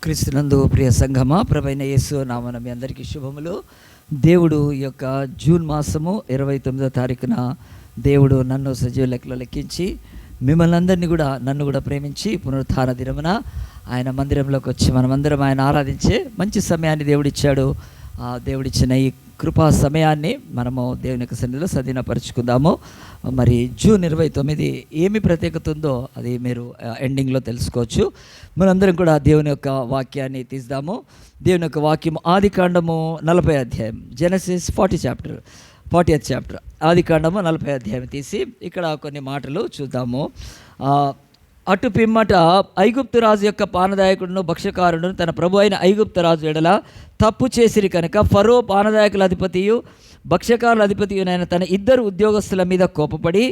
క్రీస్తునందు ప్రియ సంఘమా, ప్రభువైన యేసు నామమున మీ అందరికీ శుభములు. దేవుడు ఈ యొక్క జూన్ మాసము 29వ తారీఖున దేవుడు నన్ను సజీవ లెక్కలో లెక్కించి మిమ్మల్ని అందరినీ కూడా నన్ను కూడా ప్రేమించి పునరుత్థాన దినమున ఆయన మందిరంలోకి వచ్చి మనమందరం ఆయన ఆరాధించే మంచి సమయాన్ని దేవుడిచ్చాడు. దేవుడిచ్చిన ఈ కృపా సమయాన్ని మనము దేవుని యొక్క సన్నిధిలో సద్వినియోగపరుచుకుందాము. మరి జూన్ 29 ఏమి ప్రత్యేకత ఉందో అది మీరు ఎండింగ్లో తెలుసుకోవచ్చు. మనందరం కూడా దేవుని యొక్క వాక్యాన్ని తీద్దాము. దేవుని యొక్క వాక్యం ఆదికాండము 40వ అధ్యాయం, జెనసిస్ 40th చాప్టర్, ఆదికాండము 40వ అధ్యాయం తీసి ఇక్కడ కొన్ని మాటలు చూద్దాము. అటు పిమ్మట ఐగుప్తు రాజు యొక్క పానదాయకుడును భక్ష్యకారుడును తన ప్రభు అయిన ఐగుప్తు రాజు ఎడల తప్పు చేసిరి కనుక ఫరో పానదాయకుల అధిపతియు భక్ష్యకారుల అధిపతియునైన తన ఇద్దరు ఉద్యోగస్తుల మీద కోపపడి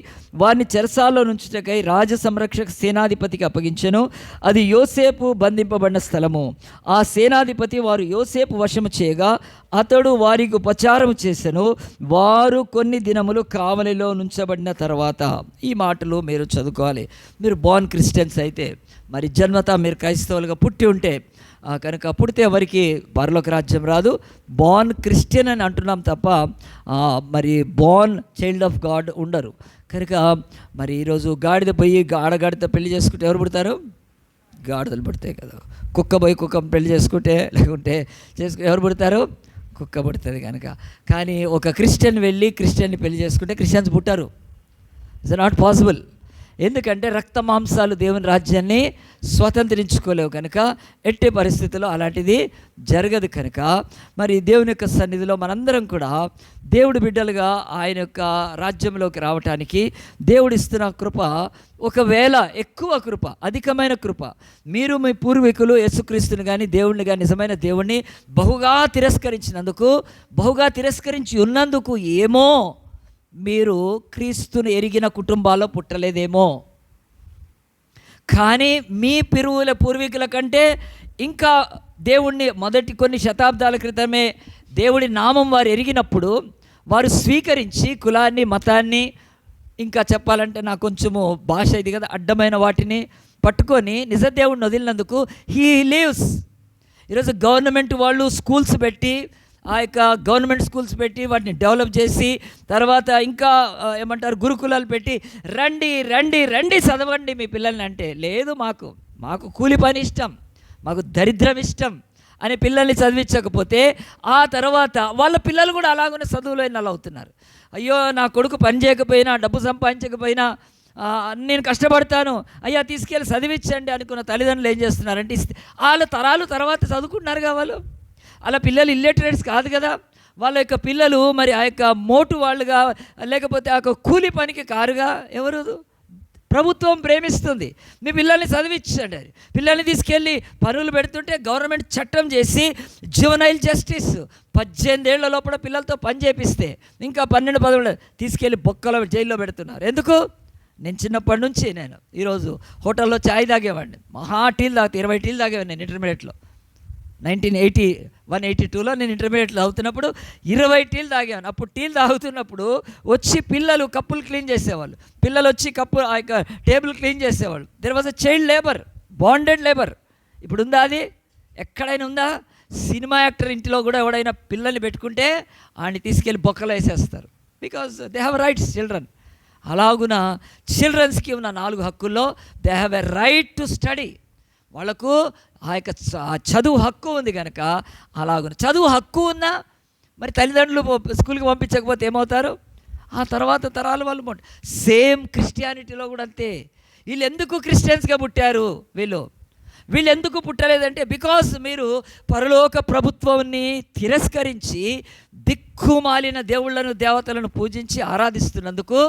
వారిని చెరసాల్లో నుంచుటకై రాజ సంరక్షక సేనాధిపతికి అప్పగించెను. అది యోసేపు బంధింపబడిన స్థలము. ఆ సేనాధిపతి వారు యోసేపు వశము చేయగా అతడు వారికి ఉపచారము చేసెను. వారు కొన్ని దినములు కావలిలో నుంచబడిన తర్వాత, ఈ మాటలు మీరు చదువుకోవాలి. మీరు బోర్న్ క్రిస్టియన్స్ అయితే, మరి జన్మత మీరు క్రైస్తవులుగా పుట్టి ఉంటే కనుక పుడితే ఎవరికి పరలోక రాజ్యం రాదు. బోర్న్ క్రిస్టియన్ అని అంటున్నాం తప్ప మరి బోర్న్ చైల్డ్ ఆఫ్ గాడ్ ఉండరు. కనుక మరి ఈరోజు గాడిద పోయి ఆడగాడితో పెళ్లి చేసుకుంటే ఎవరు పుడతారు? గాడిదలు పుడతాయి కదా. కుక్క పోయి కుక్కను పెళ్లి చేసుకుంటే లేకుంటే ఎవరు పుడతారు? కుక్క పుడుతుంది కనుక. కానీ ఒక క్రిస్టియన్ వెళ్ళి క్రిస్టియన్ని పెళ్లి చేసుకుంటే క్రిస్టియన్స్ పుట్టారు. It's not possible. ఎందుకంటే రక్త మాంసాలు దేవుని రాజ్యాన్ని స్వతంత్రించుకోలేవు కనుక ఎట్టి పరిస్థితుల్లో అలాంటిది జరగదు. కనుక మరి దేవుని యొక్క సన్నిధిలో మనందరం కూడా దేవుడి బిడ్డలుగా ఆయన యొక్క రాజ్యంలోకి రావటానికి దేవుడిస్తున్న కృప, ఒకవేళ ఎక్కువ కృప, అధికమైన కృప, మీరు మీ పూర్వీకులు యేసుక్రీస్తుని కానీ దేవుడిని కానీ నిజమైన దేవుణ్ణి బహుగా తిరస్కరించి ఉన్నందుకు ఏమో మీరు క్రీస్తుని ఎరిగిన కుటుంబాల్లో పుట్టలేదేమో. కానీ మీ పూర్వీకుల కంటే ఇంకా దేవుణ్ణి మొదటి కొన్ని శతాబ్దాల క్రితమే దేవుడి నామం వారు ఎరిగినప్పుడు వారు స్వీకరించి కులాన్ని, మతాన్ని, ఇంకా చెప్పాలంటే నాకు కొంచెము భాష ఇది కదా, అడ్డమైన వాటిని పట్టుకొని నిజ దేవుడిని వదిలినందుకు హీ లీవ్స్. ఈరోజు గవర్నమెంట్ వాళ్ళు స్కూల్స్ పెట్టి, ఆ యొక్క గవర్నమెంట్ స్కూల్స్ పెట్టి వాటిని డెవలప్ చేసి తర్వాత ఇంకా గురుకులాలు పెట్టి రండి రండి రండి చదవండి మీ పిల్లల్ని అంటే, లేదు మాకు కూలి పని ఇష్టం, మాకు దరిద్రం ఇష్టం అని పిల్లల్ని చదివించకపోతే ఆ తర్వాత వాళ్ళ పిల్లలు కూడా అలాగనే చదువులో నెల అవుతున్నారు. అయ్యో నా కొడుకు పని చేయకపోయినా, డబ్బు సంపాదించకపోయినా నేను కష్టపడతాను, అయ్యా తీసుకెళ్ళి చదివించండి అనుకున్న తల్లిదండ్రులు ఏం చేస్తున్నారంటే వాళ్ళ తరాలు తర్వాత చదువుకుంటున్నారుగా వాళ్ళు. అలా పిల్లలు ఇల్లిటరేట్స్ కాదు కదా. వాళ్ళ యొక్క పిల్లలు మరి ఆ యొక్క మోటు వాళ్ళుగా, లేకపోతే ఆ యొక్క కూలి పనికి కారుగా. ఎవరు? ప్రభుత్వం ప్రేమిస్తుంది. మీ పిల్లల్ని చదివించండి. పిల్లల్ని తీసుకెళ్ళి పనులు పెడుతుంటే గవర్నమెంట్ చట్టం చేసి జువెనైల్ జస్టిస్ 18 ఏళ్ల లోపల పిల్లలతో పని చేపిస్తే ఇంకా 12-13 తీసుకెళ్ళి బొక్కలో జైల్లో పెడుతున్నారు. ఎందుకు? నేను చిన్నప్పటి నుంచి ఈరోజు హోటల్లో ఛాయ్ తాగేవాడిని. మహా టీలు తాగితే 20 టీలు తాగేవాడిని నేను ఇంటర్మీడియట్లో. 1981-82లో నేను ఇంటర్మీడియట్లో అవుతున్నప్పుడు 20 టీలు తాగాను. అప్పుడు టీలు తాగుతున్నప్పుడు వచ్చి పిల్లలు కప్పులు క్లీన్ చేసేవాళ్ళు, పిల్లలు వచ్చి ఆ యొక్క టేబుల్ క్లీన్ చేసేవాళ్ళు. There was a child labour, bonded labour. ఇప్పుడు ఉందా? అది ఎక్కడైనా ఉందా? సినిమా యాక్టర్ ఇంటిలో కూడా ఎవడైనా పిల్లల్ని పెట్టుకుంటే ఆయన్ని తీసుకెళ్ళి బొక్కలు వేసేస్తారు. Because they have rights. Children అలాగున చిల్డ్రన్స్కి ఉన్న 4 హక్కుల్లో they have a right to study. వాళ్ళకు ఆ యొక్క చదువు హక్కు ఉంది కనుక అలాగున చదువు హక్కు ఉన్నా మరి తల్లిదండ్రులు స్కూల్కి పంపించకపోతే ఏమవుతారు? ఆ తర్వాత తరాలు వాళ్ళు సేమ్ క్రిస్టియానిటీలో కూడా అంతే. వీళ్ళు ఎందుకు క్రిస్టియన్స్గా పుట్టారు? వీళ్ళు ఎందుకు పుట్టలేదంటే బికాస్ మీరు పరలోక ప్రభుత్వాన్ని తిరస్కరించి దిక్కుమాలిన దేవుళ్ళను, దేవతలను పూజించి ఆరాధిస్తున్నందుకు,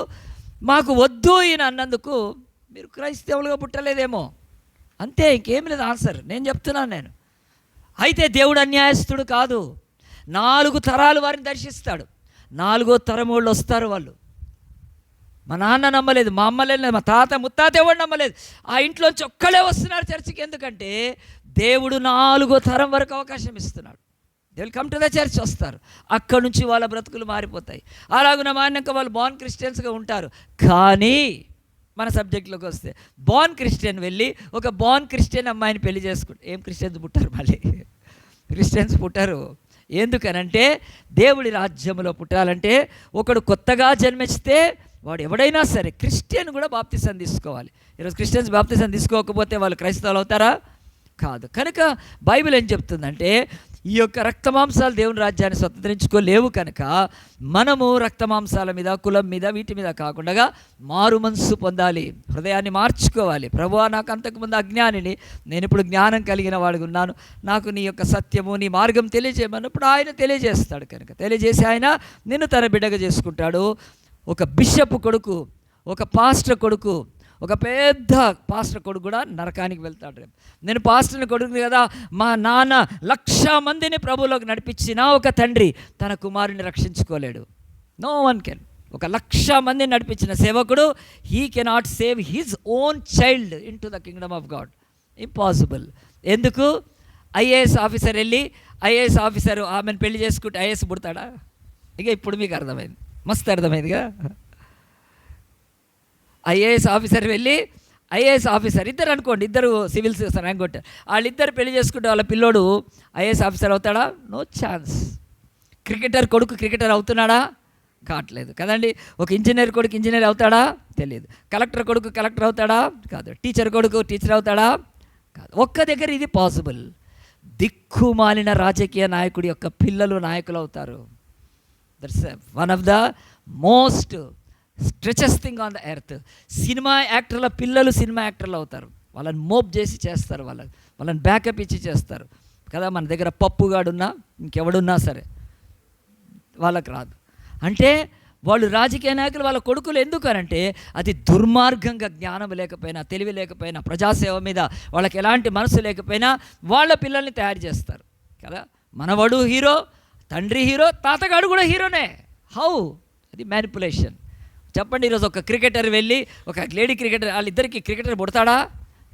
మాకు వద్దు ఈయన అన్నందుకు మీరు క్రైస్తవులుగా పుట్టలేదేమో. అంతే, ఇంకేమి లేదు ఆన్సర్. నేను చెప్తున్నాను. అయితే దేవుడు అన్యాయస్తుడు కాదు. 4 తరాలు వారిని దర్శిస్తాడు. 4వ తరం వాళ్ళు వస్తారు. వాళ్ళు మా నాన్న నమ్మలేదు, మా అమ్మ లేదు, మా తాత ముత్తాత ఎవరు నమ్మలేదు. ఆ ఇంట్లోంచి ఒక్కలే వస్తున్నారు చర్చికి. ఎందుకంటే దేవుడు 4వ తరం వరకు అవకాశం ఇస్తున్నాడు. They will come to the church, వస్తారు. అక్కడ నుంచి వాళ్ళ బ్రతుకులు మారిపోతాయి. అలాగున మాన్యంక వాళ్ళు బోర్న్ క్రిస్టియన్స్గా ఉంటారు. కానీ మన సబ్జెక్ట్లోకి వస్తే బార్న్ క్రిస్టియన్ వెళ్ళి ఒక బార్న్ క్రిస్టియన్ అమ్మాయిని పెళ్లి చేసుకుంటే ఏం క్రిస్టియన్స్ పుట్టారు? మళ్ళీ క్రిస్టియన్స్ పుట్టారు. ఎందుకనంటే దేవుడి రాజ్యంలో పుట్టాలంటే ఒకడు కొత్తగా జన్మిస్తే వాడు ఎవడైనా సరే, క్రిస్టియన్ కూడా బాప్తిసం తీసుకోవాలి. ఈరోజు క్రిస్టియన్స్ బాప్తిసం తీసుకోకపోతే వాళ్ళు క్రైస్తవులు అవుతారా? కాదు. కనుక బైబిల్ ఏం చెప్తుందంటే ఈ యొక్క రక్తమాంసాలు దేవుని రాజ్యాన్ని స్వతంత్రించుకోలేవు. కనుక మనము రక్తమాంసాల మీద, కులం మీద, వీటి మీద కాకుండా మారు మనస్సు పొందాలి, హృదయాన్ని మార్చుకోవాలి. ప్రభువా, నాకు అంతకుముందు అజ్ఞానిని, నేను ఇప్పుడు జ్ఞానం కలిగిన వాడిగా ఉన్నాను, నాకు నీ యొక్క సత్యము, నీ మార్గం తెలియజేయమన్నప్పుడు ఆయన తెలియజేస్తాడు. కనుక తెలియజేసి ఆయన నిన్ను తన బిడ్డగా చేసుకుంటాడు. ఒక బిషప్ కొడుకు, ఒక పాస్టర్ కొడుకు, ఒక పెద్ద పాస్టర్ కొడుకు కూడా నరకానికి వెళ్తాడు. రేపు నేను పాస్టర్ని కొడుకుని కదా, మా నాన్న 1,00,000 మందిని ప్రభువులోకి నడిపించిన ఒక తండ్రి తన కుమారుని రక్షించుకోలేడు. No one can. 1,00,000 మందిని నడిపించిన సేవకుడు, he cannot save his own child in to the kingdom of God. Impossible. ఎందుకు? ఐఏఎస్ ఆఫీసర్ వెళ్ళి ఐఏఎస్ ఆఫీసర్ ఆమెను పెళ్లి చేసుకుంటే ఐఏఎస్ పుడతాడా? ఇక ఇప్పుడు మీకు అర్థమైంది, మస్తు అర్థమైందిగా. ఐఏఎస్ ఆఫీసర్ వెళ్ళి ఐఏఎస్ ఆఫీసర్, ఇద్దరు అనుకోండి, ఇద్దరు సివిల్స్ ర్యాంక్ కొట్టారు, వాళ్ళిద్దరు పెళ్లి చేసుకుంటే వాళ్ళ పిల్లోడు ఐఏఎస్ ఆఫీసర్ అవుతాడా? No chance. క్రికెటర్ కొడుకు క్రికెటర్ అవుతున్నాడా? కావట్లేదు కదండి. ఒక ఇంజనీర్ కొడుకు ఇంజనీర్ అవుతాడా? తెలియదు. కలెక్టర్ కొడుకు కలెక్టర్ అవుతాడా? కాదు. టీచర్ కొడుకు టీచర్ అవుతాడా? కాదు. ఒక్క దగ్గర ఇది పాసిబుల్. దిక్కుమాలిన రాజకీయ నాయకుడి యొక్క పిల్లలు నాయకులు అవుతారు. That's one of the most stretchest thing on the earth. Cinema యాక్టర్ల పిల్లలు సినిమా యాక్టర్లు అవుతారు. వాళ్ళని మోప్ చేసి చేస్తారు, వాళ్ళని బ్యాకప్ ఇచ్చి చేస్తారు కదా. మన దగ్గర పప్పుగాడున్నా ఇంకెవడున్నా సరే వాళ్ళకి రాదు. అంటే వాళ్ళు రాజకీయ నాయకులు వాళ్ళ కొడుకులు ఎందుకనంటే అది దుర్మార్గంగా, జ్ఞానం లేకపోయినా, తెలివి లేకపోయినా, ప్రజాసేవ మీద వాళ్ళకి ఎలాంటి మనసు లేకపోయినా వాళ్ళ పిల్లల్ని తయారు చేస్తారు కదా. మనవడు హీరో, తండ్రి హీరో, తాతగాడు కూడా హీరోనే. హౌ? అది మ్యానిపులేషన్. చెప్పండి, ఈరోజు ఒక క్రికెటర్ వెళ్ళి ఒక లేడీ క్రికెటర్, వాళ్ళిద్దరికి క్రికెటర్ పుడతాడా?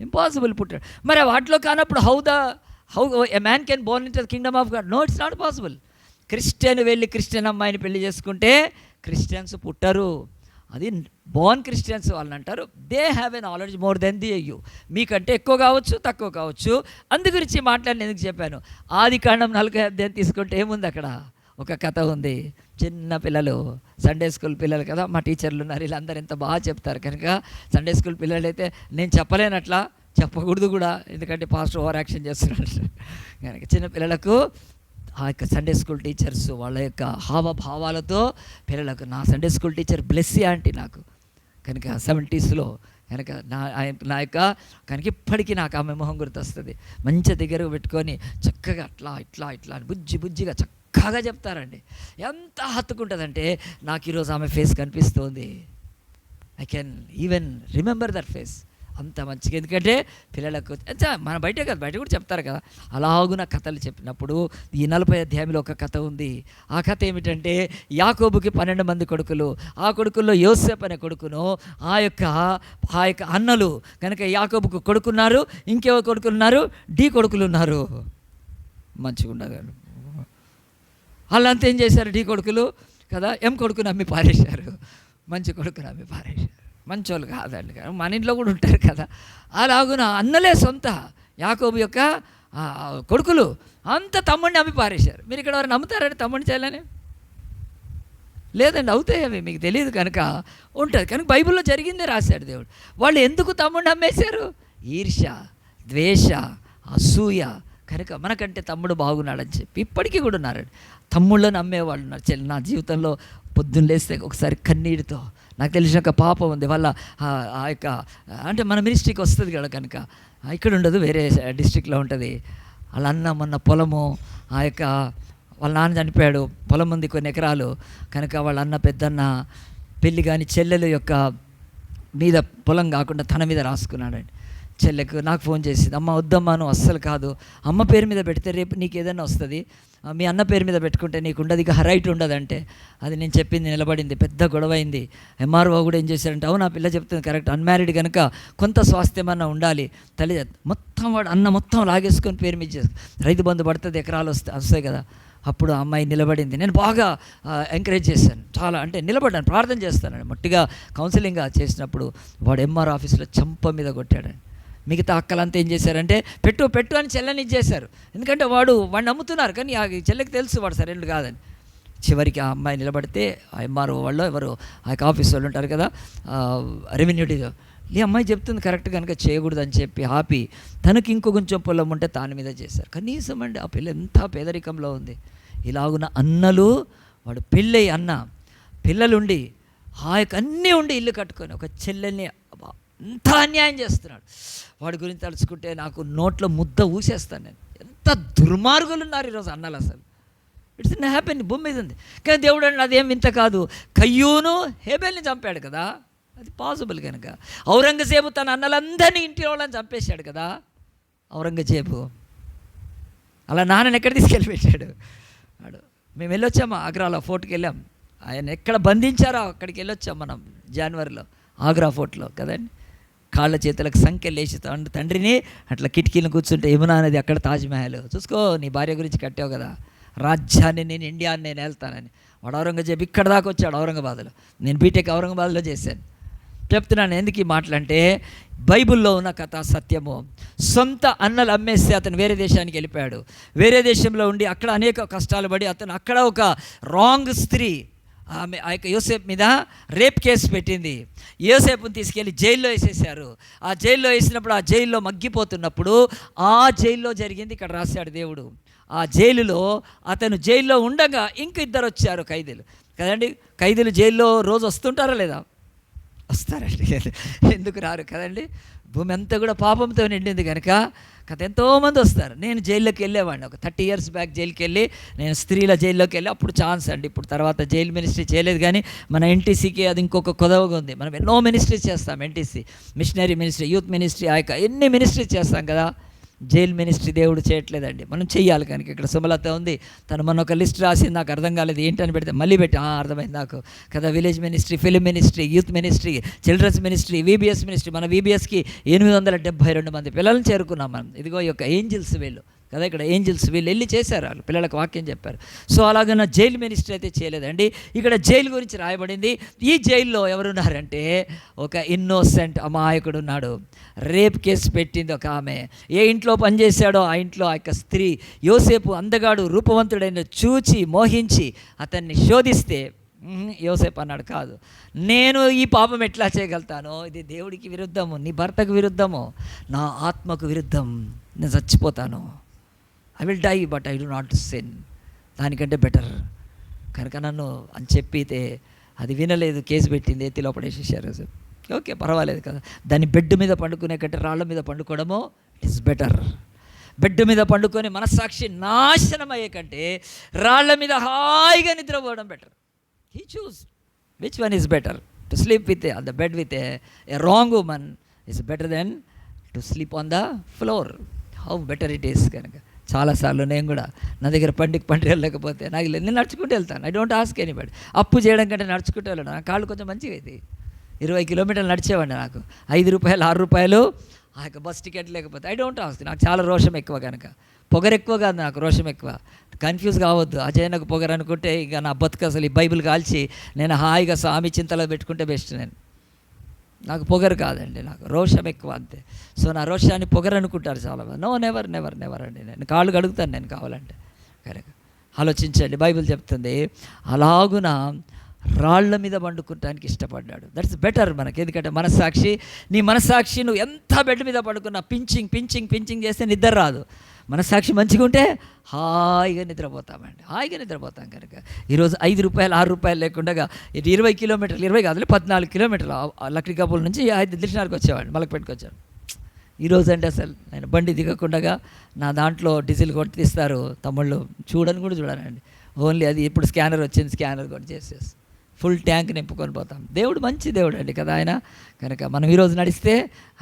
ఇంపాసిబుల్ పుట్టాడు. మరి వాటిలో కానప్పుడు how a man can born into the kingdom of God? No, it's not possible. Christian వెళ్ళి క్రిస్టియన్ అమ్మాయిని పెళ్లి చేసుకుంటే క్రిస్టియన్స్ పుట్టరు. అది బోర్న్ క్రిస్టియన్స్ వాళ్ళని అంటారు. They have a knowledge more than the you. మీకంటే ఎక్కువ కావచ్చు, తక్కువ కావచ్చు. అందు గురించి మాట్లాడిన ఎందుకు చెప్పాను, ఆదికాండం 40 అధ్యాయం తీసుకుంటే ఏముంది అక్కడ? ఒక కథ ఉంది. చిన్న పిల్లలు, సండే స్కూల్ పిల్లలు కదా, మా టీచర్లు ఉన్నారు, వీళ్ళందరూ ఎంత బాగా చెప్తారు. కనుక సండే స్కూల్ పిల్లలు అయితే నేను చెప్పలేనట్లా, చెప్పకూడదు కూడా, ఎందుకంటే పాస్టర్ ఓవర్ యాక్షన్ చేస్తున్నాడు కనుక చిన్న పిల్లలకు ఆ యొక్క సండే స్కూల్ టీచర్స్ వాళ్ళ యొక్క హావభావాలతో పిల్లలకు, నా Sunday school teacher Blessy aunty నాకు కనుక 70s కనుక నా యొక్క కనుక ఇప్పటికీ నాకు ఆమె మొహం గుర్తొస్తుంది. మంచి దగ్గర పెట్టుకొని చక్కగా అట్లా ఇట్లా ఇట్లా అని బుజ్జిగా చక్కగా చెప్తారండి. ఎంత హత్తుకుంటుందంటే నాకు ఈరోజు ఆమె ఫేస్ కనిపిస్తుంది. I can even remember that face. అంత మంచిగా. ఎందుకంటే పిల్లలకు మన బయట కదా, బయట కూడా చెప్తారు కదా. అలాగున కథలు చెప్పినప్పుడు ఈ 40 అధ్యాయంలో ఒక కథ ఉంది. ఆ కథ ఏమిటంటే, యాకోబుకి 12 మంది కొడుకులు, ఆ కొడుకుల్లో యోసేపు అనే కొడుకును, ఆ యొక్క అన్నలు కనుక యాకోబుకు కొడుకున్నారు, ఇంకేవో కొడుకులున్నారు, డి కొడుకులు ఉన్నారు. మంచిగా ఉండగా వాళ్ళంతా ఏం చేశారు? డి కొడుకులు కదా, ఎం కొడుకుని అమ్మి పారేశారు, మంచి కొడుకుని అమ్మి పారేశారు. మంచోళ్ళు కాదండి, మన ఇంట్లో కూడా ఉంటారు కదా. అలాగున అన్నలే సొంత యాకోబు యొక్క కొడుకులు అంత తమ్ముడిని అమ్మి పారేశారు. మీరు ఇక్కడ వారు నమ్ముతారండి తమ్ముడిని చేయాలని? లేదండి, అవుతాయి అవి, మీకు తెలియదు కనుక ఉంటుంది. కనుక బైబిల్లో జరిగిందే రాశాడు దేవుడు. వాళ్ళు ఎందుకు తమ్ముడిని అమ్మేశారు? ఈర్ష్య, ద్వేష, అసూయ. కనుక మనకంటే తమ్ముడు బాగున్నాడని చెప్పి ఇప్పటికీ కూడా ఉన్నారండి తమ్ముళ్ళని అమ్మేవాళ్ళు ఉన్నారు. నా జీవితంలో పొద్దున్న లేస్తే ఒకసారి కన్నీటితో, నాకు తెలిసిన ఒక పాప ఉంది, వాళ్ళ ఆ యొక్క అంటే మన మినిస్ట్రీకి వస్తుంది కదా, కనుక ఇక్కడ ఉండదు, వేరే డిస్ట్రిక్ట్లో ఉంటుంది. వాళ్ళ అన్న మొన్న పొలము, ఆ యొక్క వాళ్ళ నాన్న చనిపోయాడు, పొలం ఉంది కొన్ని ఎకరాలు. కనుక వాళ్ళ అన్న పెద్దన్న పెళ్ళి కానీ చెల్లెలు యొక్క మీద పొలం కాకుండా తన మీద రాసుకున్నాడండి. చెల్లెకు నాకు ఫోన్ చేసింది, అమ్మ వద్దమ్మా, నువ్వు అస్సలు కాదు, అమ్మ పేరు మీద పెడితే రేపు నీకు ఏదైనా వస్తుంది, మీ అన్న పేరు మీద పెట్టుకుంటే నీకు ఉండదు, ఇక రైట్ ఉండదంటే. అది నేను చెప్పింది నిలబడింది, పెద్ద గొడవ అయింది. ఎంఆర్ఓ కూడా ఏం చేశారంటే, అవును ఆ పిల్ల చెప్తుంది కరెక్ట్, అన్మ్యారీడ్ కనుక కొంత స్వాస్థ్యం అన్న ఉండాలి, తల్లి మొత్తం వాడు అన్న మొత్తం లాగేసుకొని పేరు మీద రైతు బంధు పడుతుంది, ఎకరాలు వస్తాయి కదా. అప్పుడు ఆ అమ్మాయి నిలబడింది. నేను బాగా ఎంకరేజ్ చేశాను, చాలా అంటే నిలబడ్డాను, ప్రార్థన చేస్తానండి. మట్టిగా కౌన్సిలింగ్ చేసినప్పుడు వాడు ఎంఆర్ ఆఫీస్లో చంప మీద కొట్టాడండి. మిగతా అక్కలంతా ఏం చేశారంటే పెట్టు పెట్టు అని చెల్లని ఇచ్చేశారు. ఎందుకంటే వాడిని నమ్ముతున్నారు, కానీ ఆ చెల్లెకి తెలుసు వాడు సరైనడు కాదని. చివరికి ఆ అమ్మాయి నిలబడితే ఆ ఎంఆర్ఓ వాళ్ళు ఎవరు ఆ యొక్క ఆఫీస్ వాళ్ళు ఉంటారు కదా, రెవెన్యూటీలో, ఈ అమ్మాయి చెప్తుంది కరెక్ట్ కనుక చేయకూడదు అని చెప్పి ఆపి తనకి ఇంకో కొంచెం పొలం ఉంటే దాని మీద చేశారు. కనీసం అండి ఆ పిల్ల ఎంత పేదరికంలో ఉంది. ఇలాగున్న అన్నలు, వాడు పెళ్ళై అన్న పిల్లలుండి ఆ యొక్క అన్నీ ఉండి ఇల్లు కట్టుకొని ఒక చెల్లెల్ని ఎంత అన్యాయం చేస్తున్నాడు. వాడి గురించి తలుచుకుంటే నాకు నోట్లో ముద్ద ఊసేస్తాను నేను. ఎంత దుర్మార్గులు ఉన్నారు ఈరోజు అన్నలు. అసలు ఇట్స్ ఇన్ హ్యాపెన్, భూమి మీద ఉంది. కానీ దేవుడు అండి అదేం ఇంత కాదు, కయ్యూను హేబెల్ని చంపాడు కదా, అది పాసిబుల్ కనుక. ఔరంగజేబు తన అన్నలందరినీ ఇంటి వాళ్ళని చంపేశాడు కదా ఔరంగజేబు. అలా నాన్నని ఎక్కడ తీసుకెళ్ళి పెట్టాడు వాడు. మేము వెళ్ళొచ్చాము ఆగ్రాలో, ఫోర్ట్కి వెళ్ళాం. ఆయన ఎక్కడ బంధించారో అక్కడికి వెళ్ళొచ్చాం మనం జనవరిలో, ఆగ్రా ఫోర్ట్లో కదండి. కాళ్ళ చేతులకు సంఖ్యలు వేసి తండ్రిని అట్లా కిటికీలను కూర్చుంటే యమునా నది అక్కడ తాజ్మహల్ చూసుకో, నీ భార్య గురించి కట్టావు కదా, రాజ్యాన్ని నేను ఇండియాని నేను వెళ్తానని. వాడు ఔరంగజేబు ఇక్కడ దాకా వచ్చాడు ఔరంగాబాద్లో. నేను బీటెక్ ఔరంగాబాద్లో చేశాను. చెప్తున్నాను ఎందుకు ఈ మాటలంటే, బైబిల్లో ఉన్న కథ సత్యము. సొంత అన్నలు అమ్మేస్తే అతను వేరే దేశానికి వెళ్ళిపోయాడు. వేరే దేశంలో ఉండి అక్కడ అనేక కష్టాలు పడి అతను అక్కడ ఒక రాంగ్ స్త్రీ ఆమె ఆ యొక్క యోసేపు మీద రేప్ కేసు పెట్టింది. యోసేపుని తీసుకెళ్ళి జైల్లో వేసేసారు. ఆ జైల్లో వేసినప్పుడు ఆ జైల్లో మగ్గిపోతున్నప్పుడు ఆ జైల్లో జరిగింది ఇక్కడ రాశాడు దేవుడు. ఆ జైలులో అతను జైల్లో ఉండగా ఇంక ఇద్దరు వచ్చారు ఖైదీలు కదండి. ఖైదీలు జైల్లో రోజు వస్తుంటారా లేదా? వస్తారండి, ఎందుకు రారు కదండి. భూమి అంతా కూడా పాపంతో నిండింది కనుక ఎంతోమంది వస్తారు. నేను జైల్లోకి వెళ్ళేవాడిని ఒక 30 years బ్యాక్. జైలుకి వెళ్ళి నేను స్త్రీల జైల్లోకి వెళ్ళి అప్పుడు ఛాన్స్ అండి. ఇప్పుడు తర్వాత జైలు మినిస్ట్రీ చేయలేదు, కానీ మన ఎన్టీసీకి అది ఇంకొక కొదవగా ఉంది. మనం ఎన్నో మినిస్ట్రీస్ చేస్తాం, NTC missionary ministry, youth ministry, ఆ యొక్క ఎన్ని మినిస్ట్రీస్ చేస్తాం కదా. జైల్ మినిస్ట్రీ దేవుడు చేయట్లేదండి, మనం చెయ్యాలి. కనుక ఇక్కడ సుమలత ఉంది, తను మన ఒక లిస్ట్ రాసింది, నాకు అర్థం కాలేదు ఏంటని పెడితే మళ్ళీ పెట్టి అర్థమైంది నాకు కదా. Village ministry, film ministry, youth ministry, children's ministry, VBS ministry. మన వీబీఎస్కి 872 మంది పిల్లల్ని చేరుకున్నాం మనం. ఇదిగో ఈ యొక్క ఏంజిల్స్ వీళ్ళు కదా, ఇక్కడ ఏంజిల్స్ వీళ్ళు వెళ్ళి చేశారు, వాళ్ళు పిల్లలకు వాక్యం చెప్పారు. సో అలాగన్నా జైలు మినిస్ట్రీ అయితే చేయలేదండి. ఇక్కడ జైలు గురించి రాయబడింది. ఈ జైల్లో ఎవరున్నారంటే ఒక ఇన్నోసెంట్ అమాయకుడు ఉన్నాడు. రేప్ కేసు పెట్టింది ఒక ఆమె. ఏ ఇంట్లో పనిచేశాడో ఆ ఇంట్లో ఆ యొక్క స్త్రీ యోసేపు అందగాడు రూపవంతుడైన చూచి మోహించి అతన్ని శోధిస్తే యోసేపు అన్నాడు, కాదు, నేను ఈ పాపం ఎట్లా చేయగలుగుతాను, ఇది దేవుడికి విరుద్ధము, నీ భర్తకు విరుద్ధము, నా ఆత్మకు విరుద్ధం, నేను చచ్చిపోతాను, I will die but I do not sin, దానికంటే బెటర్ కనుక నన్ను అని చెప్పితే అది వినలేదు, కేసు పెట్టింది, ఎత్తి లోపడేసేసారు. ఓకే పర్వాలేదు కదా. దాన్ని బెడ్ మీద పండుకునే కంటే రాళ్ళ మీద పండుకోవడము ఇట్ ఈస్ బెటర్. బెడ్ మీద పండుకొని మనస్సాక్షి నాశనం అయ్యే కంటే రాళ్ళ మీద హాయిగా నిద్రపోవడం better. He choose which one is better. To sleep with on the bed with a wrong woman is better then to sleep on the floor. How better it is. కనుక చాలాసార్లు నేను కూడా నా దగ్గర పండుగ వెళ్ళకపోతే నాకు నేను నడుచుకుంటూ వెళ్తాను. I don't ask anybody. అప్పు చేయడం కంటే నడుచుకుంటూ వెళ్ళడం, నా కాళ్ళు కొంచెం మంచిగా అవుతాయి. 20 kilometers నడిచేవాడిని. నాకు 5 రూపాయలు 6 రూపాయలు ఆ యొక్క బస్ టికెట్ లేకపోతే ఐ డోంట్ ఆస్క్. నాకు చాలా రోషం ఎక్కువ కనుక, పొగరు ఎక్కువ కాదు, నాకు రోషం ఎక్కువ. కన్ఫ్యూజ్ కావద్దు, అజయ్ పొగరు అనుకుంటే ఇక నా బతుకు అసలు ఈ బైబిల్ కాల్చి నేను హాయిగా స్వామి చింతలో పెట్టుకుంటే బెస్ట్. నాకు పొగరు కాదండి, నాకు రోషం ఎక్కువ అంతే. సో నా రోషాన్ని పొగరు అనుకుంటారు చాలామంది. నో, నెవర్ నెవర్ నెవర్ అండి. నేను కాళ్ళు కడుగుతాను నేను కావాలంటే. కనుక ఆలోచించండి, బైబిల్ చెప్తుంది అలాగున రాళ్ల మీద పండుకోవటానికి ఇష్టపడ్డాడు. దట్స్ బెటర్ మనకి. ఎందుకంటే మనస్సాక్షి, నీ మనస్సాక్షి నువ్వు ఎంత బెడ్ మీద పడుకున్నా పించింగ్ చేస్తే నిద్ర రాదు. మనస్సాక్షి మంచిగా ఉంటే హాయిగా నిద్రపోతామండి, హాయిగా నిద్రపోతాం. కనుక ఈరోజు 5 రూపాయలు 6 రూపాయలు లేకుండా 20 kilometers, 20 కాదు 14 kilometers లక్డికాపుల నుంచి దిల్షనార్కి వచ్చేవాడిని, మలక్పేటకి వచ్చాడు. ఈరోజు అంటే అసలు నేను బండి దిగకుండా నా దాంట్లో డీజిల్ కొట్టి తీస్తారు తమ్ముళ్ళు, చూడని కూడా చూడనండి. ఓన్లీ అది ఇప్పుడు స్కానర్ వచ్చింది, స్కానర్ కొట్టి చేసేసి ఫుల్ ట్యాంక్ నింపుకొని పోతాం. దేవుడు మంచి దేవుడు అండి కదా ఆయన. కనుక మనం ఈరోజు నడిస్తే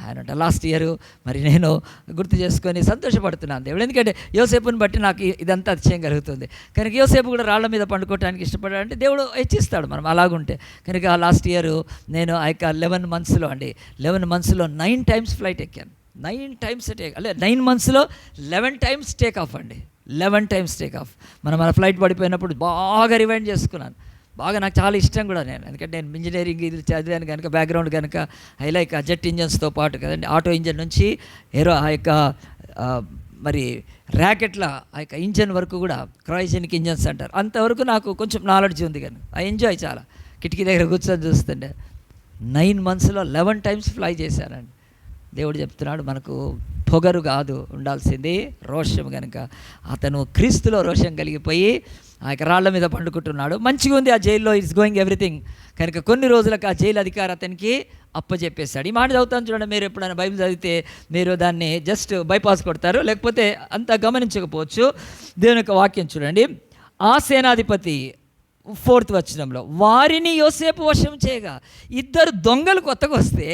ఆయన లాస్ట్ ఇయర్ మరి నేను గుర్తు చేసుకొని సంతోషపడుతున్నాను దేవుడు. ఎందుకంటే యోసేపుని బట్టి నాకు ఇదంతా అతిశయం కలుగుతుంది. కనుక యోసేపు కూడా రాళ్ల మీద పండుకోవడానికి ఇష్టపడాడంటే దేవుడు హెచ్చిస్తాడు మనం అలాగుంటే. కనుక లాస్ట్ ఇయర్ నేను ఆ యొక్క 11 monthsలో 9 times ఫ్లైట్ ఎక్కాను. 9 times 9 monthsలో 11 times టేక్ ఆఫ్ అండి. 11 times టేక్ ఆఫ్. మన ఫ్లైట్ పడిపోయినప్పుడు బాగా రివైండ్ చేసుకున్నాను. బాగా నాకు చాలా ఇష్టం కూడా నేను, ఎందుకంటే నేను ఇంజనీరింగ్ ఇది చదివాను కనుక, బ్యాక్గ్రౌండ్ కనుక ఐ లైక్ జెట్ ఇంజన్స్తో పాటు కదండి, ఆటో ఇంజన్ నుంచి ఏరో ఆ యొక్క మరి ర్యాకెట్ల ఆ యొక్క ఇంజన్ వరకు కూడా క్రయోజెనిక్ ఇంజన్స్ అంటారు, అంతవరకు నాకు కొంచెం నాలెడ్జ్ ఉంది. కానీ ఐ ఎంజాయ్ చాలా. కిటికీ దగ్గర కూర్చొని చూస్తుండే 9 monthsలో 11 times ఫ్లై చేశానండి. దేవుడు చెప్తున్నాడు మనకు పొగరు కాదు ఉండాల్సింది, రోషం. కనుక అతను క్రీస్తులో రోషం కలిగిపోయి ఆ యొక్క రాళ్ల మీద పండుకుంటున్నాడు. మంచిగా ఉంది ఆ జైల్లో, ఇట్స్ గోయింగ్ ఎవ్రీథింగ్. కనుక కొన్ని రోజులకు ఆ జైలు అధికారి అతనికి అప్పచెప్పేశాడు. ఈ మాట చదువుతాను చూడండి, మీరు ఎప్పుడైనా బైబిల్ చదివితే మీరు దాన్ని జస్ట్ బైపాస్ కొడతారు, లేకపోతే అంత గమనించకపోవచ్చు. దేవుని యొక్క వాక్యం చూడండి. ఆ సేనాధిపతి 4th వచనంలో వారిని యోసేపు వశం చేయగా, 2 దొంగలు కొత్తగా వస్తే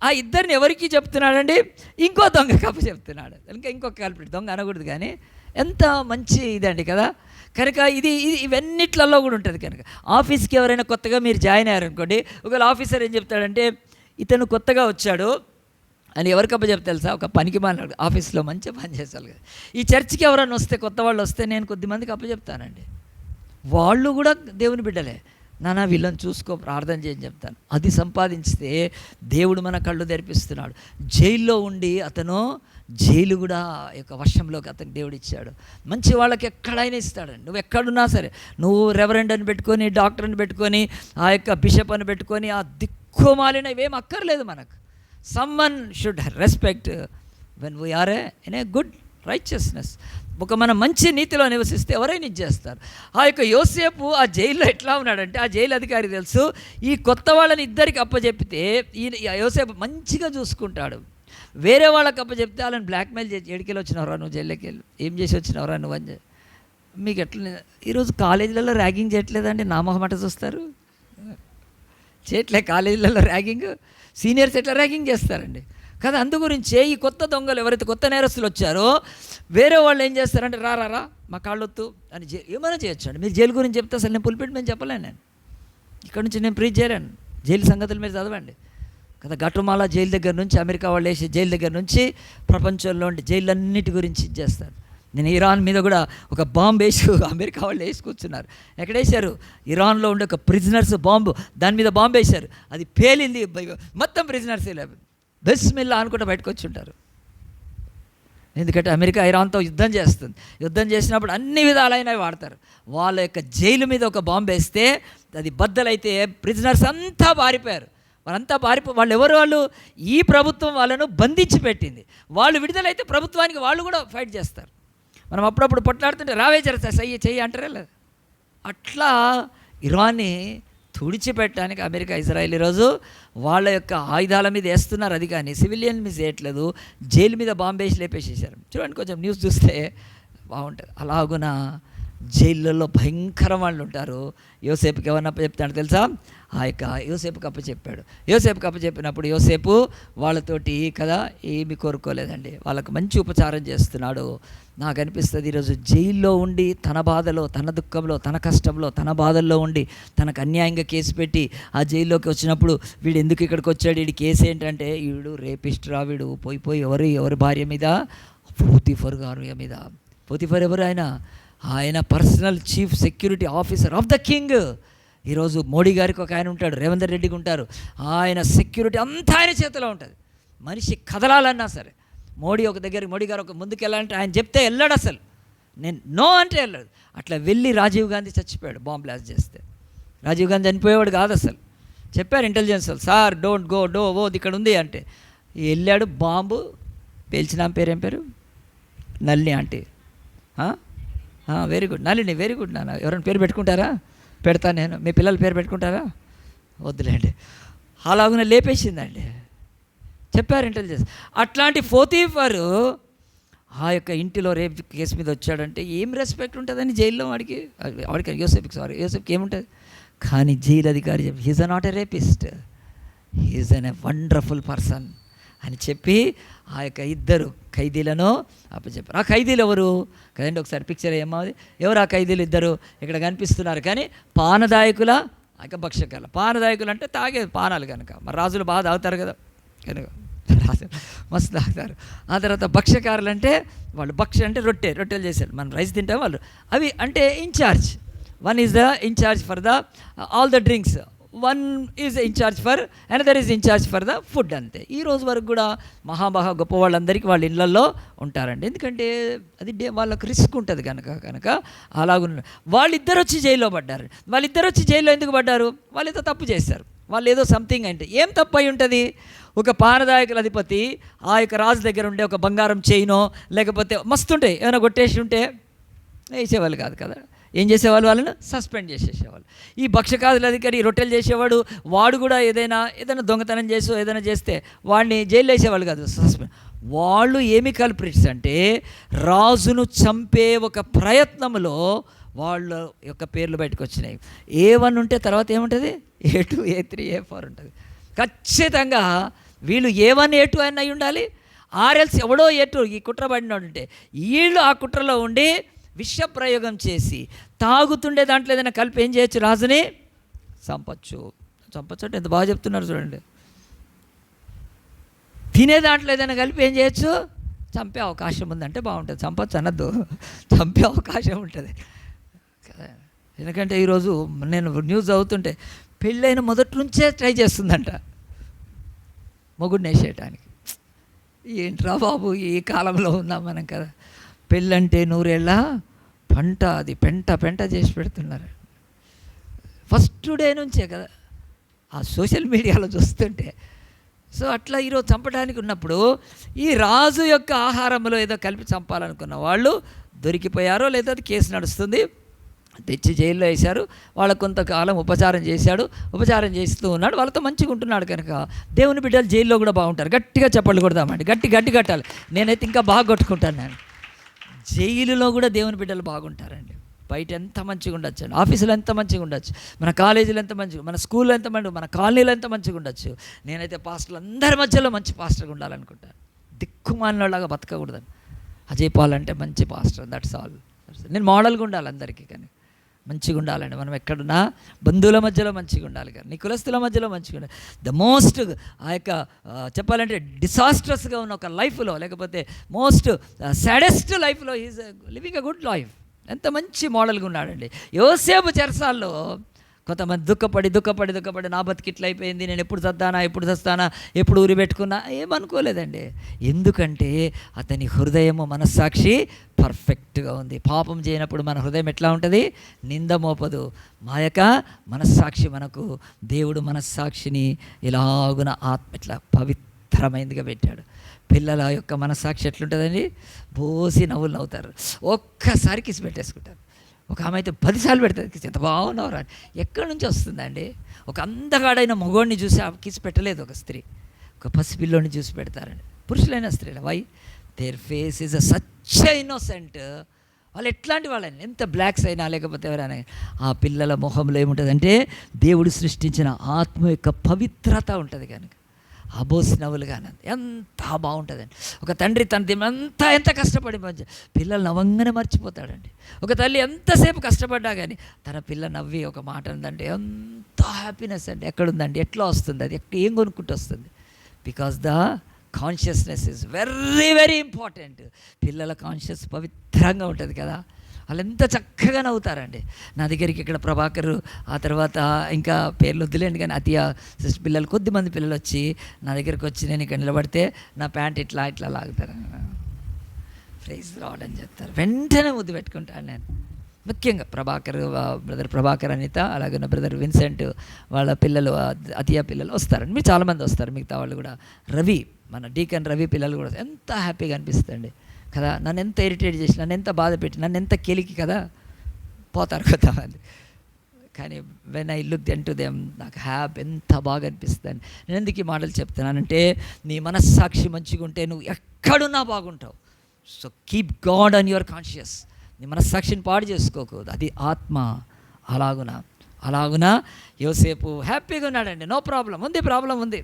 ఆ ఇద్దరిని ఎవరికి చెప్తున్నాడండి? ఇంకో దొంగ కప్ప చెప్తున్నాడు. ఇంకొక కాల్పిట్ దొంగ అనకూడదు, కానీ ఎంత మంచి ఇదండి కదా. కనుక ఇవన్నిట్లలో కూడా ఉంటుంది. కనుక ఆఫీస్కి ఎవరైనా కొత్తగా మీరు జాయిన్ అయ్యారనుకోండి, ఒకవేళ ఆఫీసర్ ఏం చెప్తాడంటే, ఇతను కొత్తగా వచ్చాడు అని ఎవరికప్ప చెప్తే తెలుసా? ఒక పనికి మాట్లాడు, ఆఫీస్లో మంచిగా పని చేస్తారు కదా. ఈ చర్చికి ఎవరైనా వస్తే, కొత్త వాళ్ళు వస్తే నేను కొద్దిమందికి అప్ప చెప్తానండి. వాళ్ళు కూడా దేవుని బిడ్డలే. నాన్న వీళ్ళని చూసుకో, ప్రార్థన చేయని చెప్తాను. అది సంపాదించితే దేవుడు మన కళ్ళు తెరిపిస్తున్నాడు. జైల్లో ఉండి అతను జైలు కూడా యొక్క వర్షంలోకి అతనికి దేవుడు ఇచ్చాడు. మంచి వాళ్ళకి ఎక్కడైనా ఇస్తాడండి. నువ్వు ఎక్కడున్నా సరే, నువ్వు రెవరెండ్ అని పెట్టుకొని, డాక్టర్ అని పెట్టుకొని, ఆ యొక్క బిషప్ అని పెట్టుకొని, ఆ దిక్కుమాలిన ఇవేం అక్కర్లేదు మనకు. Someone should respect when we are in a good righteousness. ఒక మన మంచి నీతిలో నివసిస్తే ఎవరైనా ఇచ్చేస్తారు. ఆ యొక్క యోసేపు ఆ జైల్లో ఎట్లా ఉన్నాడంటే, ఆ జైలు అధికారి తెలుసు, ఈ కొత్త వాళ్ళని ఇద్దరికి అప్పచెప్పితే ఈ యోసేపు మంచిగా చూసుకుంటాడు. వేరే వాళ్ళకి అప్పచెప్తే వాళ్ళని బ్లాక్మెయిల్ చేసి, ఎడికెళ్ళి వచ్చినవరా నువ్వు, జైల్లోకి వెళ్ళి ఏం చేసి వచ్చినవరా నువ్వు అని. మీకు ఎట్లా ఈరోజు కాలేజీలలో ర్యాగింగ్ చేయట్లేదండి? నామహమాట చూస్తారు, చేయట్లే కాలేజీలలో ర్యాగింగ్. సీనియర్స్ ఎట్లా ర్యాగింగ్ చేస్తారండి కదా. అందు గురించే ఈ కొత్త దొంగలు ఎవరైతే కొత్త నేరస్తులు వచ్చారో, వేరే వాళ్ళు ఏం చేస్తారంటే, రా మా కాళ్ళొత్తు అని ఏమైనా చేయొచ్చు అండి. మీరు జైలు గురించి చెప్తే అసలు నేను పులిపెట్టి మేము చెప్పలేను. నేను ఇక్కడ నుంచి నేను ప్రీచ్ చేయలేను. జైలు సంగతులు మీరు చదవండి కదా. గటుమాల జైలు దగ్గర నుంచి, అమెరికా వాళ్ళు వేసే జైలు దగ్గర నుంచి, ప్రపంచంలో ఉండే జైళ్ళన్నిటి గురించి ఇచ్చేస్తారు. నేను ఇరాన్ మీద కూడా ఒక బాంబు వేసి అమెరికా వాళ్ళు వేసి కూర్చున్నారు. ఎక్కడేశారు? ఇరాన్లో ఉండే ఒక ప్రిజనర్స్ బాంబు, దాని మీద బాంబు వేశారు, అది పేలింది, మొత్తం ప్రిజనర్స్ బిస్మిల్లా అనుకుంటూ బయటకు వచ్చి ఉంటారు. ఎందుకంటే అమెరికా ఇరాన్తో యుద్ధం చేస్తుంది. యుద్ధం చేసినప్పుడు అన్ని విధాలైనవి వాడతారు. వాళ్ళ యొక్క జైలు మీద ఒక బాంబు వేస్తే అది బద్దలైతే ప్రిజనర్స్ అంతా పారిపోయారు. వాళ్ళు ఎవరు? వాళ్ళు ఈ ప్రభుత్వం వాళ్ళను బంధించి పెట్టింది. వాళ్ళు విడుదలైతే ప్రభుత్వానికి వాళ్ళు కూడా ఫైట్ చేస్తారు. మనం అప్పుడప్పుడు పొట్లాడుతుంటే రావే జర చెయ్యి అంటారే లేదు. అట్లా ఇరాన్ని తుడిచిపెట్టడానికి అమెరికా, ఇజ్రాయెల్ ఈరోజు వాళ్ళ యొక్క ఆయుధాల మీద వేస్తున్నారు. అది కానీ సివిలియన్ మీద వేయట్లేదు. జైలు మీద బాంబేసి లేపేసేసారు. చూడండి, కొంచెం న్యూస్ చూస్తే బాగుంటుంది. అలాగున జైళ్ళల్లో భయంకరం వాళ్ళు ఉంటారు. యోసేపుకి ఎవరినప్ప చెప్తాడు తెలుసా? ఆ యొక్క యోసేపుకి అప్పచెప్పాడు. యోసేపుకి అప్పచెప్పినప్పుడు యోసేపు వాళ్ళతోటి కదా ఏమి కోరుకోలేదండి, వాళ్ళకు మంచి ఉపచారం చేస్తున్నాడు. నాకు అనిపిస్తుంది ఈరోజు జైల్లో ఉండి తన బాధలో, తన దుఃఖంలో, తన కష్టంలో, తన బాధల్లో ఉండి తనకు అన్యాయంగా కేసు పెట్టి ఆ జైల్లోకి వచ్చినప్పుడు, వీడు ఎందుకు ఇక్కడికి వచ్చాడు, వీడి కేసు ఏంటంటే వీడు రేపిస్ట్ రా, వీడు పోయి ఎవరి భార్య మీద, పోతిఫర్ గారి మీద. పోతిఫర్ ఎవరు? ఆయన personal chief security officer of the king. ఈరోజు మోడీ గారికి ఒక ఆయన ఉంటాడు, రేవంత్ రెడ్డికి ఉంటారు. ఆయన సెక్యూరిటీ అంతా ఆయన చేతిలో ఉంటుంది. మనిషి కదలాలన్నా సరే, మోడీ గారు ఒక ముందుకు వెళ్ళాలంటే ఆయన చెప్తే వెళ్ళాడు. అసలు నేను నో అంటే వెళ్ళాడు. అట్లా వెళ్ళి రాజీవ్ గాంధీ చచ్చిపోయాడు బాంబ్ బ్లాస్ట్ చేస్తే. రాజీవ్ గాంధీ చనిపోయేవాడు కాదు అసలు. చెప్పారు ఇంటెలిజెన్స్ వాళ్ళు, సార్ డోంట్ గో ఇక్కడ ఉంది అంటే. వెళ్ళాడు, బాంబు పేల్చిన పేరేం పేరు? Nalini aunty. Very good, Nalini, very good. నాన్న ఎవరైనా పేరు పెట్టుకుంటారా? పెడతాను నేను. మీ పిల్లల పేరు పెట్టుకుంటారా? వద్దులేండి. అలాగునే లేపేసిందండి. చెప్పారు ఇంటెలిజెన్స్. అట్లాంటి పోతీఫరు ఆ యొక్క ఇంటిలో రేప్ కేసు మీద వచ్చాడంటే ఏం రెస్పెక్ట్ ఉంటుందని జైల్లో వాడికి యోసేపుకి ఏముంటుంది? కానీ జైలు అధికారి చెప్పి, he's not a rapist, he's a wonderful person అని చెప్పి ఆ యొక్క 2 ఖైదీలను అప్పచెప్పారు. ఆ ఖైదీలు ఎవరు కదండి? ఒకసారి పిక్చర్ ఏమవుతుంది? ఎవరు ఆ ఖైదీలు? 2 ఇక్కడ కనిపిస్తున్నారు. కానీ పానదాయకుల భక్షకాల. పానదాయకులు అంటే తాగే పానాలు కనుక. మరి రాజులు బాగా తాగుతారు కదా, కనుక మస్తు తాగుతారు. ఆ తర్వాత భక్ష్యకారులు అంటే వాళ్ళు భక్ష్య అంటే రొట్టెలు చేశారు. మనం రైస్ తింటాం, వాళ్ళు అవి అంటే in charge. One is the in charge for the all the drinks, one is in charge for another is in charge for the food. అంతే. ఈ రోజు వరకు కూడా మహా గొప్ప వాళ్ళందరికీ వాళ్ళ ఇళ్ళల్లో ఉంటారండి. ఎందుకంటే అది వాళ్ళకు రిస్క్ ఉంటుంది కనుక అలాగున్న వాళ్ళిద్దరు వచ్చి జైల్లో పడ్డారు. వాళ్ళిద్దరు వచ్చి జైల్లో ఎందుకు పడ్డారు? వాళ్ళు ఏదో తప్పు చేశారు. వాళ్ళు ఏదో సంథింగ్ అంటే ఏం తప్పు అయి ఉంటుంది? ఒక పానదాయకుల అధిపతి ఆ యొక్క రాజు దగ్గర ఉండే ఒక బంగారం చైనో లేకపోతే మస్తుంటాయి ఏమైనా కొట్టేసి ఉంటే వేసేవాళ్ళు కాదు కదా. ఏం చేసేవాళ్ళు? వాళ్ళని సస్పెండ్ చేసేసేవాళ్ళు. ఈ భక్ష్యకారుల అధికారి రొట్టెలు చేసేవాడు, వాడు కూడా ఏదైనా దొంగతనం చేసో ఏదైనా చేస్తే వాడిని జైల్లో వేసేవాళ్ళు కాదు, సస్పెండ్. వాళ్ళు ఏమి కల్ప్రిట్స్ అంటే రాజును చంపే ఒక ప్రయత్నంలో వాళ్ళ యొక్క పేర్లు బయటకు వచ్చినాయి. A1 ఉంటే తర్వాత ఏముంటుంది? A2, A3, A4 ఉంటుంది. ఖచ్చితంగా వీళ్ళు A1, A2 అని అయి ఉండాలి. ఆర్ఎల్స్ ఎవడో A2 ఈ కుట్ర పడినాడు ఉంటే వీళ్ళు ఆ కుట్రలో ఉండి విష ప్రయోగం చేసి తాగుతుండే దాంట్లో ఏదైనా కలిపి ఏం చేయొచ్చు? రాజుని చంపచ్చు అంటే ఎంత బాగా చెప్తున్నారు చూడండి. తినే దాంట్లో ఏదైనా కలిపి ఏం చేయొచ్చు? చంపే అవకాశం ఉందంటే బాగుంటుంది. చంపచ్చు అనద్దు, చంపే అవకాశం ఉంటుంది కదా. ఎందుకంటే ఈరోజు నేను న్యూస్ చదువుతుంటే పెళ్ళైన మొదటి నుంచే ట్రై చేస్తుందంట మొగుడిని వేసేయటానికి. ఏంట్రా బాబు, ఈ కాలంలో ఉన్నాం మనం కదా. పెళ్ళంటే 100 ఏళ్ళ పంట, అది పెంట చేసి పెడుతున్నారు ఫస్ట్ డే నుంచే కదా ఆ సోషల్ మీడియాలో చూస్తుంటే. సో అట్లా ఈరోజు చంపడానికి ఉన్నప్పుడు ఈ రాజు యొక్క ఆహారంలో ఏదో కలిపి చంపాలనుకున్న వాళ్ళు దొరికిపోయారో లేదా అది కేసు నడుస్తుంది, తెచ్చి జైల్లో వేశారు. వాళ్ళకు కొంతకాలం ఉపచారం ఉపచారం చేస్తూ ఉన్నాడు, వాళ్ళతో మంచిగా ఉంటున్నాడు. కనుక దేవుని బిడ్డలు జైల్లో కూడా బాగుంటారు. గట్టిగా చప్పట్లు కొడదామండి, గట్టి కట్టాలి. నేనైతే ఇంకా బాగా కొట్టుకుంటాను. నేను జైలులో కూడా దేవుని బిడ్డలు బాగుంటారండి. బయట ఎంత మంచిగా ఉండొచ్చు అండి, ఆఫీసులో ఎంత మంచిగా ఉండొచ్చు, మన కాలేజీలో ఎంత మంచిగా, మన స్కూల్లో ఎంత మంచిగా, మన కాలనీలో ఎంత మంచిగా ఉండొచ్చు. నేనైతే పాస్టర్లు అందరి మధ్యలో మంచి పాస్టర్గా ఉండాలనుకుంటాను. దిక్కుమాలినలాగా బతకకూడదని. అజయ్ పాల్ అంటే మంచి పాస్టర్, దట్స్ ఆల్. నేను మోడల్గా ఉండాలి అందరికీ, కానీ మంచిగా ఉండాలండి. మనం ఎక్కడున్నా బంధువుల మధ్యలో మంచిగా ఉండాలి, కానీ నీ కులస్తుల మధ్యలో మంచిగా ఉండాలి. ద మోస్ట్ ఆ యొక్క చెప్పాలంటే డిసాస్ట్రస్గా ఉన్న ఒక లైఫ్లో, లేకపోతే మోస్ట్ సాడెస్ట్ లైఫ్లో is living a good life. ఎంత మంచి మోడల్గా ఉన్నాడండి. యోసేపు చెరసాల్లో కొంతమంది దుఃఖపడి నా బతికిట్లా అయిపోయింది, నేను ఎప్పుడు చస్తానా, ఎప్పుడు ఊరి పెట్టుకున్నా ఏమనుకోలేదండి. ఎందుకంటే అతని హృదయము మనస్సాక్షి పర్ఫెక్ట్గా ఉంది. పాపం చేయనప్పుడు మన హృదయం ఎట్లా ఉంటుంది? నింద మోపదు. మా యొక్క మనస్సాక్షి మనకు దేవుడు మనస్సాక్షిని ఇలాగున ఆత్మ ఇట్లా పవిత్రమైనదిగా పెట్టాడు. పిల్లల యొక్క మనస్సాక్షి ఎట్లుంటుందండి? బోసి నవ్వులు నవ్వుతారు, ఒక్కసారి కిసి పెట్టేసుకుంటారు. ఒక ఆమె అయితే 10 సార్లు పెడుతుంది, ఎంత బాగున్నావు రా. ఎక్కడి నుంచి వస్తుందండి? ఒక అందగాడైన మగోడిని చూసి ఆ కిసి పెట్టలేదు ఒక స్త్రీ, ఒక పసిపిల్లోని చూసి పెడతారండి. పురుషులైన స్త్రీలు why their face is a such innocent. వాళ్ళు ఎట్లాంటి వాళ్ళని, ఎంత బ్లాక్స్ అయినా లేకపోతే ఎవరైనా, ఆ పిల్లల మొహంలో ఏముంటుందంటే దేవుడు సృష్టించిన ఆత్మ యొక్క పవిత్రత ఉంటుంది. కనుక అబోసి నవ్వులు కానీ ఎంత బాగుంటుందండి. ఒక తండ్రి ఎంత కష్టపడి పిల్లలు నవ్వంగానే మర్చిపోతాడండి. ఒక తల్లి ఎంతసేపు కష్టపడ్డా కానీ తన పిల్ల నవ్వి ఒక మాట ఉందంటే ఎంత హ్యాపీనెస్ అండి. ఎక్కడుందండి? ఎట్లా వస్తుంది? అది ఏం కొనుక్కుంటూ వస్తుంది? Because the consciousness is very very important. పిల్లల కాన్షియస్ పవిత్రంగా ఉంటుంది కదా. వాళ్ళు ఎంత చక్కగా నవ్వుతారండి. నా దగ్గరికి ఇక్కడ ప్రభాకర్, ఆ తర్వాత ఇంకా పేర్లు వద్దులేండి కానీ అతియా పిల్లలు, కొద్దిమంది పిల్లలు వచ్చి నా దగ్గరికి వచ్చి నేను ఇక్కడ నిలబడితే నా ప్యాంట్ ఇట్లా లాగుతారు, ప్రైజ్ లార్డ్ అని చెప్తారు. వెంటనే ముద్దు పెట్టుకుంటాను నేను. ముఖ్యంగా బ్రదర్ ప్రభాకర్ అనిత, అలాగే నా బ్రదర్ విన్సెంట్ వాళ్ళ పిల్లలు, అతియా పిల్లలు వస్తారండి. మీరు చాలామంది వస్తారు, మిగతా వాళ్ళు కూడా. రవి, మన డీకన్ రవి పిల్లలు కూడా ఎంత హ్యాపీగా అనిపిస్తుంది కదా. నన్ను ఎంత ఇరిటేట్ చేసి, నన్ను ఎంత బాధ పెట్టి, నన్ను ఎంత కెలికి కదా పోతారు కదా అని. కానీ when I look then to them నాకు ఎంత బాగా అనిపిస్తుంది. నేను ఎందుకు ఈ మాటలు చెప్తున్నానంటే, నీ మనస్సాక్షి మంచిగా ఉంటే నువ్వు ఎక్కడున్నా బాగుంటావు. So keep God on your conscious. నీ మనస్సాక్షిని పాడు చేసుకోకు, అది ఆత్మ. అలాగున యోసేపు హ్యాపీగా ఉన్నాడండి. నో ప్రాబ్లం ఉంది.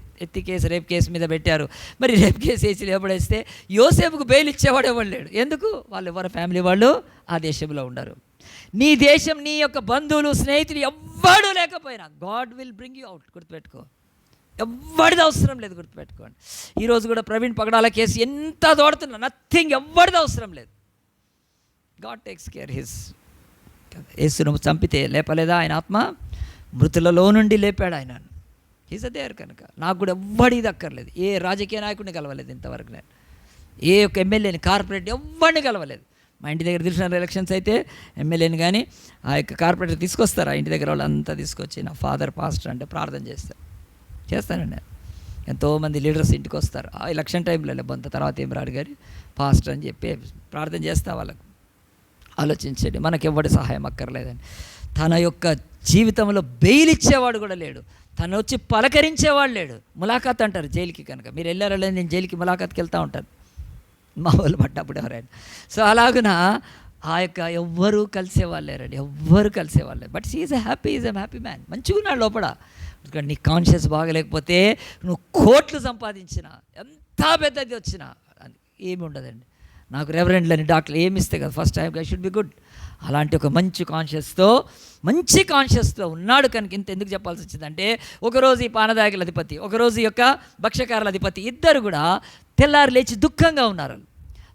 రేప్ కేసు మీద పెట్టారు. మరి రేప్ కేసు వేసి లేపడేస్తే యోసేపుకు బెయిల్ ఇచ్చేవాడు ఎవరు లేడు. ఎందుకు? వాళ్ళు ఎవరి ఫ్యామిలీ వాళ్ళు ఆ దేశంలో ఉండరు. నీ దేశం, నీ యొక్క బంధువులు, స్నేహితులు ఎవ్వడూ లేకపోయినా God will bring you out. గుర్తుపెట్టుకో, ఎవ్వడిది అవసరం లేదు, గుర్తుపెట్టుకోండి. ఈరోజు కూడా ప్రవీణ్ పగడాల కేసు ఎంత తోడుతున్నా, నథింగ్, ఎవ్వడిది అవసరం లేదు. God takes care his. యేసును చంపితే లేపలేదా ఆయన ఆత్మ? మృతులలో నుండి లేపాడు ఆయన. He's a there. కనుక నాకు కూడా ఎవ్వడిది అక్కర్లేదు. ఏ రాజకీయ నాయకుడిని కలవలేదు ఇంతవరకు నేను, ఏ ఒక్క ఎమ్మెల్యేని, కార్పొరేట్ ఎవ్వడిని కలవలేదు. మా ఇంటి దగ్గర తెలిసిన ఎలక్షన్స్ అయితే ఎమ్మెల్యేని కానీ ఆ యొక్క కార్పొరేటర్ తీసుకొస్తారు, ఆ ఇంటి దగ్గర వాళ్ళంతా తీసుకొచ్చి నా ఫాదర్ పాస్టర్ అంటే ప్రార్థన చేస్తానండి నేను. ఎంతోమంది లీడర్స్ ఇంటికి వస్తారు ఆ ఎలక్షన్ టైంలో, లేకపోతే తర్వాత ఏం రాడు గారి పాస్టర్ అని చెప్పి ప్రార్థన చేస్తా వాళ్ళకు. ఆలోచించండి, మనకు ఎవరి సహాయం అక్కర్లేదని. తన యొక్క జీవితంలో బెయిల్ ఇచ్చేవాడు కూడా లేడు, తను వచ్చి పలకరించేవాడు లేడు. ములాఖాత్ అంటారు జైలుకి. కనుక మీరు వెళ్ళారో లేదు, నేను జైలుకి ములాఖాత్కి వెళ్తూ ఉంటాను మా వాళ్ళు పడ్డప్పుడు ఎవరైనా. సో అలాగున ఆ యొక్క ఎవ్వరూ కలిసేవాళ్ళు లేరండి, ఎవ్వరు కలిసేవాళ్ళు లేరు. But is a happy man. మంచిగా ఉన్నాడు లోపల. ఎందుకంటే నీ కాన్షియస్ బాగలేకపోతే నువ్వు కోట్లు సంపాదించినా, ఎంత పెద్దది వచ్చినా ఏమి ఉండదండి. నాకు రెవరెండ్లని డాక్టర్లు ఏమి ఇస్తే కదా, first time I should be good. అలాంటి ఒక మంచి కాన్షియస్తో ఉన్నాడు. కనుక ఇంత ఎందుకు చెప్పాల్సి వచ్చిందంటే, ఒకరోజు ఈ పానదాయకుల అధిపతి, ఒకరోజు ఈ యొక్క భక్ష్యకారుల అధిపతి, ఇద్దరు కూడా తెల్లారు లేచి దుఃఖంగా ఉన్నారు.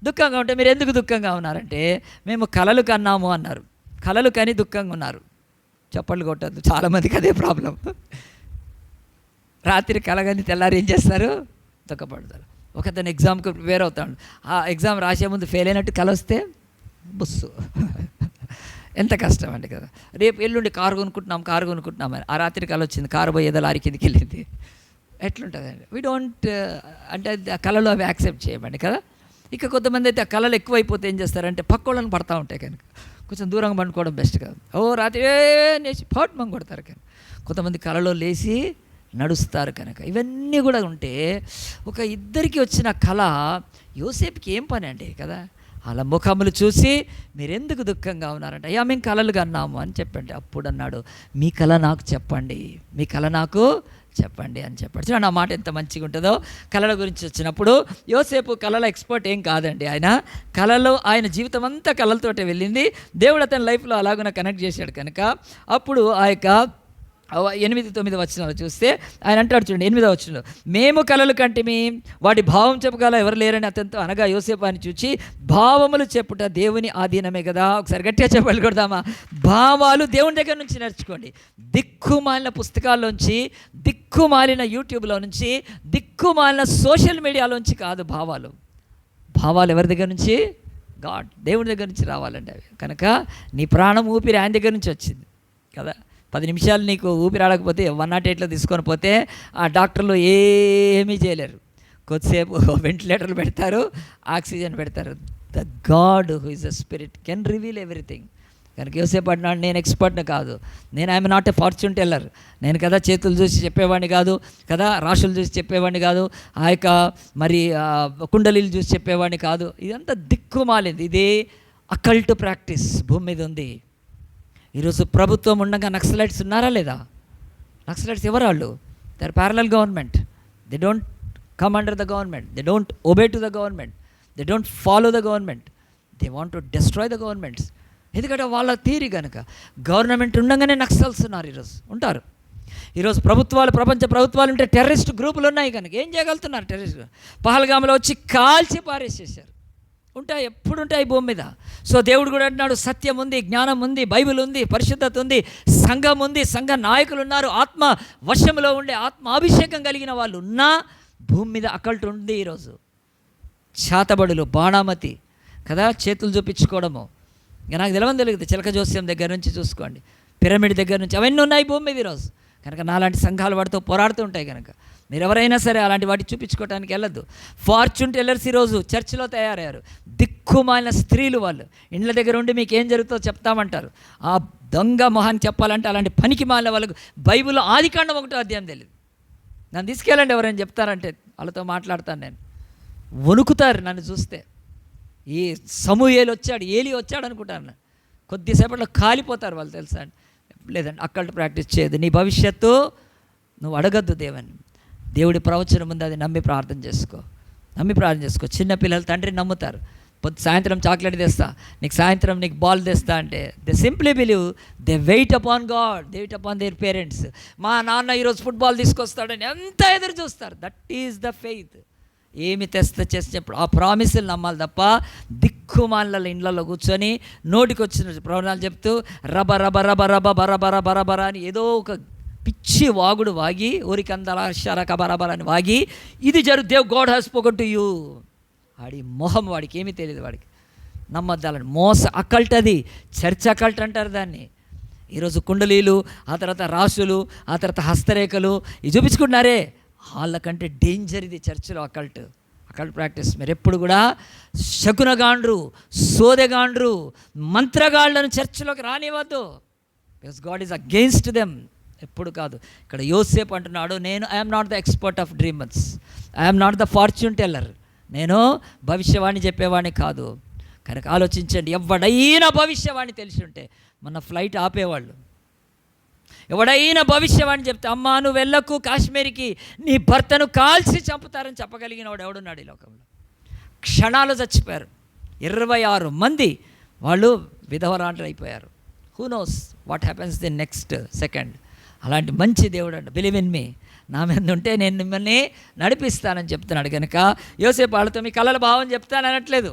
దుఃఖంగా ఉంటే మీరు ఎందుకు దుఃఖంగా ఉన్నారంటే, మేము కలలు కన్నాము అన్నారు. కలలు కని దుఃఖంగా ఉన్నారు. చప్పట్లు కొట్టద్దు, చాలామందికి అదే ప్రాబ్లం. రాత్రి కలగని తెల్లారి ఏం చేస్తారు? దుఃఖపడతారు. ఒకతను ఎగ్జామ్కి ప్రిపేర్ అవుతాడు, ఆ ఎగ్జామ్ రాసే ముందు ఫెయిల్ అయినట్టు కల వస్తే బుస్సు, ఎంత కష్టం అండి కదా. రేపు ఎల్లుండి కారు కొనుక్కుంటున్నామని ఆ రాత్రి కల వచ్చింది, కారు పోయి ఏదో లారీ కిందికి వెళ్ళింది. ఎట్లుంటుందండి? వీ డోంట్ అంటే ఆ కళలో అవి యాక్సెప్ట్ చేయమండి కదా. ఇక కొంతమంది అయితే ఆ కళలు ఎక్కువైపోతే ఏం చేస్తారంటే పక్కోళ్ళని పడతా ఉంటాయి. కనుక కొంచెం దూరంగా పండుకోవడం బెస్ట్ కాదు. రాత్రి లేచి పాట్ మంగు కొడతారు. కనుక కొంతమంది కళలో లేచి నడుస్తారు. కనుక ఇవన్నీ కూడా ఉంటే ఒక ఇద్దరికి వచ్చిన కళ యోసేపుకి ఏం పని అండి కదా. అలా ముఖములు చూసి మీరెందుకు దుఃఖంగా ఉన్నారంటే, అయ్యా మేము కళలు కన్నాము అని చెప్పండి. అప్పుడు అన్నాడు, మీ కళ నాకు చెప్పండి, మీ కళ నాకు చెప్పండి అని చెప్పాడు. చూడండి ఆ మాట ఎంత మంచిగా ఉంటుందో. కళల గురించి వచ్చినప్పుడు యోసేపు కళల ఎక్స్పర్ట్ ఏం కాదండి. ఆయన జీవితం అంతా కళలతోటే వెళ్ళింది. దేవుడు అతని లైఫ్లో అలాగున కనెక్ట్ చేశాడు. కనుక అప్పుడు ఆ యొక్క 8-9 వచనాలు చూస్తే ఆయన అంటాడు, చూడండి 8వ వచనంలో, మేము కలలు కంటిమి, వాటి భావం చెప్పగల ఎవరు లేరని అతనితో అనగా, యోసేపు అని చూచి, భావములు చెప్పుట దేవుని ఆధీనమే కదా. ఒకసారి గట్టిగా చెప్పాలి కొడదామా? భావాలు దేవుని దగ్గర నుంచి నేర్చుకోండి. దిక్కుమాలిన పుస్తకాల్లోంచి, దిక్కుమాలిన యూట్యూబ్లో నుంచి, దిక్కుమాలిన సోషల్ మీడియాలోంచి కాదు. భావాలు ఎవరి దగ్గర నుంచి? గాడ్, దేవుని దగ్గర నుంచి రావాలండి అవి. కనుక నీ ప్రాణం ఊపిరి ఆయన దగ్గర నుంచి వచ్చింది కదా. 10 నిమిషాలు నీకు ఊపిరి ఆడకపోతే 108లో తీసుకొని పోతే ఆ డాక్టర్లు ఏమీ చేయలేరు. కొద్దిసేపు వెంటిలేటర్లు పెడతారు, ఆక్సిజన్ పెడతారు. The God who is the spirit can reveal everything. కనుక యోసేపు అంటున్నాడు, నేను ఎక్స్పర్ట్ని కాదు, నేను I'm not a fortune teller. నేను కదా చేతులు చూసి చెప్పేవాడిని కాదు కదా, రాశులు చూసి చెప్పేవాడిని కాదు, ఆ యొక్క మరి కుండలీలు చూసి చెప్పేవాడిని కాదు. ఇదంతా దిక్కుమాలింది. ఇదే అకల్ట్ ప్రాక్టీస్ భూమి మీద ఉంది. ఈరోజు ప్రభుత్వం ఉండగా నక్సలైట్స్ ఉన్నారా లేదా? నక్సలైట్స్ ఎవరు? వాళ్ళు they are parallel government. They don't come under the government, they don't obey to the government, they don't follow the government, they want to destroy the governments. ఎందుకంటే వాళ్ళ థియరీ కనుక గవర్నమెంట్ ఉండగానే నక్సల్స్ ఉన్నారు, ఈరోజు ఉంటారు. ఈరోజు ప్రపంచ ప్రభుత్వాలు ఉంటే టెర్రరిస్ట్ గ్రూపులు ఉన్నాయి. కనుక ఏం చేయగలుగుతున్నారు? టెర్రరిస్ట్ పహల్గామ్లో వచ్చి కాల్చి పారేసేసారు. ఉంటాయి, ఎప్పుడు ఉంటాయి భూమి మీద. సో దేవుడు కూడా అంటున్నాడు, సత్యం ఉంది, జ్ఞానం ఉంది, బైబిల్ ఉంది, పరిశుద్ధత ఉంది, సంఘం ఉంది, సంఘ నాయకులు ఉన్నారు, ఆత్మ వశంలో ఉండే ఆత్మాభిషేకం కలిగిన వాళ్ళు ఉన్నా భూమి మీద అకల్ట్ ఉంది. ఈరోజు శాతబడులు, బాణామతి కదా, చేతులు చూపించుకోవడము. ఇంకా నాకు తెలియదు, చిలక జోస్యం దగ్గర నుంచి చూసుకోండి, పిరమిడ్ దగ్గర నుంచి అవన్నీ ఉన్నాయి భూమి మీద ఈరోజు. కనుక నాలాంటి సంఘాలు వాటితో పోరాడుతూ ఉంటాయి. కనుక మీరు ఎవరైనా సరే అలాంటి వాటి చూపించుకోవడానికి వెళ్ళొద్దు. ఫార్చ్యూన్ టెల్లర్స్ ఈరోజు చర్చిలో తయారయ్యారు. దిక్కుమాలిన స్త్రీలు, వాళ్ళు ఇండ్ల దగ్గర ఉండి మీకు ఏం జరుగుతుందో చెప్తామంటారు. ఆ దొంగ మొహాన్ని చెప్పాలంటే అలాంటి పనికి మాలిన వాళ్ళకు బైబిల్లో ఆదికాండం 1వ అధ్యాయం తెలియదు. నన్ను తీసుకెళ్ళండి ఎవరైనా చెప్తారంటే వాళ్ళతో మాట్లాడతాను నేను. వణుకుతారు నన్ను చూస్తే. ఈ సమూయేలు వచ్చాడు, ఏలి వచ్చాడు అనుకుంటాను. కొద్దిసేపట్లో కాలిపోతారు వాళ్ళు, తెలుసా అండి. లేదండి, అక్కల్ట్ ప్రాక్టీస్ చేయదు. నీ భవిష్యత్తు నువ్వు అడగద్దు దేవుడి ప్రవచనం ముందు అది నమ్మి ప్రార్థన చేసుకో. చిన్నపిల్లలు తండ్రిని నమ్ముతారు, సాయంత్రం చాక్లెట్ తెస్తా, నీకు సాయంత్రం నీకు బాల్ తెస్తా అంటే they simply believe, they wait upon God, they wait upon their parents. మా నాన్న ఈరోజు ఫుట్బాల్ తీసుకొస్తాడని ఎంత ఎదురు చూస్తారు. That is the faith. ఏమి చేసేటప్పుడు ఆ ప్రామిస్లు నమ్మాలి తప్ప దిక్కుమాల ఇళ్ళల్లో కూర్చొని నోటికి వచ్చిన ప్రవచనాలు చెప్తూ రబ రబ రబ రబ బర బర బర బర అని ఏదో ఒక పిచ్చి వాగుడు వాగి, ఊరికందల షరక బరబర అని వాగి, ఇది దేవ్ God has spoken to you. వాడి మొహం, వాడికి ఏమీ తెలియదు, వాడికి నమ్మద్దాలని అకల్ట్, అది చర్చ్ అకల్ట్ అంటారు దాన్ని. ఈరోజు కుండలీలు, ఆ తర్వాత రాసులు, ఆ తర్వాత హస్తరేఖలు ఇవి చూపించుకుంటున్నారే, వాళ్ళకంటే డేంజర్ ఇది చర్చిలో అకల్ట్ ప్రాక్టీస్. మీరు ఎప్పుడు కూడా శకునగాండ్రు, సోదెగాండ్రు, మంత్రగాళ్ళను చర్చిలోకి రానివ్వద్దు. Because God is against them. ఎప్పుడు కాదు. ఇక్కడ యోసేపు అంటున్నాడు, నేను I'm not the expert of dreamers, I'm not the fortune teller, నేను భవిష్యవాణి చెప్పేవాడిని కాదు. కనుక ఆలోచించండి, ఎవడైనా భవిష్యవాణి తెలిసి ఉంటే మన ఫ్లైట్ ఆపేవాళ్ళు. ఎవడైనా భవిష్యవాణి చెప్తే, అమ్మా నువ్వు వెళ్ళకు కాశ్మీర్కి, నీ భర్తను కాల్చి చంపుతారని చెప్పగలిగిన వాడు ఎవడున్నాడు ఈ లోకంలో? క్షణాలు చచ్చిపోయారు 26 మంది, వాళ్ళు విధవరాండ్రు అయిపోయారు. Who knows what happens the next second. అలాంటి మంచి దేవుడు అంట. బిలీవ్ ఇన్ మీ, నా మీద ఉంటే నేను మిమ్మల్ని నడిపిస్తానని చెప్తున్నాడు. కనుక యోసేపు వాళ్ళతో మీ కళల భావం చెప్తాను అనట్లేదు.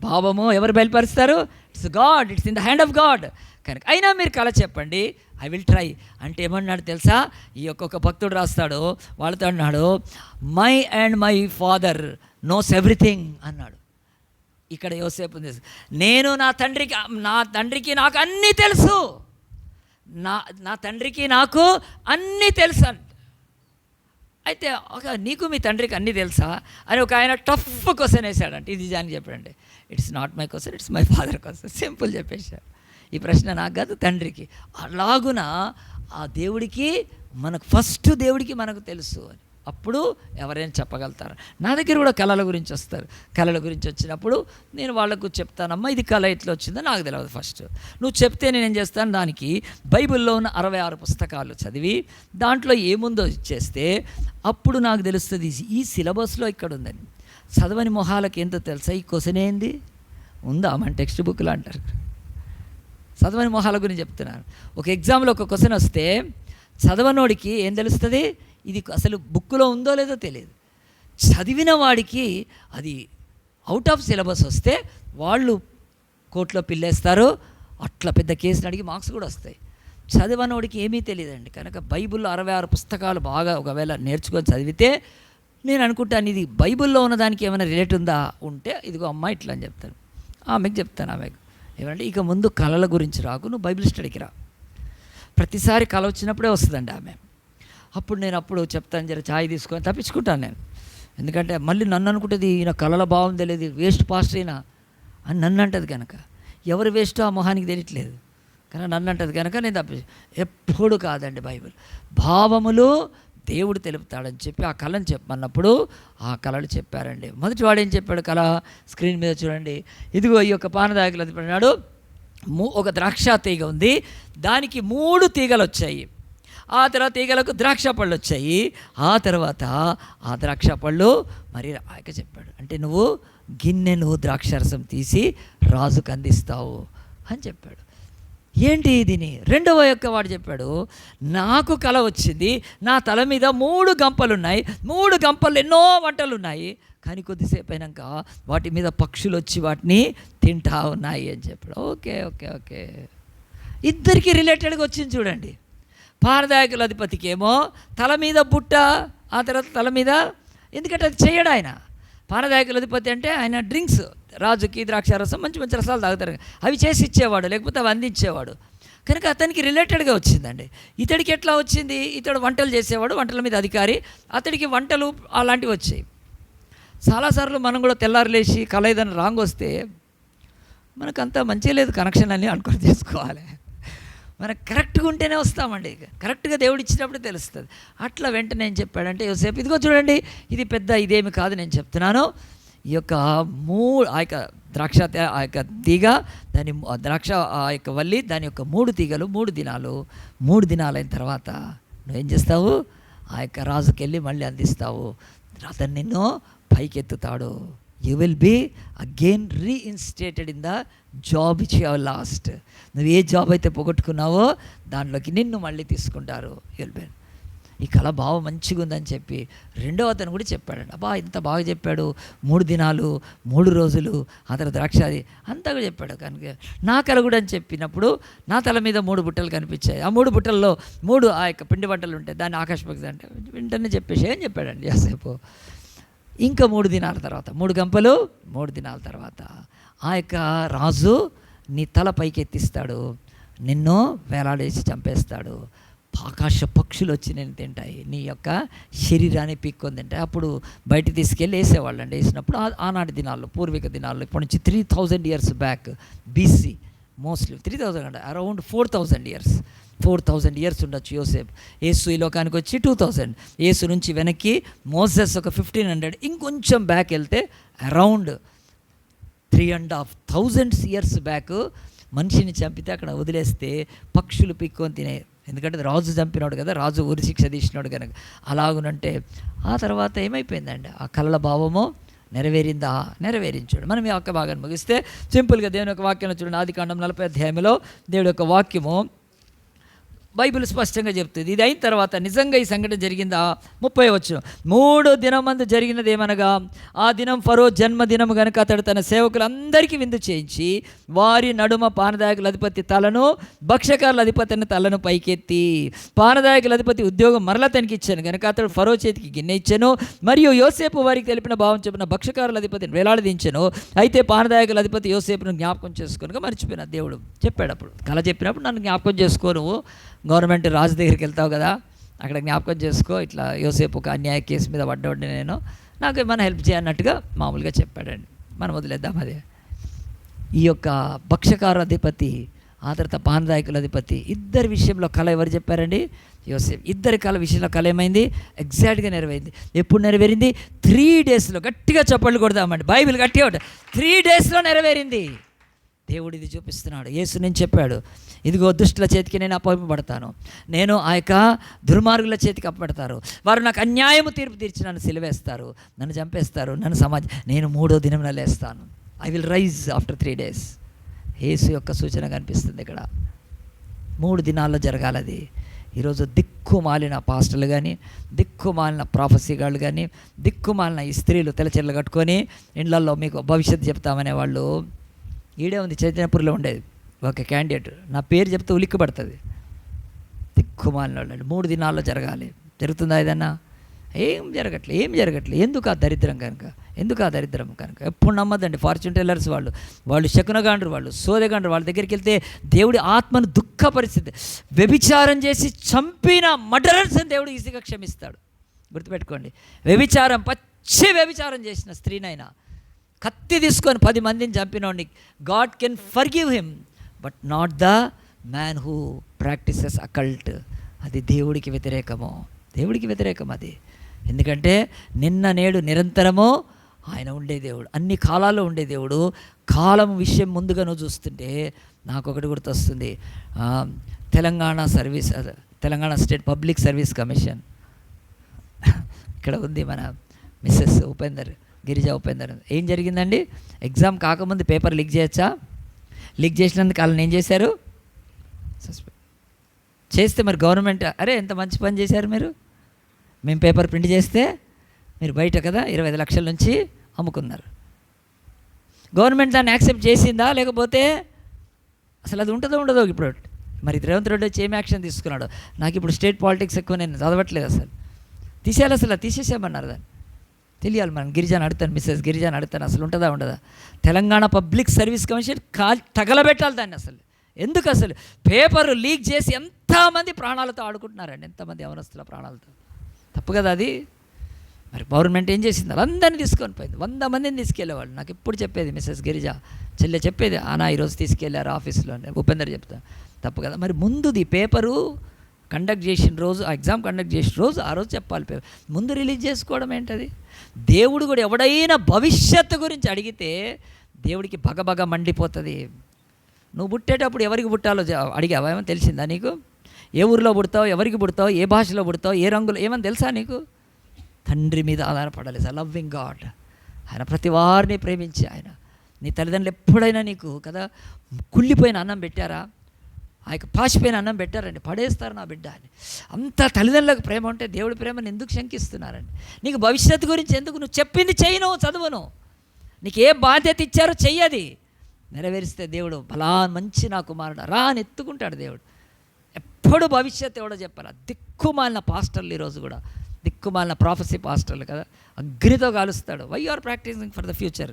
భావము ఎవరు బయలుపరుస్తారు? It's God, it's in the hand of God. కనుక అయినా మీరు కళ చెప్పండి, ఐ విల్ ట్రై అంటే ఏమన్నాడు తెలుసా? ఈ ఒక్కొక్క భక్తుడు రాస్తాడు, వాళ్ళతో అన్నాడు, my and my father knows everything అన్నాడు. ఇక్కడ యోసేపు నేను నా తండ్రికి నాకు అన్నీ తెలుసు, నా తండ్రికి నాకు అన్నీ తెలుసు అంట. అయితే నీకు మీ తండ్రికి అన్నీ తెలుసా అని ఒక ఆయన టఫ్ క్వశ్చన్ వేసాడంటే, ఇది అని చెప్పాడంటే, it's not my question, it's my father question. Simple చెప్పేశాడు, ఈ ప్రశ్న నాకు కాదు తండ్రికి. అలాగున ఆ దేవుడికి మనకు ఫస్ట్ దేవుడికి మనకు తెలుసు అని. అప్పుడు ఎవరైనా చెప్పగలుగుతారు. నా దగ్గర కూడా కళల గురించి వస్తారు. కళల గురించి వచ్చినప్పుడు నేను వాళ్ళకు చెప్తానమ్మా, ఇది కళ ఎట్లా వచ్చిందో నాకు తెలియదు. ఫస్ట్ నువ్వు చెప్తే నేనేం చేస్తాను, దానికి బైబిల్లో ఉన్న 66 పుస్తకాలు చదివి దాంట్లో ఏముందో ఇచ్చేస్తే అప్పుడు నాకు తెలుస్తుంది ఈ సిలబస్లో ఇక్కడ ఉందని. చదవని మొహాలకు ఏంటో తెలుసా? ఈ క్వశ్చన్ ఏంది ఉందా మన టెక్స్ట్ బుక్లో అంటారు. చదవని మొహాల గురించి చెప్తున్నారు. ఒక ఎగ్జామ్లో ఒక క్వశ్చన్ వస్తే చదవనోడికి ఏం తెలుస్తుంది? ఇది అసలు బుక్లో ఉందో లేదో తెలియదు. చదివిన వాడికి అది అవుట్ ఆఫ్ సిలబస్ వస్తే వాళ్ళు కోర్టులో పిల్లేస్తారు. అట్లా పెద్ద కేసుని అడిగి మార్క్స్ కూడా వస్తాయి. చదవనోడికి ఏమీ తెలియదండి. కనుక బైబిల్లో 66 పుస్తకాలు బాగా ఒకవేళ నేర్చుకొని చదివితే నేను అనుకుంటాను ఇది బైబిల్లో ఉన్నదానికి ఏమైనా రిలేట్ ఉందా, ఉంటే ఇదిగో అమ్మ ఇట్లా అని చెప్తాను. ఆమెకు చెప్తాను, ఆమెకు ఏమంటే ఇక ముందు కళల గురించి రాకు, నువ్వు బైబిల్ స్టడీకి రా. ప్రతిసారి కళ వచ్చినప్పుడే వస్తుందండి ఆమె. అప్పుడు నేను చెప్తాను, జర ఛాయ్ తీసుకొని తప్పించుకుంటాను నేను. ఎందుకంటే మళ్ళీ నన్ను అనుకుంటుంది, ఈయన కళల భావం తెలియదు, వేస్ట్ పాస్టర్ అయినా అని నన్ను అంటది. కనుక ఎవరు వేస్టో ఆ మొహానికి తెలియట్లేదు కనుక నన్ను అంటది. కనుక నేను ఎప్పుడు కాదండి, బైబిల్ భావములు దేవుడు తెలుపుతాడని చెప్పి ఆ కళను చెప్పమన్నప్పుడు ఆ కళలు చెప్పారండి. మొదటి వాడు ఏం చెప్పాడు? కళ స్క్రీన్ మీద చూడండి. ఇదిగో ఈ యొక్క పానదాయకులు అన్నాడు, ఒక ద్రాక్ష తీగ ఉంది, దానికి 3 తీగలు వచ్చాయి. ఆ తర్వాత తీగలకు ద్రాక్ష పళ్ళు వచ్చాయి. ఆ తర్వాత ఆ ద్రాక్ష పళ్ళు మరి ఆయక చెప్పాడు, అంటే నువ్వు గిన్నెను ద్రాక్షరసం తీసి రాజుకు అందిస్తావు అని చెప్పాడు. ఏంటి దీని రెండవ యొక్క వాడు చెప్పాడు, నాకు కల వచ్చింది, నా తల మీద 3 గంపలు ఉన్నాయి, 3 గంపలు ఎన్నో వంటలు ఉన్నాయి, కానీ కొద్దిసేపు అయినాక వాటి మీద పక్షులు వచ్చి వాటిని తింటా ఉన్నాయి అని చెప్పాడు. ఓకే ఓకే ఓకే, ఇద్దరికి రిలేటెడ్గా వచ్చింది చూడండి. పారదాయకుల అధిపతికి ఏమో తల మీద బుట్ట, ఆ తర్వాత తల మీద, ఎందుకంటే అది చేయడు ఆయన. పానదాయకుల అధిపతి అంటే ఆయన డ్రింక్స్, రాజుకి ద్రాక్షారసం మంచి మంచి రసాలు తాగుతారు, అవి చేసి ఇచ్చేవాడు, లేకపోతే అవి అందించేవాడు. కనుక అతనికి రిలేటెడ్గా వచ్చిందండి. ఇతడికి ఎట్లా వచ్చింది? ఇతడు వంటలు చేసేవాడు, వంటల మీద అధికారి, అతడికి వంటలు అలాంటివి వచ్చాయి. చాలాసార్లు మనం కూడా తెల్లారు లేచి కళ ఏదైనా రాంగ్ వస్తే మనకంతా మంచిగా లేదు కనెక్షన్ అని అనుకొని చేసుకోవాలి. మనకు కరెక్ట్గా ఉంటేనే వస్తామండి, కరెక్ట్గా దేవుడు ఇచ్చినప్పుడు తెలుస్తుంది. అట్లా వెంటనే ఏం చెప్పాడంటే, యోసేపు ఇదిగో చూడండి, ఇది పెద్ద ఇదేమి కాదు, నేను చెప్తున్నాను, ఈ యొక్క ఆ యొక్క ద్రాక్ష, ఆ యొక్క తీగ, దాని ద్రాక్ష, ఆ యొక్క వల్లి, దాని యొక్క 3 తీగలు, 3 దినాలు, 3 దినాలైన తర్వాత నువ్వేం చేస్తావు? ఆ యొక్క రాజుకి వెళ్ళి మళ్ళీ అందిస్తావు, అతను నిన్ను పైకెత్తుతాడు. You will be again reinstated in the job which you have lost. నువ్వు ఏ జాబ్ అయితే పోగొట్టుకున్నావో దాంట్లోకి నిన్ను మళ్ళీ తీసుకుంటారు. You'll be. ఈ కళ బాగా మంచిగా ఉందని చెప్పి రెండవ అతను కూడా చెప్పాడండి. అబ్బా ఇంత బాగా చెప్పాడు, 3 దినాలు 3 రోజులు ఆ తర్వాత ద్రాక్షాది అంతా కూడా చెప్పాడు. కనుక నా కళ కూడా అని చెప్పినప్పుడు నా తల మీద 3 బుట్టలు కనిపించాయి. ఆ 3 బుట్టల్లో 3 ఆ యొక్క పిండి బట్టలు ఉంటాయి, దాన్ని ఆకాశపక్షి అంటే వెంటనే చెప్పేసి ఏం చెప్పాడండి యోసేపు. ఇంకా 3 దినాల తర్వాత 3 గంపలు 3 దినాల తర్వాత ఆ యొక్క రాజు నీ తల పైకెత్తిస్తాడు, నిన్ను వేలాడేసి చంపేస్తాడు. ఆకాశ పక్షులు వచ్చి నేను తింటాయి, నీ యొక్క శరీరాన్ని పీక్కొని తింటాయి. అప్పుడు బయట తీసుకెళ్ళి వేసేవాళ్ళండి. వేసినప్పుడు ఆనాటి దినాల్లో, పూర్వీక దినాల్లో, ఇప్పటి నుంచి 3000 years బ్యాక్ బీసీ, మోస్ట్లీ 3000 అంటే అరౌండ్ 4000 years, 4000 years ఉండొచ్చు యోసేపు. యేసు ఈ లోకానికి వచ్చి 2000, యేసు నుంచి వెనక్కి మోసెస్ ఒక 1500, ఇంకొంచెం బ్యాక్ వెళ్తే అరౌండ్ 3,500 years బ్యాక్ మనిషిని చంపితే అక్కడ వదిలేస్తే పక్షులు పీక్కొని తినే. ఎందుకంటే రాజు చంపినాడు కదా, రాజు ఉరి శిక్ష తీసినాడు కనుక. అలాగునంటే ఆ తర్వాత ఏమైపోయిందండి, ఆ కళల భావము నెరవేరిందా? నెరవేరించాడు. మనం ఈ ఒక్క భాగాన్ని ముగిస్తే సింపుల్గా దేవుని యొక్క వాక్యం చూడండి. ఆదికాండం 40వ అధ్యాయంలో దేవుడి యొక్క వాక్యము బైబిల్ స్పష్టంగా చెప్తుంది. ఇది అయిన తర్వాత నిజంగా ఈ సంఘటన జరిగిందా? 30వ వచనం, 3 దినమందు జరిగినది ఏమనగా, ఆ దినం ఫరో జన్మదినము కనుక అతడు తన సేవకులందరికీ విందు చేయించి వారి నడుమ పానదాయకుల అధిపతి తలను, భక్షకారుల అధిపతిని తలను పైకెత్తి, పానదాయకుల అధిపతి ఉద్యోగం మరలా తనకి ఇచ్చాను కనుక అతడు ఫరో చేతికి గిన్నె ఇచ్చాను. మరియు యోసేపు వారికి తెలిపిన భావం చెప్పిన భక్షకారుల అధిపతిని వేలాడదించాను. అయితే పానదాయకుల అధిపతి యోసేపును జ్ఞాపకం చేసుకోనుగా మర్చిపోయిన. దేవుడు చెప్పాడు అప్పుడు, కళ చెప్పినప్పుడు నన్ను జ్ఞాపకం చేసుకోను, గవర్నమెంట్ రాజు దగ్గరికి వెళ్తావు కదా, అక్కడ జ్ఞాపకం చేసుకో, ఇట్లా యోసేపు ఒక అన్యాయ కేసు మీద పడ్డవాడిని నేను, నాకు ఏమైనా హెల్ప్ చేయన్నట్టుగా మామూలుగా చెప్పాడండి. మనం వదిలేద్దాం అదే. ఈ యొక్క భక్షకారు అధిపతి ఆ తర్వాత పానదాయకుల అధిపతి ఇద్దరి విషయంలో కళ ఎవరు చెప్పారండి? యోసేపు. ఇద్దరి కళ విషయంలో కళ ఏమైంది? ఎగ్జాక్ట్గా నెరవేరింది. ఎప్పుడు నెరవేరింది? 3 daysలో. గట్టిగా చప్పట్లు కొడదామండి, బైబిల్ గట్టిగా 3 daysలో నెరవేరింది. దేవుడు ఇది చూపిస్తున్నాడు. యేసు నేను చెప్పాడు, ఇదిగో దుష్టుల చేతికి నేను అప్పగింపబడతాను, నేను ఆ యొక్క దుర్మార్గుల చేతికి అప్పబడతారు, వారు నాకు అన్యాయము తీర్పు తీర్చి నన్ను సిలువేస్తారు, నన్ను చంపేస్తారు, నన్ను నేను 3వ దినమున లేస్తాను. I will rise after 3 days. యేసు యొక్క సూచన కనిపిస్తుంది ఇక్కడ. 3 దినాల్లో జరగాలది. ఈరోజు దిక్కుమాలిన పాస్టర్లు కానీ, దిక్కుమాలిన ప్రాఫెసీగాళ్ళు కానీ, దిక్కుమాలిన ఈ స్త్రీలు తెల్లచెర్లు కట్టుకొని ఇండ్లల్లో మీకు భవిష్యత్తు చెప్తామనే వాళ్ళు. ఈడే ఉంది చైతన్యపురిలో ఉండేది ఒక క్యాండిడేట్, నా పేరు చెప్తే ఉలిక్కి పడుతుంది. దిక్కుమాలిన వాళ్ళు 3 దినాల్లో జరగాలి. జరుగుతుందా ఏదన్నా? ఏం జరగట్లే. ఎందుకు ఆ దరిద్రం కనుక? ఎప్పుడు నమ్మదండి ఫార్చ్యూన్ టెల్లర్స్ వాళ్ళు శకునగాండ్రు, వాళ్ళు సోదగాండ్రు. వాళ్ళ దగ్గరికి వెళ్తే దేవుడి ఆత్మను దుఃఖ పరిస్థితి, వ్యభిచారం చేసి చంపిన మర్డరర్స్ అని దేవుడు ఈజీగా క్షమిస్తాడు. గుర్తుపెట్టుకోండి, పచ్చి వ్యభిచారం చేసిన స్త్రీనైనా కత్తి తీసుకొని 10 మందిని చంపినోడిని God can forgive him, but not the man who practises occult. అది దేవుడికి వ్యతిరేకం అది. ఎందుకంటే నిన్న నేడు నిరంతరము ఆయన ఉండే దేవుడు, అన్ని కాలాల్లో ఉండే దేవుడు. కాలం విషయం ముందుగా నువ్వు చూస్తుంటే నాకు ఒకటి గుర్తొస్తుంది. Telangana state public service commission ఇక్కడ ఉంది, మన మిస్సెస్ గిరిజా ఉపేందర్. ఏం జరిగిందండి? ఎగ్జామ్ కాకముందు పేపర్ లీక్ చేయొచ్చా? లీక్ చేసినందుకు వాళ్ళని ఏం చేశారు? సస్పెండ్ చేస్తే మరి గవర్నమెంట్ అరే ఎంత మంచి పని చేశారు మీరు, మేము పేపర్ ప్రింట్ చేస్తే మీరు బయట కదా 25 లక్షల నుంచి అమ్ముకున్నారు. గవర్నమెంట్ దాన్ని యాక్సెప్ట్ చేసిందా? లేకపోతే అసలు అది ఉంటుందో ఉండదో? ఇప్పుడు మరి రేవంత్ రెడ్డి వచ్చి ఏం యాక్షన్ తీసుకున్నాడు? నాకు ఇప్పుడు స్టేట్ పాలిటిక్స్ ఎక్కువ నేను చదవట్లేదు, అసలు తీసేసామన్నారు. దాన్ని తెలియాలి. మనం గిరిజాని అడుగుతాను, మిస్సెస్ గిరిజాని అడుగుతాను, అసలు ఉంటుందా ఉండదా? తెలంగాణ పబ్లిక్ సర్వీస్ కమిషన్ తగలబెట్టాలి దాన్ని. ఎందుకు పేపర్ లీక్ చేసి ఎంతమంది ప్రాణాలతో ఆడుకుంటున్నారండి, ఎంతమంది యవనస్తుల ప్రాణాలతో. తప్పు కదా అది. మరి గవర్నమెంట్ ఏం చేసింది? అందరినీ తీసుకొని పోయింది. 100 మందిని తీసుకెళ్ళేవాళ్ళు. నాకు ఎప్పుడు చెప్పేది మిస్సెస్ గిరిజా చెల్లె చెప్పేది, ఈరోజు తీసుకెళ్ళారు ఆఫీస్లో, ఉపేందర్ చెప్తా. తప్పు కదా. మరి ముందుది పేపరు కండక్ట్ చేసిన రోజు, ఆ ఎగ్జామ్ కండక్ట్ చేసిన రోజు, ఆ రోజు చెప్పాలి. పేపర్ ముందు రిలీజ్ చేసుకోవడం ఏంటది? దేవుడు కూడా ఎవడైనా భవిష్యత్తు గురించి అడిగితే దేవుడికి బగబగ మండిపోతుంది. నువ్వు పుట్టేటప్పుడు ఎవరికి పుట్టాలో అడిగావా? ఏమో తెలిసిందా నీకు? ఏ ఊరిలో పుడతావు, ఎవరికి పుడతావు, ఏ భాషలో పుడతావు, ఏ రంగులో, ఏమని తెలుసా నీకు? తండ్రి మీద ఆధారపడాలి. లవ్వింగ్ గాడ్, ఆయన ప్రతి వారిని ప్రేమించి ఆయన, నీ తల్లిదండ్రులు ఎప్పుడైనా నీకు కదా కుళ్ళిపోయిన అన్నం పెట్టారా? ఆ యొక్క పాసిపోయిన అన్నం పెట్టారండి, పడేస్తారు నా బిడ్డ అని. అంత తల్లిదండ్రులకు ప్రేమ ఉంటే దేవుడి ప్రేమను ఎందుకు శంకిస్తున్నారండి? నీకు భవిష్యత్తు గురించి ఎందుకు? నువ్వు చెప్పింది చేయను, చదువును, నీకు ఏ బాధ్యత ఇచ్చారో చెయ్యది, నెరవేరిస్తే దేవుడు బలా మంచి నా కుమారుడు రా అని ఎత్తుకుంటాడు దేవుడు. ఎప్పుడు భవిష్యత్తు ఎవడో చెప్పాలి. దిక్కుమాలిన పాస్టర్లు ఈరోజు కూడా, దిక్కుమాలిన ప్రాఫెసీ పాస్టర్లు కదా, అగ్నితో కాలుస్తాడు. Why are practising for the future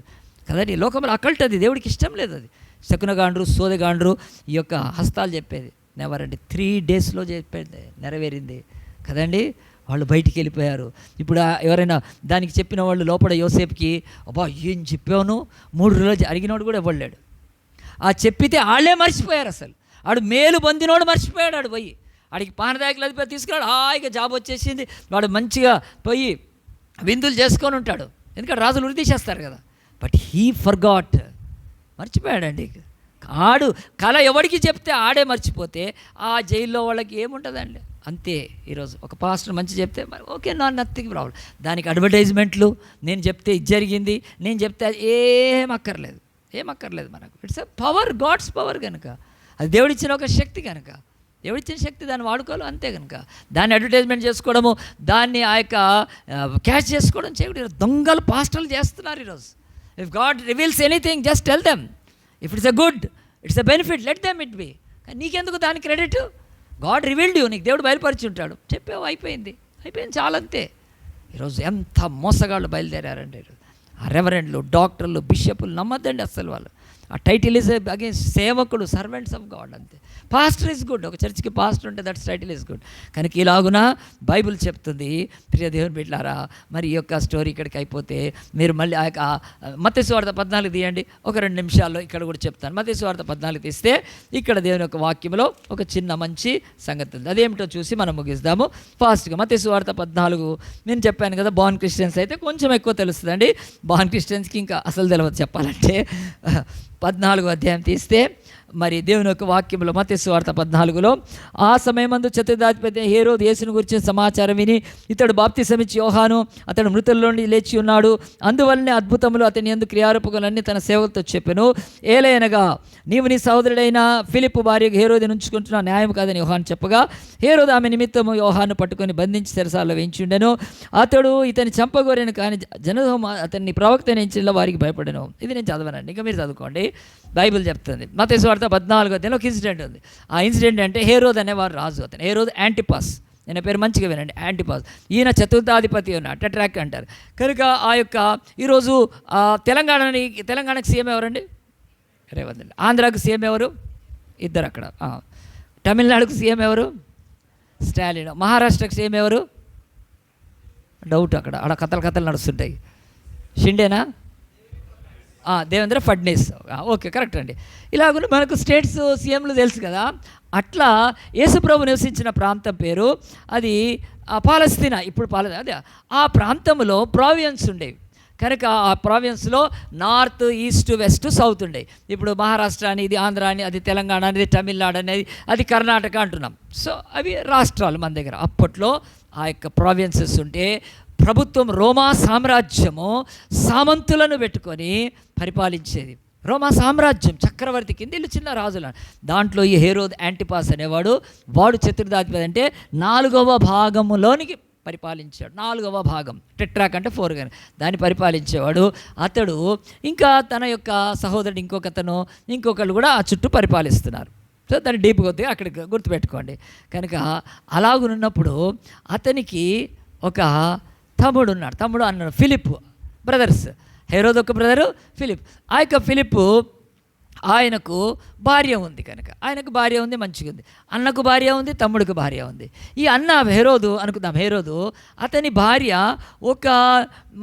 కదండి. లోకంలో అకల్ట్ అది, దేవుడికి ఇష్టం లేదు అది. శకునగాండ్రు, సోదగాండ్రు ఈ యొక్క హస్తాలు చెప్పేది నెవర్ అండి. 3 డేస్లో చెప్పేది నెరవేరింది కదండి. వాళ్ళు బయటికి వెళ్ళిపోయారు. ఇప్పుడు ఎవరైనా దానికి చెప్పిన వాళ్ళు లోపల యోసేపుకి అబ్బా ఏం చెప్పాను 3 రోజులు అడిగినోడు కూడా ఇవ్వలేడు. ఆ చెప్పితే వాళ్ళే మర్చిపోయారు. అసలు ఆడు మేలు పొందినోడు మర్చిపోయాడు. ఆడు పోయి ఆడికి పానదాయకులు అదిపోయి తీసుకురాడు, హాయిగా జాబ్ వచ్చేసింది, వాడు మంచిగా పోయి విందులు చేసుకొని ఉంటాడు, ఎందుకంటే రాజులు ఉరి తీసేస్తారు కదా. బట్ హీ ఫర్గాట్, మర్చిపోయాడండి. ఆడు కళ ఎవడికి చెప్తే ఆడే మర్చిపోతే ఆ జైల్లో వాళ్ళకి ఏముంటుందండి. అంతే. ఈరోజు ఒక పాస్టర్ మంచి చెప్తే మరి ఓకే, నా నథింగ్ ప్రాబ్లం. దానికి అడ్వర్టైజ్మెంట్లు, నేను చెప్తే ఇది జరిగింది, నేను చెప్తే ఏం అక్కర్లేదు మనకు. It's a power, God's power కనుక, అది దేవుడిచ్చిన ఒక శక్తి కనుక, దేవుడిచ్చిన శక్తి దాన్ని వాడుకోవాలి అంతే కనుక. దాన్ని అడ్వర్టైజ్మెంట్ చేసుకోవడము, దాన్ని ఆ యొక్క క్యాచ్ చేసుకోవడం చేయకూడదు. దొంగలు పాస్టర్లు చేస్తున్నారు ఈరోజు. If God reveals anything just tell them, if it's a good, it's a benefit, let them it be. కానీ నీకెందుకు దాని క్రెడిట్? గాడ్ రివీల్డ్ యూ, నీకు దేవుడు బయలుపరిచి ఉంటాడు, చెప్పావు, అయిపోయింది చాలంతే. ఈరోజు ఎంత మోసగాళ్ళు బయలుదేరారండి. ఆ రెవరెండ్లు, డాక్టర్లు, బిషపులు నమ్మద్దండి అస్సలు. వాళ్ళు ఆ టైటిల్ ఇస్ అగైన్స్ సేవకుడు, సర్వెంట్స్ ఆఫ్ గాడ్ అంతే. పాస్టర్ ఈజ్ గుడ్, ఒక చర్చికి పాస్టర్ ఉంటే దట్స్ టైటిల్ ఈజ్ గుడ్. కనుక ఇలాగున బైబిల్ చెప్తుంది. ప్రియ దేవుని బిడ్డలారా, మరి ఈ యొక్క స్టోరీ ఇక్కడికి అయిపోతే మీరు మళ్ళీ ఆ యొక్క మత్తయి సువార్త 14 తీయండి. ఒక 2 నిమిషాల్లో ఇక్కడ కూడా చెప్తాను. మత్తయి సువార్త 14 తీస్తే ఇక్కడ దేవుని యొక్క వాక్యంలో ఒక చిన్న మంచి సంగతి ఉంది. అదేమిటో చూసి మనం ముగిస్తాము ఫాస్ట్గా. మత్తయి సువార్త 14 నేను చెప్పాను కదా, బాన్ క్రిస్టియన్స్ అయితే కొంచెం ఎక్కువ తెలుస్తుందండి. బాన్ క్రిస్టియన్స్కి ఇంకా అసలు తెలియదు చెప్పాలంటే. 14వ అధ్యాయం తీస్తే మరి దేవుని యొక్క వాక్యంలో మత్తయి సువార్త 14లో, ఆ సమయమందు చతుర్థాధిపతి హేరోదు యేసును గురించిన సమాచారం విని, ఇతడు బాప్తిసమిచ్చి యోహాను, అతడు మృతుల్లో నుండి లేచి ఉన్నాడు, అందువల్లనే అద్భుతములు అతని యందు క్రియారూపకులన్నీ తన సేవకులతో చెప్పెను. ఏలయనగా నీవు నీ సహోదరుడైన ఫిలిప్పు భార్యకు హేరోదును ఉంచుకుంటున్న న్యాయం కాదని యోహాను చెప్పగా, హేరోదు ఆమె నిమిత్తము యోహాను పట్టుకొని బంధించి చెరసాలలో వేయించుండెను. అతడు ఇతని చంపగోరెను, కానీ జనసమూహం అతన్ని ప్రవక్త నించిన వారికి భయపడెను. ఇది నేను చదవనండి, ఇంకా మీరు చదువుకోండి. బైబిల్ చెప్తుంది. మత్తయి సువార్త 14వ అధ్యాయంలో ఒక ఇన్సిడెంట్ ఉంది. ఆ ఇన్సిడెంట్ అంటే హేరోదు అనేవారు రాజు. అతను హేరోదు యాంటిపాస్. నేను పేరు మంచిగా వినండి, యాంటిపాస్. ఈయన చతుర్థాధిపతి ఉన్నాడు, టెట్రాక్ అంటారు. కనుక ఆ యొక్క ఈరోజు తెలంగాణకి సీఎం ఎవరండి? రేవంత్ రెడ్డి. ఆంధ్రాకు సీఎం ఎవరు? ఇద్దరు అక్కడ. తమిళనాడుకు సీఎం ఎవరు? స్టాలిన్. మహారాష్ట్రకు సీఎం ఎవరు? డౌట్. అక్కడ కథలు నడుస్తుంటాయి. షిండేనా? దేవేంద్ర ఫడ్నీస్. ఓకే, కరెక్ట్ అండి. ఇలాగ మనకు స్టేట్స్ సీఎంలు తెలుసు కదా. అట్లా యేసుప్రభు నివసించిన ప్రాంతం పేరు అది పాలస్తీనా. ఇప్పుడు అదే ఆ ప్రాంతంలో ప్రావియన్స్ ఉండేవి కనుక ఆ ప్రావియన్స్లో నార్త్, ఈస్ట్, వెస్ట్, సౌత్ ఉండేవి. ఇప్పుడు మహారాష్ట్ర అనేది, ఆంధ్ర అని, అది తెలంగాణ అనేది, తమిళనాడు అనేది, అది కర్ణాటక అంటున్నాం. సో అవి రాష్ట్రాలు మన దగ్గర. అప్పట్లో ఆ యొక్క ప్రావియన్సెస్ ఉంటే ప్రభుత్వం రోమా సామ్రాజ్యము సామంతులను పెట్టుకొని పరిపాలించేది. రోమా సామ్రాజ్యం చక్రవర్తి కింద వీళ్ళు చిన్న రాజులు. దాంట్లో ఈ హేరోద్ యాంటిపాస్ అనేవాడు, వాడు చతుర్థాధిపతి అంటే 4వ భాగంలోనికి పరిపాలించాడు. 4వ భాగం, టెట్రాక్ అంటే 4 కానీ దాన్ని పరిపాలించేవాడు. అతడు ఇంకా తన యొక్క సహోదరుడు ఇంకొకళ్ళు కూడా ఆ చుట్టూ పరిపాలిస్తున్నారు. సో దాన్ని డీప్ కొద్దిగా అక్కడికి గుర్తుపెట్టుకోండి. కనుక అలాగున్నప్పుడు అతనికి ఒక తమ్ముడు ఉన్నాడు. తమ్ముడు అన్నాడు ఫిలిప్, బ్రదర్స్. హేరోద్ ఒక బ్రదరు ఫిలిప్. ఆ యొక్క ఫిలిప్ ఆయనకు భార్య ఉంది. కనుక ఆయనకు భార్య ఉంది, మంచిగా ఉంది. అన్నకు భార్య ఉంది, తమ్ముడికి భార్య ఉంది. ఈ అన్న హేరోదు అనుకుందాం, హేరోదు అతని భార్య ఒక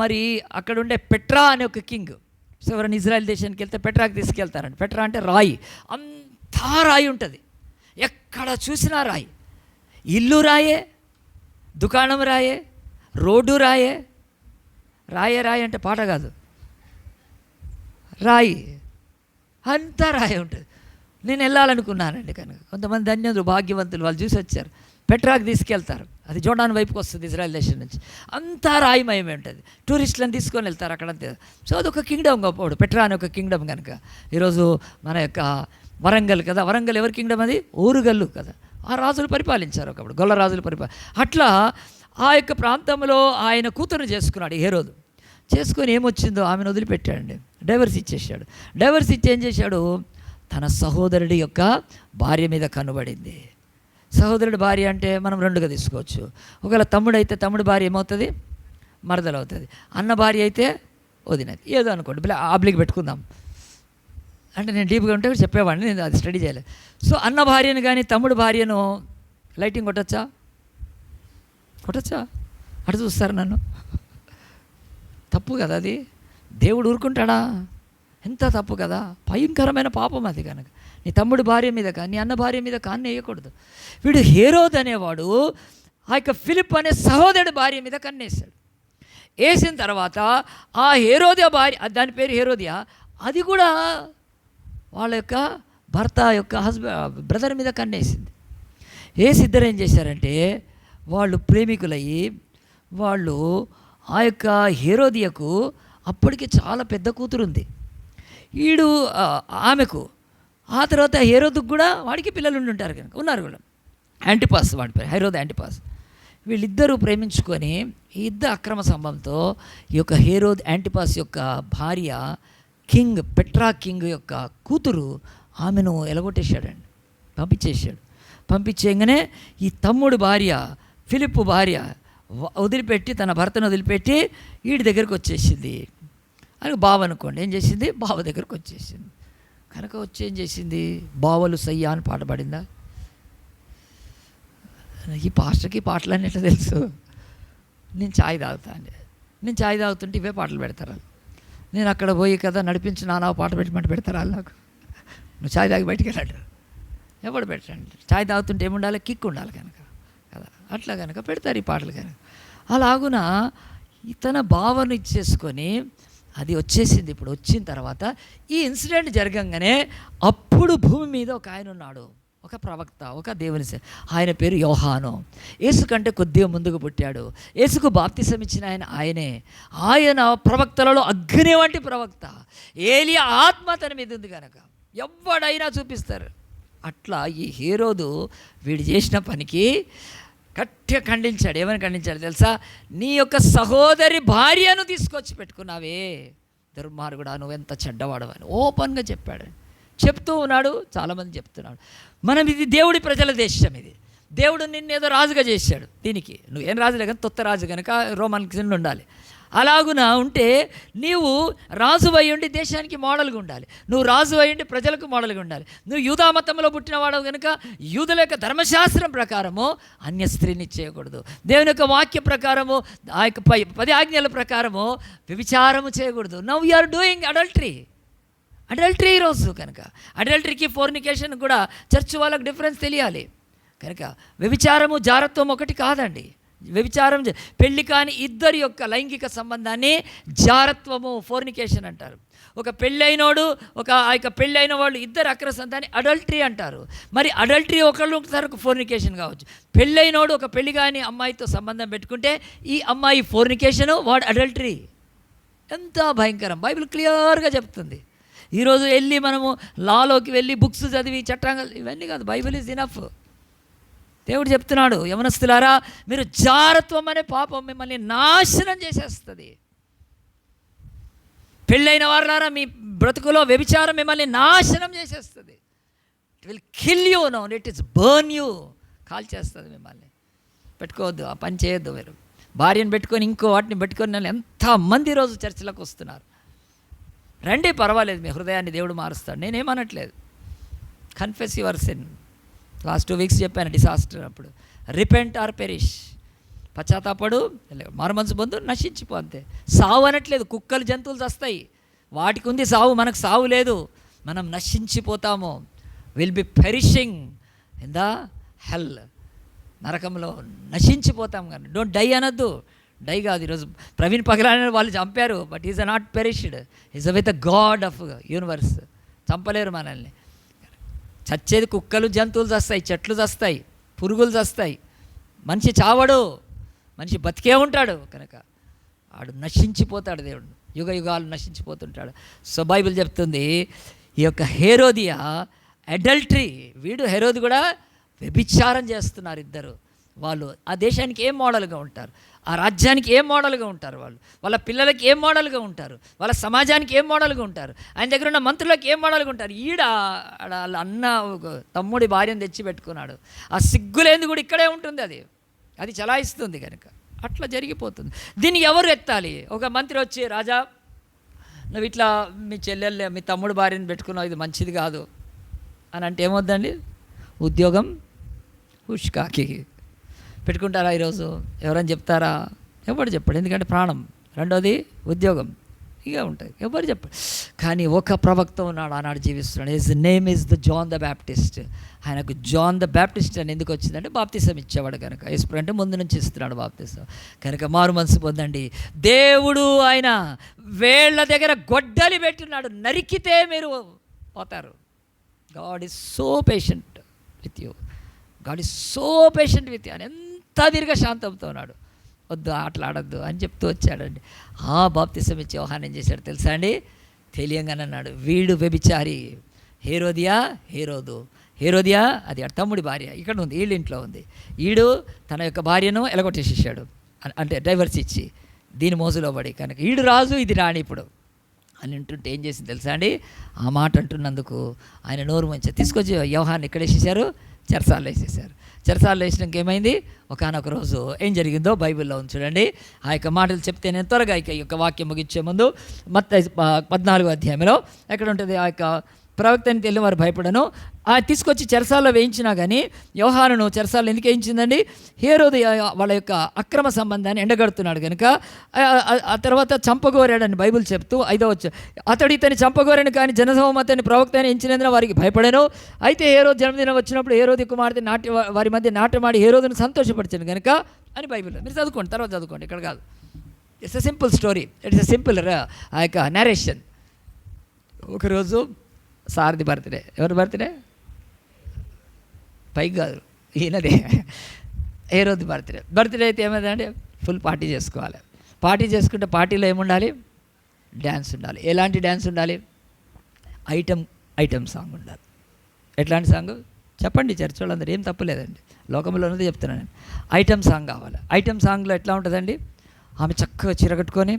మరి అక్కడ ఉండే పెట్రా అనే ఒక కింగ్. సో ఎవరైనా ఇజ్రాయెల్ దేశానికి వెళ్తే పెట్రాకి తీసుకెళ్తారండి. పెట్రా అంటే రాయి, అంతా రాయి ఉంటుంది, ఎక్కడ చూసినా రాయి. ఇల్లు రాయే, దుకాణం రాయే, రోడ్డు రాయే. రాయే అంటే పాట కాదు, రాయి అంతా రాయి ఉంటుంది. నేను వెళ్ళాలనుకున్నానండి. కనుక కొంతమంది ధన్యులు, భాగ్యవంతులు, వాళ్ళు చూసి వచ్చారు. పెట్రాకి తీసుకెళ్తారు. అది జోర్డాన్ వైపుకి వస్తుంది ఇజ్రాయెల్ దేశం నుంచి. అంతా రాయిమయమే ఉంటుంది. టూరిస్టులను తీసుకొని వెళ్తారు అక్కడంతే. సో అదొక కింగ్డమ్ గొప్పవాడు పెట్రా అని ఒక కింగ్డమ్. కనుక ఈరోజు మన యొక్క వరంగల్ కదా, వరంగల్ ఎవరి కింగ్డమ్? అది ఊరుగల్లు కదా. ఆ రాజులు పరిపాలించారు ఒకప్పుడు, గొల్ల రాజులు అట్లా ఆ యొక్క ప్రాంతంలో ఆయన కూతురు చేసుకున్నాడు హేరోదు. చేసుకొని ఏమొచ్చిందో ఆమెను వదిలిపెట్టాడండి, డైవర్స్ ఇచ్చేసాడు. డైవర్స్ ఇచ్చి ఏం చేశాడు? తన సహోదరుడి యొక్క భార్య మీద కనుబడింది. సహోదరుడి భార్య అంటే మనం రెండుగా తీసుకోవచ్చు. ఒకవేళ తమ్ముడు అయితే తమ్ముడి భార్య ఏమవుతుంది? మరదలు అవుతుంది. అన్న భార్య అయితే వదినది, ఏదో అనుకోండి, ఆబ్లిక్ పెట్టుకుందాం. అంటే నేను డీప్గా ఉంటే చెప్పేవాడిని, నేను అది స్టడీ చేయలేదు. సో అన్న భార్యను కానీ తమ్ముడు భార్యను లైటింగ్ కొట్టచ్చా? అటు చూస్తారు నన్ను. తప్పు కదా అది. దేవుడు ఊరుకుంటాడా? ఎంత తప్పు కదా, భయంకరమైన పాపం అది. కనుక నీ తమ్ముడి భార్య మీద కానీ నీ అన్న భార్య మీద కాన్ని వేయకూడదు. వీడు హేరోద్ అనేవాడు ఆ యొక్క ఫిలిప్ అనే సహోదరుడి భార్య మీద కన్నేశాడు. వేసిన తర్వాత ఆ హేరోదియా భార్య, దాని పేరు హేరోదియా, అది కూడా వాళ్ళ యొక్క భర్త యొక్క బ్రదర్ మీద కన్నేసింది. వేసి ఇద్దరు ఏం చేశారంటే వాళ్ళు ప్రేమికులయ్యి వాళ్ళు ఆ యొక్క హేరోదియకు అప్పటికి చాలా పెద్ద కూతురుంది, వీడు ఆమెకు. ఆ తర్వాత హేరోదుకు కూడా వాడికి పిల్లలు ఉంటారు కనుక ఉన్నారు కూడా. యాంటిపాస్ వాడి పేరు, హేరోదు యాంటిపాస్. వీళ్ళిద్దరూ ప్రేమించుకొని ఈ ఇద్దరు అక్రమ సంబంధంతో ఈ యొక్క హేరోద్ యాంటిపాస్ యొక్క భార్య కింగ్ పెట్రా కింగ్ యొక్క కూతురు ఆమెను ఎలగొట్టేశాడండి, పంపించేశాడు. పంపించేయగానే ఈ తమ్ముడు భార్య ఫిలిప్ భార్య వదిలిపెట్టి, తన భర్తను వదిలిపెట్టి వీడి దగ్గరికి వచ్చేసింది. అని బావ అనుకోండి, ఏం చేసింది? బావ దగ్గరకు వచ్చేసింది. కనుక వచ్చి ఏం చేసింది? బావలు సయ్యా అని పాట పాడిందా? ఈ పాస్టర్కి పాటలన్నీ ఎట్లా తెలుసు? నేను ఛాయ్ తాగుతాను, నేను ఛాయ్ తాగుతుంటే ఇవే పాటలు పెడతారు. నేను అక్కడ పోయి కదా నడిపించి నానా పాట పెట్టమంటే పెడతారా నాకు? నువ్వు ఛాయ్ తాగి బయటికి వెళ్ళాడు, ఎవడు పెట్టండి. ఛాయ్ తాగుతుంటే ఏముండాలి? కిక్ ఉండాలి కనుక కదా, అట్లా కనుక పెడతారు ఈ పాటలు. కనుక అలాగున తన భావన ఇచ్చేసుకొని అది వచ్చేసింది. ఇప్పుడు వచ్చిన తర్వాత ఈ ఇన్సిడెంట్ జరగంగానే అప్పుడు భూమి మీద ఒక ఆయన ఉన్నాడు, ఒక ప్రవక్త, ఒక దేవుని. ఆయన పేరు యోహాను. యేసు కంటే కొద్దిగా ముందుకు పుట్టాడు. యేసుకు బాప్తిసం ఇచ్చిన ఆయనే. ఆయన ప్రవక్తలలో అగ్ని వంటి ప్రవక్త. ఏలియా ఆత్మ తన మీద ఉంది కనుక ఎవడైనా చూపిస్తారు. అట్లా ఈ హేరోదు వీడు చేసిన పనికి గట్టిగా ఖండించాడు. ఏమని ఖండించాడు తెలుసా? నీ యొక్క సహోదరి భార్యను తీసుకొచ్చి పెట్టుకున్నావే, దుర్మార్గుడా, నువ్వెంత చెడ్డవాడవని ఓపెన్గా చెప్పాడు. చెప్తూ ఉన్నాడు, చాలామంది చెప్తున్నాడు. ఇది దేవుడి ప్రజల దేశం. ఇది దేవుడు నిన్నేదో రాజుగా చేశాడు. దీనికి నువ్వేం రాజులే కానీ తొత్త రాజు కనుక రోమన్ కింద ఉండాలి. అలాగున ఉంటే నీవు రాజు అయ్యుండి దేశానికి మోడల్గా ఉండాలి. నువ్వు రాజు అయ్యుండి ప్రజలకు మోడల్గా ఉండాలి. నువ్వు యూదా మతంలో పుట్టినవాడు కనుక యూదుల యొక్క ధర్మశాస్త్రం ప్రకారము అన్య స్త్రీని చేయకూడదు. దేవుని యొక్క వాక్య ప్రకారము ఆ యొక్క 10 ఆజ్ఞల ప్రకారము వ్యభిచారము చేయకూడదు. Now you are doing adultery ఈరోజు. కనుక అడల్టరీకి ఫోర్నికేషన్ కూడా చర్చ్ వాళ్ళకు డిఫరెన్స్ తెలియాలి. కనుక వ్యభిచారము జారత్వం ఒకటి కాదండి. వ్యభిచారం పెళ్లి కాని ఇద్దరి యొక్క లైంగిక సంబంధాన్ని జారత్వము, ఫోర్నికేషన్ అంటారు. ఒక పెళ్ళైనోడు ఆ యొక్క పెళ్ళైన వాళ్ళు ఇద్దరు అక్ర సంతాన్ని అడల్టరీ అంటారు. మరి అడల్టరీ ఒకళ్ళొకసారి ఫోర్నికేషన్ కావచ్చు. పెళ్ళైనోడు ఒక పెళ్లి కాని అమ్మాయితో సంబంధం పెట్టుకుంటే ఈ అమ్మాయి ఫోర్నికేషను, వాడు అడల్టరీ. ఎంత భయంకరం! బైబిల్ క్లియర్గా చెప్తుంది. ఈరోజు వెళ్ళి మనము లాలోకి వెళ్ళి బుక్స్ చదివి చట్టాంగాలు ఇవన్నీ కాదు, బైబిల్ ఈజ్ ఇనఫ్. దేవుడు చెప్తున్నాడు, యవనస్తులారా, మీరు జారత్వం అనే పాపం మిమ్మల్ని నాశనం చేసేస్తుంది. పెళ్ళైన వారులారా, మీ బ్రతుకులో వ్యభిచారం మిమ్మల్ని నాశనం చేసేస్తుంది. It will kill you. No, it is burn you. కాల్ చేస్తుంది మిమ్మల్ని. పెట్టుకోవద్దు, ఆ పని చేయొద్దు. మీరు భార్యను పెట్టుకొని ఇంకో వాటిని పెట్టుకొని ఎంతమంది ఈరోజు చర్చలకు వస్తున్నారు. రండి, పర్వాలేదు, మీ హృదయాన్ని దేవుడు మారుస్తాడు. నేనేమనట్లేదు. Confess your sin. Last 2 weeks చెప్పాను డిసాస్టర్ అప్పుడు. Repent or perish. పశ్చాత్తాపడు, మారుమనసు పొందు, నశించిపో, అంతే. సావు అనట్లేదు. కుక్కలు జంతువులు చస్తాయి, వాటికి ఉంది సావు, మనకు సావు లేదు. మనం నశించిపోతాము. Will be perishing in the hell. నరకంలో నశించిపోతాం. కానీ డోంట్ డై అనొద్దు. డై కాదు. ఈరోజు ప్రవీణ్ పగలాని వాళ్ళు చంపారు, but is a not perished. Is with the God of universe. చంపలేరు మనల్ని. చచ్చేది కుక్కలు జంతువులు చస్తాయి, చెట్లు చస్తాయి, పురుగులు చస్తాయి. మనిషి చావడు, మనిషి బతికే ఉంటాడు. కనుక ఆడు నశించిపోతాడు, దేవుడు యుగ యుగాలు నశించిపోతుంటాడు. సో బైబిల్ చెప్తుంది ఈ యొక్క హేరోదియా అడల్టరీ, వీడు హెరోది కూడా వ్యభిచారం చేస్తున్నారు ఇద్దరు. వాళ్ళు ఆ దేశానికి ఏం మోడల్గా ఉంటారు, ఆ రాజ్యానికి ఏం మోడల్గా ఉంటారు, వాళ్ళ పిల్లలకి ఏం మోడల్గా ఉంటారు, వాళ్ళ సమాజానికి ఏం మోడల్గా ఉంటారు, ఆయన దగ్గర ఉన్న మంత్రులకు ఏం మోడల్గా ఉంటారు. వాళ్ళ అన్న తమ్ముడి భార్యను తెచ్చి పెట్టుకున్నాడు. ఆ సిగ్గులేంది కూడా ఇక్కడే ఉంటుంది, అది చలాయిస్తుంది. కనుక అట్లా జరిగిపోతుంది. దీన్ని ఎవరు ఎత్తాలి? ఒక మంత్రి వచ్చి, రాజా నువ్వు ఇట్లా మీ చెల్లెళ్ళే మీ తమ్ముడు భార్యను పెట్టుకున్నావు, ఇది మంచిది కాదు అని అంటే ఏమవుద్దండి? ఉద్యోగం హుష్కాకి పెట్టుకుంటారా ఈరోజు? ఎవరైనా చెప్తారా? ఎవరు చెప్పాడు, ఎందుకంటే ప్రాణం. రెండోది ఉద్యోగం, ఇక ఉంటుంది, ఎవరు చెప్పాడు. కానీ ఒక ప్రవక్త ఉన్నాడు, ఆనాడు జీవిస్తున్నాడు. His name is the John the Baptist. ఆయనకు జాన్ ద బ్యాప్టిస్ట్ అని ఎందుకు వచ్చిందంటే బాప్తిసం ఇచ్చేవాడు కనుక. యేసు అంటే ముందు నుంచి ఇస్తున్నాడు బాప్తిసం కనుక. మారు మనసు పొందండి. దేవుడు ఆయన వేళ్ళ దగ్గర గొడ్డలి పెట్టినాడు, నరికితే మీరు పోతారు. God is so patient with you, God is so patient with you అని ఎంత దీర్ఘశాంతంతో ఉన్నాడు. వద్దు ఆటలాడద్దు అని చెప్తూ వచ్చాడండి. ఆ బాప్తిసం ఇచ్చి యోహాను ఏం చేశాడు తెలుసా అండి? తెలియంగానే అన్నాడు, వీడు వ్యభిచారి. హేరోదియా అది తమ్ముడి భార్య ఇక్కడ ఉంది, వీళ్ళ ఇంట్లో ఉంది. ఈడు తన యొక్క భార్యను ఎలగొట్టేసేసాడు, అంటే డైవర్స్ ఇచ్చి దీని మోజులో పడి. కనుక ఈడు రాజు, ఇది రాణి ఇప్పుడు అని అంటుంటే ఏం చేసింది తెలుసా అండి? ఆ మాట అంటున్నందుకు ఆయన నోరు మంచి తీసుకొచ్చి యోహాన్ని ఇక్కడ వేసేసారు, చెరసాల్లో వేసేసారు. చెరసాల్లో వేసినాక ఏమైంది? ఒకానొక రోజు ఏం జరిగిందో బైబిల్లో ఉంది చూడండి. ఆ యొక్క మాటలు చెప్తే నేను త్వరగా ఈ యొక్క వాక్యం ముగించే ముందు మత్తయి 14వ అధ్యాయంలో ఎక్కడ ఉంటుంది? ఆ యొక్క ప్రవక్తని తెలియని వారు భయపడను. తీసుకొచ్చి చెరసాల్లో వేయించినా కానీ యోహానును చెరసాల్లో ఎందుకు వేయించిందండి? హేరోదు వాళ్ళ యొక్క అక్రమ సంబంధాన్ని ఎండగడుతున్నాడు కనుక. ఆ తర్వాత చంపగోరాడని బైబిల్ చెప్తూ 5వ అతడు ఇతని చంపగోరని కానీ జనసమూహం అతని ప్రవక్తని ఎంచినందున వారికి భయపడను. అయితే హేరోదు జన్మదినం వచ్చినప్పుడు హేరోది కుమార్తె వారి మధ్య నాట్యమాడి హేరోదును సంతోషపరిచాను కనుక అని బైబిల్లో మీరు చదువుకోండి, తర్వాత చదువుకోండి, ఇక్కడ కాదు. It's a simple story, it's a simple ఆ యొక్క నరేషన్. ఒకరోజు సారథి బర్త్డే. ఎవరి బర్త్డే? పైకి కాదు, ఈయనదే. హేరోది బర్త్డే అయితే ఏమైందంటే ఫుల్ పార్టీ చేసుకోవాలి. పార్టీ చేసుకుంటే పార్టీలో ఏముండాలి? డ్యాన్స్ ఉండాలి. ఎలాంటి డ్యాన్స్ ఉండాలి? ఐటమ్ సాంగ్ ఉండాలి. ఎట్లాంటి సాంగ్ చెప్పండి, చర్చ్ వాళ్ళందరూ, ఏం తప్పులేదండి, లోకంలో ఉన్నది చెప్తున్నాను నేను. ఐటమ్ సాంగ్ కావాలి. ఐటమ్ సాంగ్లో ఎట్లా ఉంటుందండి? ఆమె చక్కగా చీర కట్టుకొని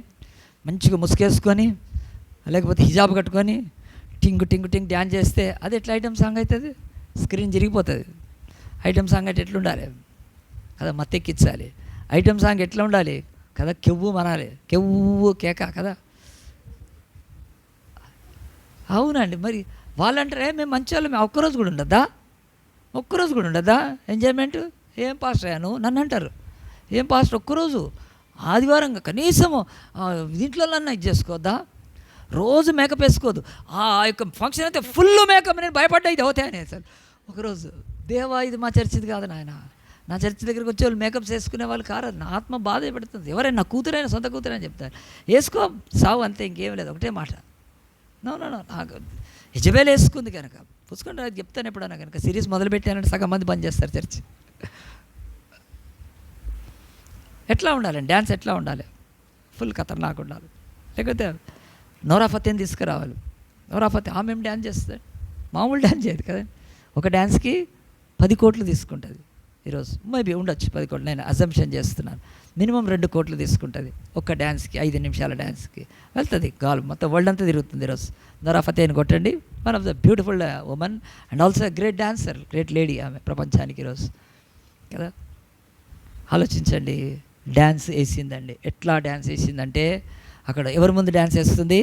మంచిగా ముసుగేసుకొని లేకపోతే హిజాబ్ కట్టుకొని టింగు టింగు టింగ్ డ్యాన్స్ చేస్తే అది ఎట్లా ఐటమ్ సాంగ్ అవుతుంది? స్క్రీన్ జరిగిపోతుంది. ఐటమ్ సాంగ్ అంటే ఎట్లుండాలి కదా? మత్తెక్కించాలి. ఐటమ్ సాంగ్ ఎట్లా ఉండాలి కదా? కెవ్వు మనాలి, కెవ్వు కేక కదా. అవునండి, మరి వాళ్ళంటారే మేము మంచి వాళ్ళు, మేము ఒక్కరోజు కూడా ఉండద్దా ఎంజాయ్మెంట్? ఏం పాస్టర్ అయ్యాను నన్ను అంటారు, ఏం పాస్టర్ ఒక్కరోజు ఆదివారంగా కనీసము దీంట్లోనన్నా ఇది చేసుకోవద్దా? రోజు మేకప్ వేసుకోదు. ఆ యొక్క ఫంక్షన్ అయితే ఫుల్ మేకప్. నేను భయపడ్డా ఇది అవుతాయని అసలు ఒకరోజు. దేవా ఇది మా చర్చిది కాదు నాయన, నా చర్చి దగ్గరికి వచ్చే వాళ్ళు మేకప్స్ వేసుకునే వాళ్ళు కాదు. నా ఆత్మ బాధ పెడుతుంది. ఎవరైనా నా కూతురైనా సొంత కూతురైనా చెప్తారు వేసుకో సావు, అంతే, ఇంకేం లేదు, ఒకటే మాట. నో నాకు యజబేల్ వేసుకుంది కనుక పుచ్చుకుంటే అది చెప్తాను ఎప్పుడన్నా కనుక. సిరీస్ మొదలుపెట్టానంటే సగం మంది పని చేస్తారు చర్చి. ఎట్లా ఉండాలండి డ్యాన్స్? ఎట్లా ఉండాలి? ఫుల్ ఖతర్నాక్ ఉండాలి. లేకపోతే నోరా ఫతేని తీసుకురావాలి. నోరా ఫతే ఆమె ఏం డ్యాన్స్ చేస్తుంది? మామూలు డ్యాన్స్ చేయదు కదా. ఒక డ్యాన్స్కి 10 కోట్లు తీసుకుంటుంది ఈరోజు. మేబీ ఉండొచ్చు 10 కోట్లు, నేను అజంప్షన్ చేస్తున్నాను. మినిమం 2 కోట్లు తీసుకుంటుంది ఒక డ్యాన్స్కి, 5 నిమిషాల డ్యాన్స్కి వెళ్తుంది. గాల్ మొత్తం వరల్డ్ అంతా తిరుగుతుంది ఈరోజు. నోరా ఫతేని కొట్టండి, one of the beautiful women and also great dancer, great lady ఆమె ప్రపంచానికి ఈరోజు కదా. ఆలోచించండి, డ్యాన్స్ వేసిందండి. ఎట్లా డ్యాన్స్ వేసిందంటే అక్కడ ఎవరి ముందు డ్యాన్స్ వేస్తుంది?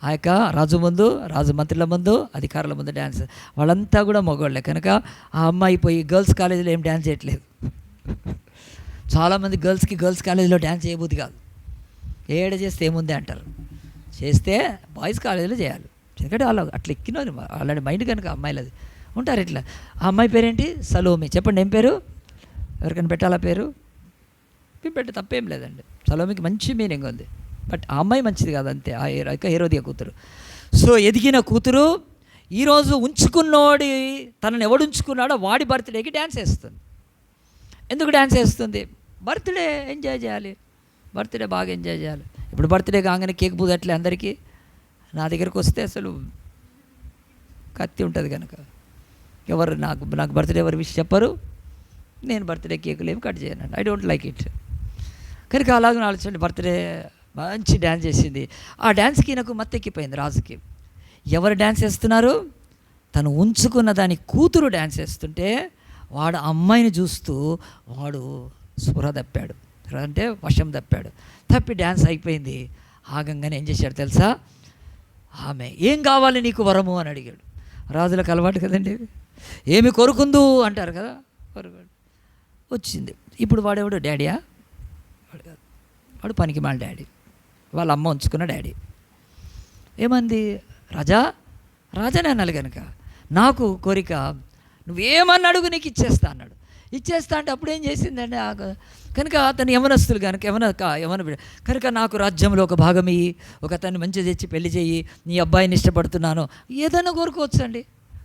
ఆ యొక్క రాజు ముందు, రాజు మంత్రుల ముందు, అధికారుల ముందు డ్యాన్స్. వాళ్ళంతా కూడా మగవాళ్ళే కనుక ఆ అమ్మాయి పోయి గర్ల్స్ కాలేజీలో ఏం డ్యాన్స్ చేయట్లేదు. చాలామంది గర్ల్స్ కాలేజీలో డ్యాన్స్ చేయబోద్ది కాదు. ఏడ చేస్తే ఏముంది అంటారు. చేస్తే బాయ్స్ కాలేజీలో చేయాలి. ఎందుకంటే వాళ్ళు అట్లా ఎక్కినారు, అలాంటి మైండ్ కనుక అమ్మాయిలది ఉంటారు. ఇట్లా ఆ అమ్మాయి పేరేంటి? సలోమి. చెప్పండి ఏం పేరు? ఎవరికైనా పెట్టాలా పేరు? పెట్టే తప్పేం లేదండి. సలోమికి మంచి మీనింగ్ ఉంది. బట్ ఆ అమ్మాయి మంచిది కాదు అంతే, ఆ యొక్క హేరోదియా కూతురు. సో ఎదిగిన కూతురు ఈరోజు ఉంచుకున్నోడి, తనని ఎవడు ఉంచుకున్నాడో వాడి బర్త్డేకి డ్యాన్స్ వేస్తుంది. ఎందుకు డ్యాన్స్ వేస్తుంది? బర్త్డే ఎంజాయ్ చేయాలి, బర్త్డే బాగా ఎంజాయ్ చేయాలి. ఇప్పుడు బర్త్డే కాగానే కేక్ పూదట్లే అందరికీ. నా దగ్గరకు వస్తే అసలు కత్తి ఉంటుంది కనుక ఎవరు నాకు బర్త్డే ఎవరు విష్ చెప్పరు, నేను బర్త్డే కేకులు ఏమి కట్ చేయను. I don't like it. కనుక అలాగే ఆలోచండి. బర్త్డే మంచి డ్యాన్స్ చేసింది. ఆ డ్యాన్స్కి నాకు మత్తెక్కిపోయింది రాజుకి. ఎవరు డ్యాన్స్ చేస్తున్నారు? తను ఉంచుకున్న దాని కూతురు డ్యాన్స్ చేస్తుంటే వాడు అమ్మాయిని చూస్తూ వాడు స్పృహ తప్పాడు, అంటే వశం తప్పాడు. తప్పి డ్యాన్స్ అయిపోయింది. ఆగంగానే ఏం చేశాడు తెలుసా? ఆమె ఏం కావాలి నీకు వరము అని అడిగాడు. రాజులకు అలవాటు కదండి, ఏమి కొరుకుందు అంటారు కదా, కొరుకాడు. వచ్చింది. ఇప్పుడు వాడెవడు? డాడీయా? వాడు కాదు, వాడు పనికి మాల డాడీ, వాళ్ళ అమ్మ ఉంచుకున్న డాడీ. ఏమంది? రాజానే అనాలి కనుక నాకు కోరిక, నువ్వేమని అడుగు నీకు ఇచ్చేస్తా అన్నాడు. ఇచ్చేస్తా అంటే అప్పుడు ఏం చేసిందండి? కనుక అతను యవనస్తులు కనుక యవన కనుక నాకు రాజ్యంలో ఒక భాగం ఇయ్యి, ఒక అతన్ని మంచి తెచ్చి పెళ్లి చెయ్యి, నీ అబ్బాయిని ఇష్టపడుతున్నాను, ఏదైనా కోరుకోవచ్చు అండి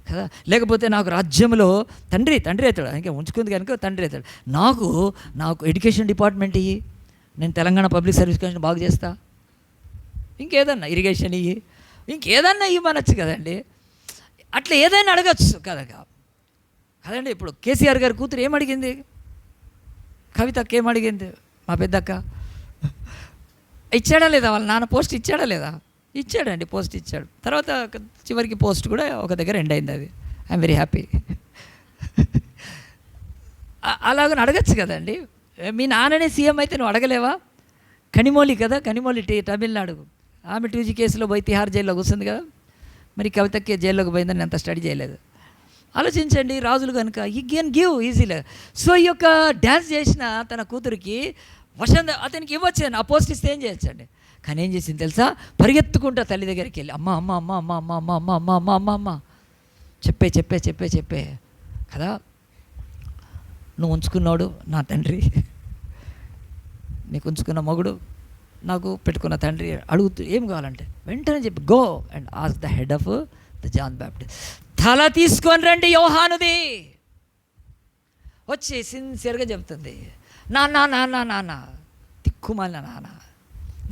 కదా. లేకపోతే నాకు రాజ్యంలో తండ్రి అవుతాడు, ఇంకా ఉంచుకుంది కనుక తండ్రి అవుతాడు, నాకు ఎడ్యుకేషన్ డిపార్ట్మెంట్ ఇయ్యి, నేను తెలంగాణ పబ్లిక్ సర్వీస్ కమిషన్ బాగు చేస్తా, ఇంకేదన్నా ఇరిగేషన్ ఇయ్యి, ఇంకేదన్నా ఇవ్వనొచ్చు కదండి. అట్లా ఏదైనా అడగచ్చు కదండి. ఇప్పుడు కేసీఆర్ గారి కూతురు ఏమడిగింది? కవితక్క ఏమడిగింది? మా పెద్దక్క ఇచ్చాడా లేదా? వాళ్ళ నాన్న పోస్ట్ ఇచ్చాడా లేదా? ఇచ్చాడండి, పోస్ట్ ఇచ్చాడు. తర్వాత చివరికి పోస్ట్ కూడా ఒక దగ్గర ఎండ్ అయింది. అది ఐఎమ్ వెరీ హ్యాపీ. అలాగని అడగచ్చు కదండి. మీ నాన్ననే సీఎం అయితే నువ్వు అడగలేవా? కనిమొళి కదా, కనిమొళి తమిళనాడు, ఆమె 2G కేసులో పోయి తిహార్ జైల్లో కూర్చుంది కదా. మరి కవితకే జైల్లోకి పోయిందని నేను అంత స్టడీ చేయలేదు. ఆలోచించండి, రాజులు కనుక ఈ కెన్ గివ్ ఈజీగా. సో ఈ యొక్క డ్యాన్స్ చేసిన తన కూతురికి అతనికి ఇవ్వచ్చు, ఆ పోస్ట్ ఇస్తే ఏం చేయొచ్చండి. కానీ ఏం చేసింది తెలుసా? పరిగెత్తుకుంటా తల్లి దగ్గరికి వెళ్ళి అమ్మ అమ్మ అమ్మ అమ్మ అమ్మ అమ్మ అమ్మ అమ్మ అమ్మ అమ్మ అమ్మ చెప్పే కదా, నువ్వు ఉంచుకున్నాడు నా తండ్రి, నీకు ఉంచుకున్న మొగుడు, నాకు పెట్టుకున్న తండ్రి అడుగుతూ ఏం కావాలంటే వెంటనే చెప్పి go and ask the head of the John Baptist, తల తీసుకొని రండి యోహానుది. వచ్చి సిన్సియర్గా చెప్తుంది, నాన్న తిక్కుమాలిన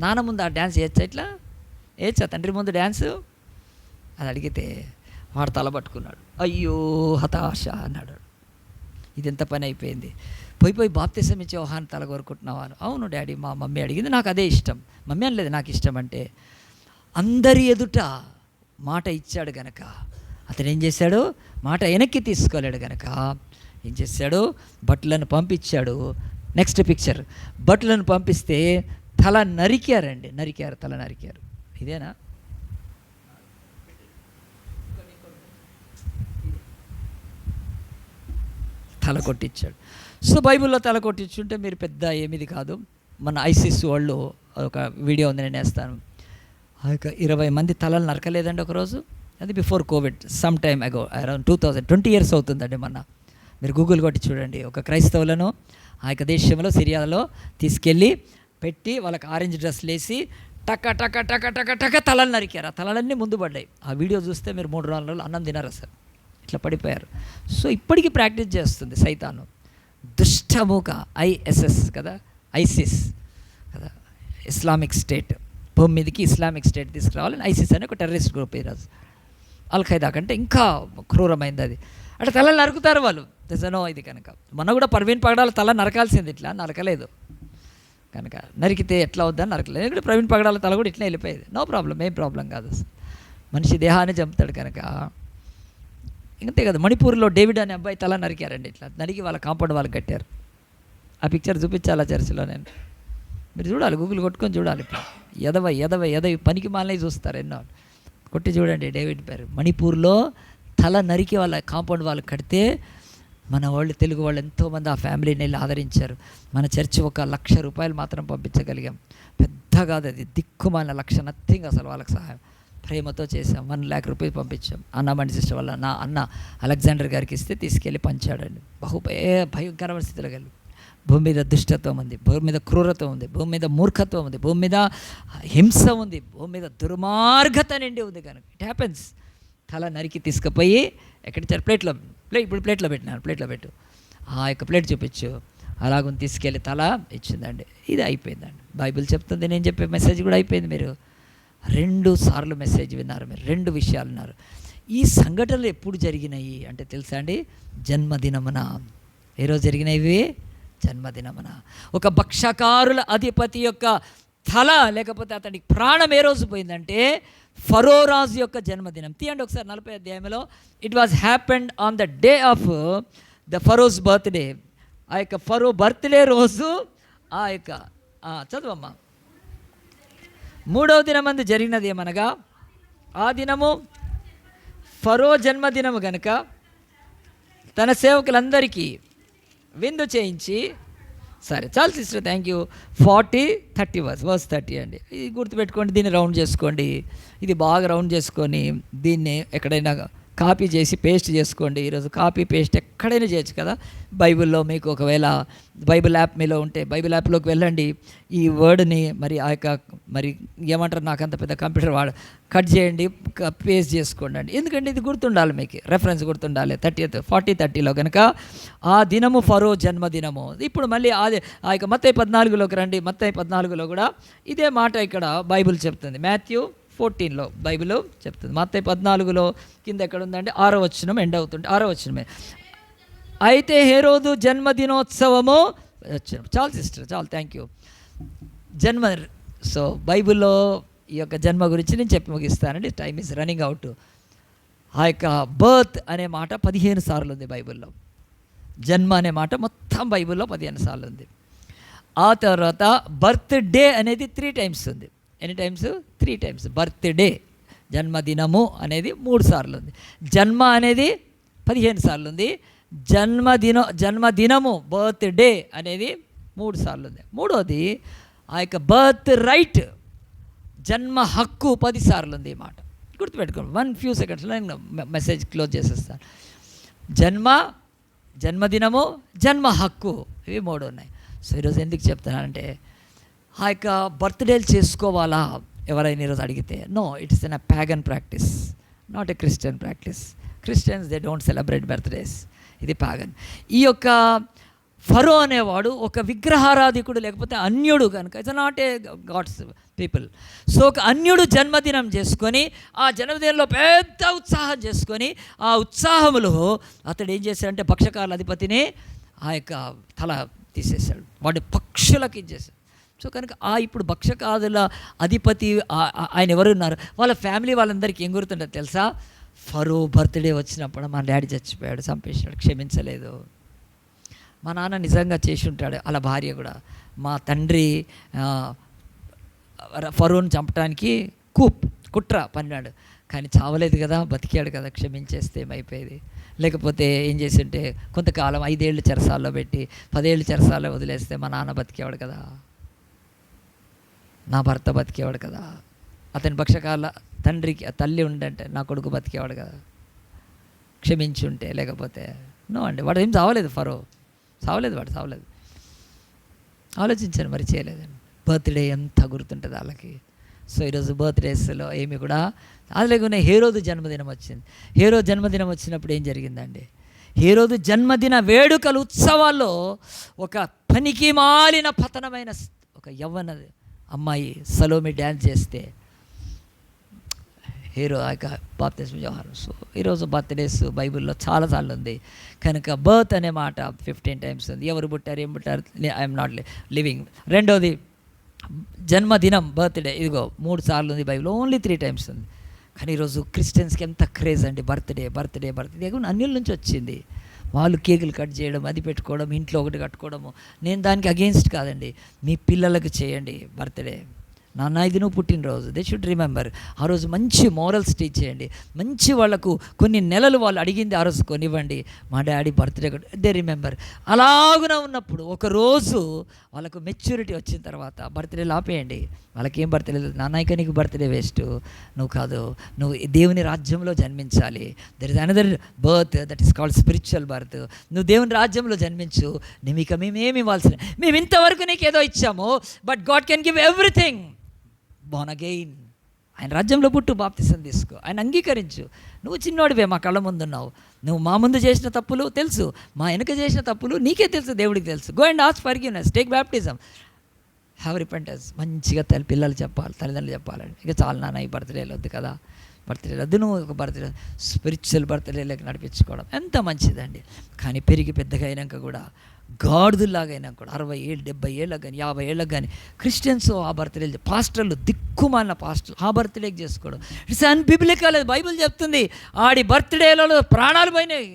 నాన్న ముందు ఆ డ్యాన్స్ వేయచ్చా? ఇట్లా వేయచ్చా తండ్రి ముందు డ్యాన్సు? అది అడిగితే వాడు తల పట్టుకున్నాడు. అయ్యో హతాశ అన్నాడు. ఇది ఎంత పని అయిపోయింది. పోయి బాప్తిసం ఇచ్చే యోహాను తల కోరుకుంటున్నావా? అవును డాడీ, మా మమ్మీ అడిగింది, నాకు అదే ఇష్టం. మమ్మీ అనలేదు నాకు ఇష్టం అంటే. అందరి ఎదుట మాట ఇచ్చాడు గనక అతను ఏం చేశాడు? మాట వెనక్కి తీసుకోలేడు గనక ఏం చేశాడు? భటులను పంపించాడు. నెక్స్ట్ పిక్చర్, భటులను పంపిస్తే తల నరికారండి, తల నరికారు. ఇదేనా? తల కొట్టించాడు. సో బైబిల్లో తల కొట్టించుంటే మీరు పెద్ద ఏమిది కాదు. మన ఐసిస్ వాళ్ళు ఒక వీడియో ఉంది, నేను వేస్తాను. ఆ యొక్క 20 మంది తలలు నరకలేదండి ఒకరోజు. అది బిఫోర్ కోవిడ్, సమ్ టైమ్ అగో, అరౌండ్ 2020 years అవుతుందండి. మీరు గూగుల్ కొట్టి చూడండి. ఒక క్రైస్తవులను ఆ యొక్క దేశంలో సిరియాలో తీసుకెళ్ళి పెట్టి వాళ్ళకి ఆరెంజ్ డ్రెస్లు వేసి టక టక టక టక టక తలలు నరికారు. ఆ తలలన్నీ ముందు పడ్డాయి. ఆ వీడియో చూస్తే మీరు 3-4 రోజులు అన్నం తినారు అసలు, ఇట్లా పడిపోయారు. సో ఇప్పటికీ ప్రాక్టీస్ చేస్తుంది సైతాను. దుష్టముఖ ఐఎస్ఎస్ కదా, ఐసిస్ కదా, ఇస్లామిక్ స్టేట్, భూమి మీదకి ఇస్లామిక్ స్టేట్ తీసుకురావాలని ఐసిస్ అనే ఒక టెర్రరిస్ట్ గ్రూప్. ఈరోజు అల్ఖైదా కంటే ఇంకా క్రూరమైంది అది. అంటే తలలు నరుకుతారు వాళ్ళు, తెజనో ఇది కనుక. మొన్న కూడా ప్రవీణ్ పగడాల తల నరకాల్సింది, ఇట్లా నరకలేదు కనుక. నరికితే ఎట్లా అవుద్దని నరకలేదు. ఇక్కడ ప్రవీణ్ పగడాల తల కూడా ఇట్లా వెళ్ళిపోయేది. నో ప్రాబ్లం, ఏం ప్రాబ్లం కాదు. మనిషి దేహాన్ని చంపుతాడు కనుక. ఇంతే కదా, మణిపూర్లో డేవిడ్ అనే అబ్బాయి తల నరికారండి. ఇట్లా నరికి వాళ్ళ కాంపౌండ్ వాళ్ళకి కట్టారు. ఆ పిక్చర్ చూపించాలి ఆ చర్చిలో. నేను మీరు చూడాలి, గూగుల్ కొట్టుకొని చూడాలి. ఇప్పుడు ఎదవ పనికి మాలనే చూస్తారు, ఎన్నో కొట్టి చూడండి. డేవిడ్ పేరు. మణిపూర్లో తల నరికి వాళ్ళ కాంపౌండ్ వాళ్ళకి కడితే మన వాళ్ళు, తెలుగు వాళ్ళు ఎంతోమంది ఆ ఫ్యామిలీని వెళ్ళి ఆదరించారు. మన చర్చి 1,00,000 రూపాయలు మాత్రం పంపించగలిగాం. పెద్ద కాదు అది, దిక్కుమాలిన 1,00,000 నథింగ్ అసలు. వాళ్ళకి సహాయం ప్రేమతో చేసాం. 1,00,000 రూపాయలు పంపించాం. అన్నమణి సిస్టర్ వల్ల నా అన్న అలెగ్జాండర్ గారికి ఇస్తే తీసుకెళ్ళి పంచాడండి. భయంకరమైన స్థితిలో వెళ్ళి. భూమి మీద దుష్టత్వం ఉంది, భూమి మీద క్రూరత్వం ఉంది, భూమి మీద మూర్ఖత్వం ఉంది, భూమి మీద హింస ఉంది, భూమి మీద దుర్మార్గత నిండి ఉంది. కనుక ఇట్ హ్యాపెన్స్. తల నరికి తీసుకుపోయి ఎక్కడిచ్చారు? ఇప్పుడు ప్లేట్లో పెట్టినాను. ప్లేట్లో పెట్టు, ఆ యొక్క ప్లేట్ చూపించు. అలాగని తీసుకెళ్ళి తల ఇచ్చిందండి. ఇది అయిపోయిందండి. బైబిల్ చెప్తుంది, నేను చెప్పే మెసేజ్ కూడా అయిపోయింది. మీరు 2 సార్లు మెసేజ్ విన్నారు, మీరు 2 విషయాలు విన్నారు. ఈ సంఘటనలు ఎప్పుడు జరిగినాయి అంటే తెలుసా అండి? జన్మదినమున. ఏ రోజు జరిగినవి? జన్మదినమున. ఒక భక్షకారుల అధిపతి యొక్క తల, లేకపోతే అతనికి ప్రాణం ఏ రోజు పోయిందంటే ఫరో రాజు యొక్క జన్మదినం. తీయండి ఒకసారి 40వ అధ్యాయంలో. It was happened on the day of the pharaoh's birthday. ఆ యొక్క ఫరో బర్త్డే రోజు ఆ యొక్క చదువమ్మా. 3వ దినమందు జరిగినది ఏమనగా, ఆ దినము ఫరో జన్మదినము గనుక తన సేవకులందరికీ విందు చేయించి, సరే చాలు సిస్టర్, థ్యాంక్ యూ. 40-30 వర్స్ 30 అండి. ఇది గుర్తుపెట్టుకోండి, దీన్ని రౌండ్ చేసుకోండి. ఇది బాగా రౌండ్ చేసుకొని దీన్ని ఎక్కడైనా కాపీ చేసి పేస్ట్ చేసుకోండి. ఈరోజు కాపీ పేస్ట్ ఎక్కడైనా చేయొచ్చు కదా. బైబిల్లో మీకు ఒకవేళ బైబిల్ యాప్ మీలో ఉంటే బైబిల్ యాప్లోకి వెళ్ళండి. ఈ వర్డ్ని మరి ఆ యొక్క మరి ఏమంటారు, నాకు అంత పెద్ద కంప్యూటర్ కట్ చేయండి, పేస్ట్ చేసుకోండి అండి. ఎందుకంటే ఇది గుర్తుండాలి, మీకు రెఫరెన్స్ గుర్తుండాలి. 40-30లో కనుక ఆ దినము ఫరో జన్మదినము. ఇప్పుడు మళ్ళీ ఆ యొక్క మత్తయి 14లోకి రండి. మత్తయి 14లో కూడా ఇదే మాట ఇక్కడ బైబిల్ చెప్తుంది. మాథ్యూ 14లో బైబిల్ చెప్తుంది. మత్తయి 14లో కింద ఎక్కడ ఉందంటే 6వ వచనం ఎండ్ అవుతుంది. 6వ వచనమే. అయితే హేరోదు జన్మదినోత్సవము వచ్చిన. చాలు సిస్టర్, చాలు, థ్యాంక్ యూ. సో బైబిల్లో ఈ యొక్క జన్మ గురించి నేను చెప్పి ముగిస్తానండి. Time is running out. ఆ యొక్క బర్త్ అనే మాట 15 సార్లు ఉంది బైబిల్లో. జన్మ అనే మాట మొత్తం బైబిల్లో 15 సార్లు ఉంది. ఆ తర్వాత బర్త్డే అనేది 3 టైమ్స్ ఉంది. ఎన్ని టైమ్స్? 3 టైమ్స్. బర్త్డే, జన్మదినము అనేది 3 సార్లు ఉంది. జన్మ అనేది 15 సార్లు ఉంది. జన్మదినము బర్త్డే అనేది 3 సార్లు ఉంది. 3వది ఆ యొక్క బర్త్ రైట్, జన్మ హక్కు 10 సార్లు ఉంది. ఈ మాట గుర్తుపెట్టుకోండి. 1 few secondsలో నేను మెసేజ్ క్లోజ్ చేసేస్తాను. జన్మదినము, జన్మ హక్కు, ఇవి 3 ఉన్నాయి. సో ఈరోజు ఎందుకు చెప్తానంటే, ఆ యొక్క బర్త్డేలు చేసుకోవాలా ఎవరైనా ఈరోజు అడిగితే, no, it is an a pagan practice, not a Christian practice. Christians they don't celebrate birthdays. ఇది ప్యాగన్. ఈ యొక్క ఫరో అనేవాడు ఒక విగ్రహారాధికుడు, లేకపోతే అన్యుడు కనుక, it's not a God's people. So ఒక అన్యుడు జన్మదినం చేసుకొని ఆ జన్మదినంలో పెద్ద ఉత్సాహం చేసుకొని ఆ ఉత్సాహంలో అతడు ఏం చేశాడంటే భక్షకారుల అధిపతిని ఆ యొక్క తల తీసేశాడు. వాడి పక్షులకి ఇచ్చేసాడు. సో కనుక ఇప్పుడు భక్షకాదుల అధిపతి ఆయన ఎవరు ఉన్నారు, వాళ్ళ ఫ్యామిలీ వాళ్ళందరికీ ఏం గుర్తుంటుంది తెలుసా? ఫరో బర్త్డే వచ్చినప్పుడు మా డాడీ చచ్చిపోయాడు, చంపేసినాడు, క్షమించలేదు. మా నాన్న నిజంగా చేసి ఉంటాడు, అలా భార్య కూడా. మా తండ్రి ఫరోని చంపడానికి కుట్ర పన్నాడు, కానీ చావలేదు కదా, బతికాడు కదా, క్షమించేస్తే ఏమైపోయేది. లేకపోతే ఏం చేసి ఉంటే కొంతకాలం 5 ఏళ్ళు చెరసాల్లో పెట్టి 10 ఏళ్ళు చెరసాల్లో వదిలేస్తే మా నాన్న బతికేవాడు కదా, నా భర్త బతికేవాడు కదా, అతని భక్షకాల తండ్రికి తల్లి ఉండంటే నా కొడుకు బతికేవాడు కదా, క్షమించి ఉంటే. లేకపోతే నో అండి, వాడు ఏం చావలేదు. ఫరో వాడు చావలేదు. ఆలోచించాను, మరి చేయలేదండి. బర్త్డే ఎంత గుర్తుంటుంది వాళ్ళకి. సో ఈరోజు బర్త్డేస్లో ఏమి కూడా అది లేకుండా హేరోదు జన్మదినం వచ్చింది. హేరోదు జన్మదినం వచ్చినప్పుడు ఏం జరిగిందండి? హేరోదు జన్మదిన వేడుకలు ఉత్సవాల్లో ఒక పనికి మాలిన పతనమైన ఒక యవ్వన అమ్మాయి సలోమి డ్యాన్స్ చేస్తే హీరో ఆ యొక్క బాప్తిస్మ వ్యవహారం. సో ఈరోజు బర్త్డేస్ బైబిల్లో చాలాసార్లు ఉంది కనుక బర్త్ అనే మాట 15 టైమ్స్ ఉంది. ఎవరు పుట్టారు, ఏం పుట్టారు, ఐఎమ్ నాట్ లివింగ్. రెండోది జన్మదినం, బర్త్డే, ఇదిగో 3 సార్లు ఉంది బైబిల్, ఓన్లీ 3 టైమ్స్ ఉంది. కానీ ఈరోజు క్రిస్టియన్స్కి ఎంత క్రేజ్ అండి, బర్త్డే అన్యుల నుంచి వచ్చింది. వాళ్ళు కేకులు కట్ చేయడం, అది పెట్టుకోవడం, ఇంట్లో ఒకటి కట్టుకోవడము. నేను దానికి అగెయిన్స్ట్ కాదండి. మీ పిల్లలకు చేయండి బర్త్డే. నాన్న ఇది నువ్వు పుట్టినరోజు, దే షుడ్ రిమెంబర్. ఆ రోజు మంచి మోరల్స్ టీచ్ చేయండి. మంచి వాళ్ళకు కొన్ని నెలలు వాళ్ళు అడిగింది ఆ రోజు కొనివ్వండి. మా డాడీ బర్త్డే దే రిమెంబర్. అలాగున ఉన్నప్పుడు ఒకరోజు వాళ్ళకు మెచ్యూరిటీ వచ్చిన తర్వాత బర్త్డేలు ఆపేయండి. వాళ్ళకేం బర్త్డే లేదు. నాన్నయ్యక నీకు బర్త్డే వేస్ట్, నువ్వు కాదు, నువ్వు దేవుని రాజ్యంలో జన్మించాలి. There is another birth that is called spiritual birth. నువ్వు దేవుని రాజ్యంలో జన్మించు. ఇక మేమేమి ఇవ్వాల్సిన, మేము ఇంతవరకు నీకు ఏదో ఇచ్చాము, but God can give everything. Born again. ఆయన రాజ్యంలో పుట్టు, బాప్తిసం తీసుకో, ఆయన అంగీకరించు. నువ్వు చిన్నోడివే, మా కళ్ళ ముందు ఉన్నావు, నువ్వు మా ముందు చేసిన తప్పులు తెలుసు, మా వెనుక చేసిన తప్పులు నీకే తెలుసు, దేవుడికి తెలుసు. Go and ask forgiveness, take baptism, have repentance. మంచిగా పిల్లలు చెప్పాలి, తల్లిదండ్రులు చెప్పాలండి. ఇక చాలా నాన్న ఈ బర్త్డేలు వద్దు కదా, బర్త్డే వద్దు, నువ్వు ఒక బర్త్డే స్పిరిచువల్ బర్త్డేలకు నడిపించుకోవడం ఎంత మంచిదండి. కానీ పెరిగి పెద్దగా అయినాక కూడా గాడిదలాగా అయినా కూడా 60 ఏళ్ళు 70 ఏళ్ళకి కానీ 50 ఏళ్ళకి కానీ క్రిస్టియన్స్ ఆ బర్త్డేలు, పాస్టర్లు దిక్కుమాలిన పాస్టర్లు ఆ బర్త్డేకి చేసుకోవడం ఇట్స్ అన్బిబ్లికల్. బైబిల్ చెప్తుంది ఆడి బర్త్డేలలో ప్రాణాలు పోయినాయి.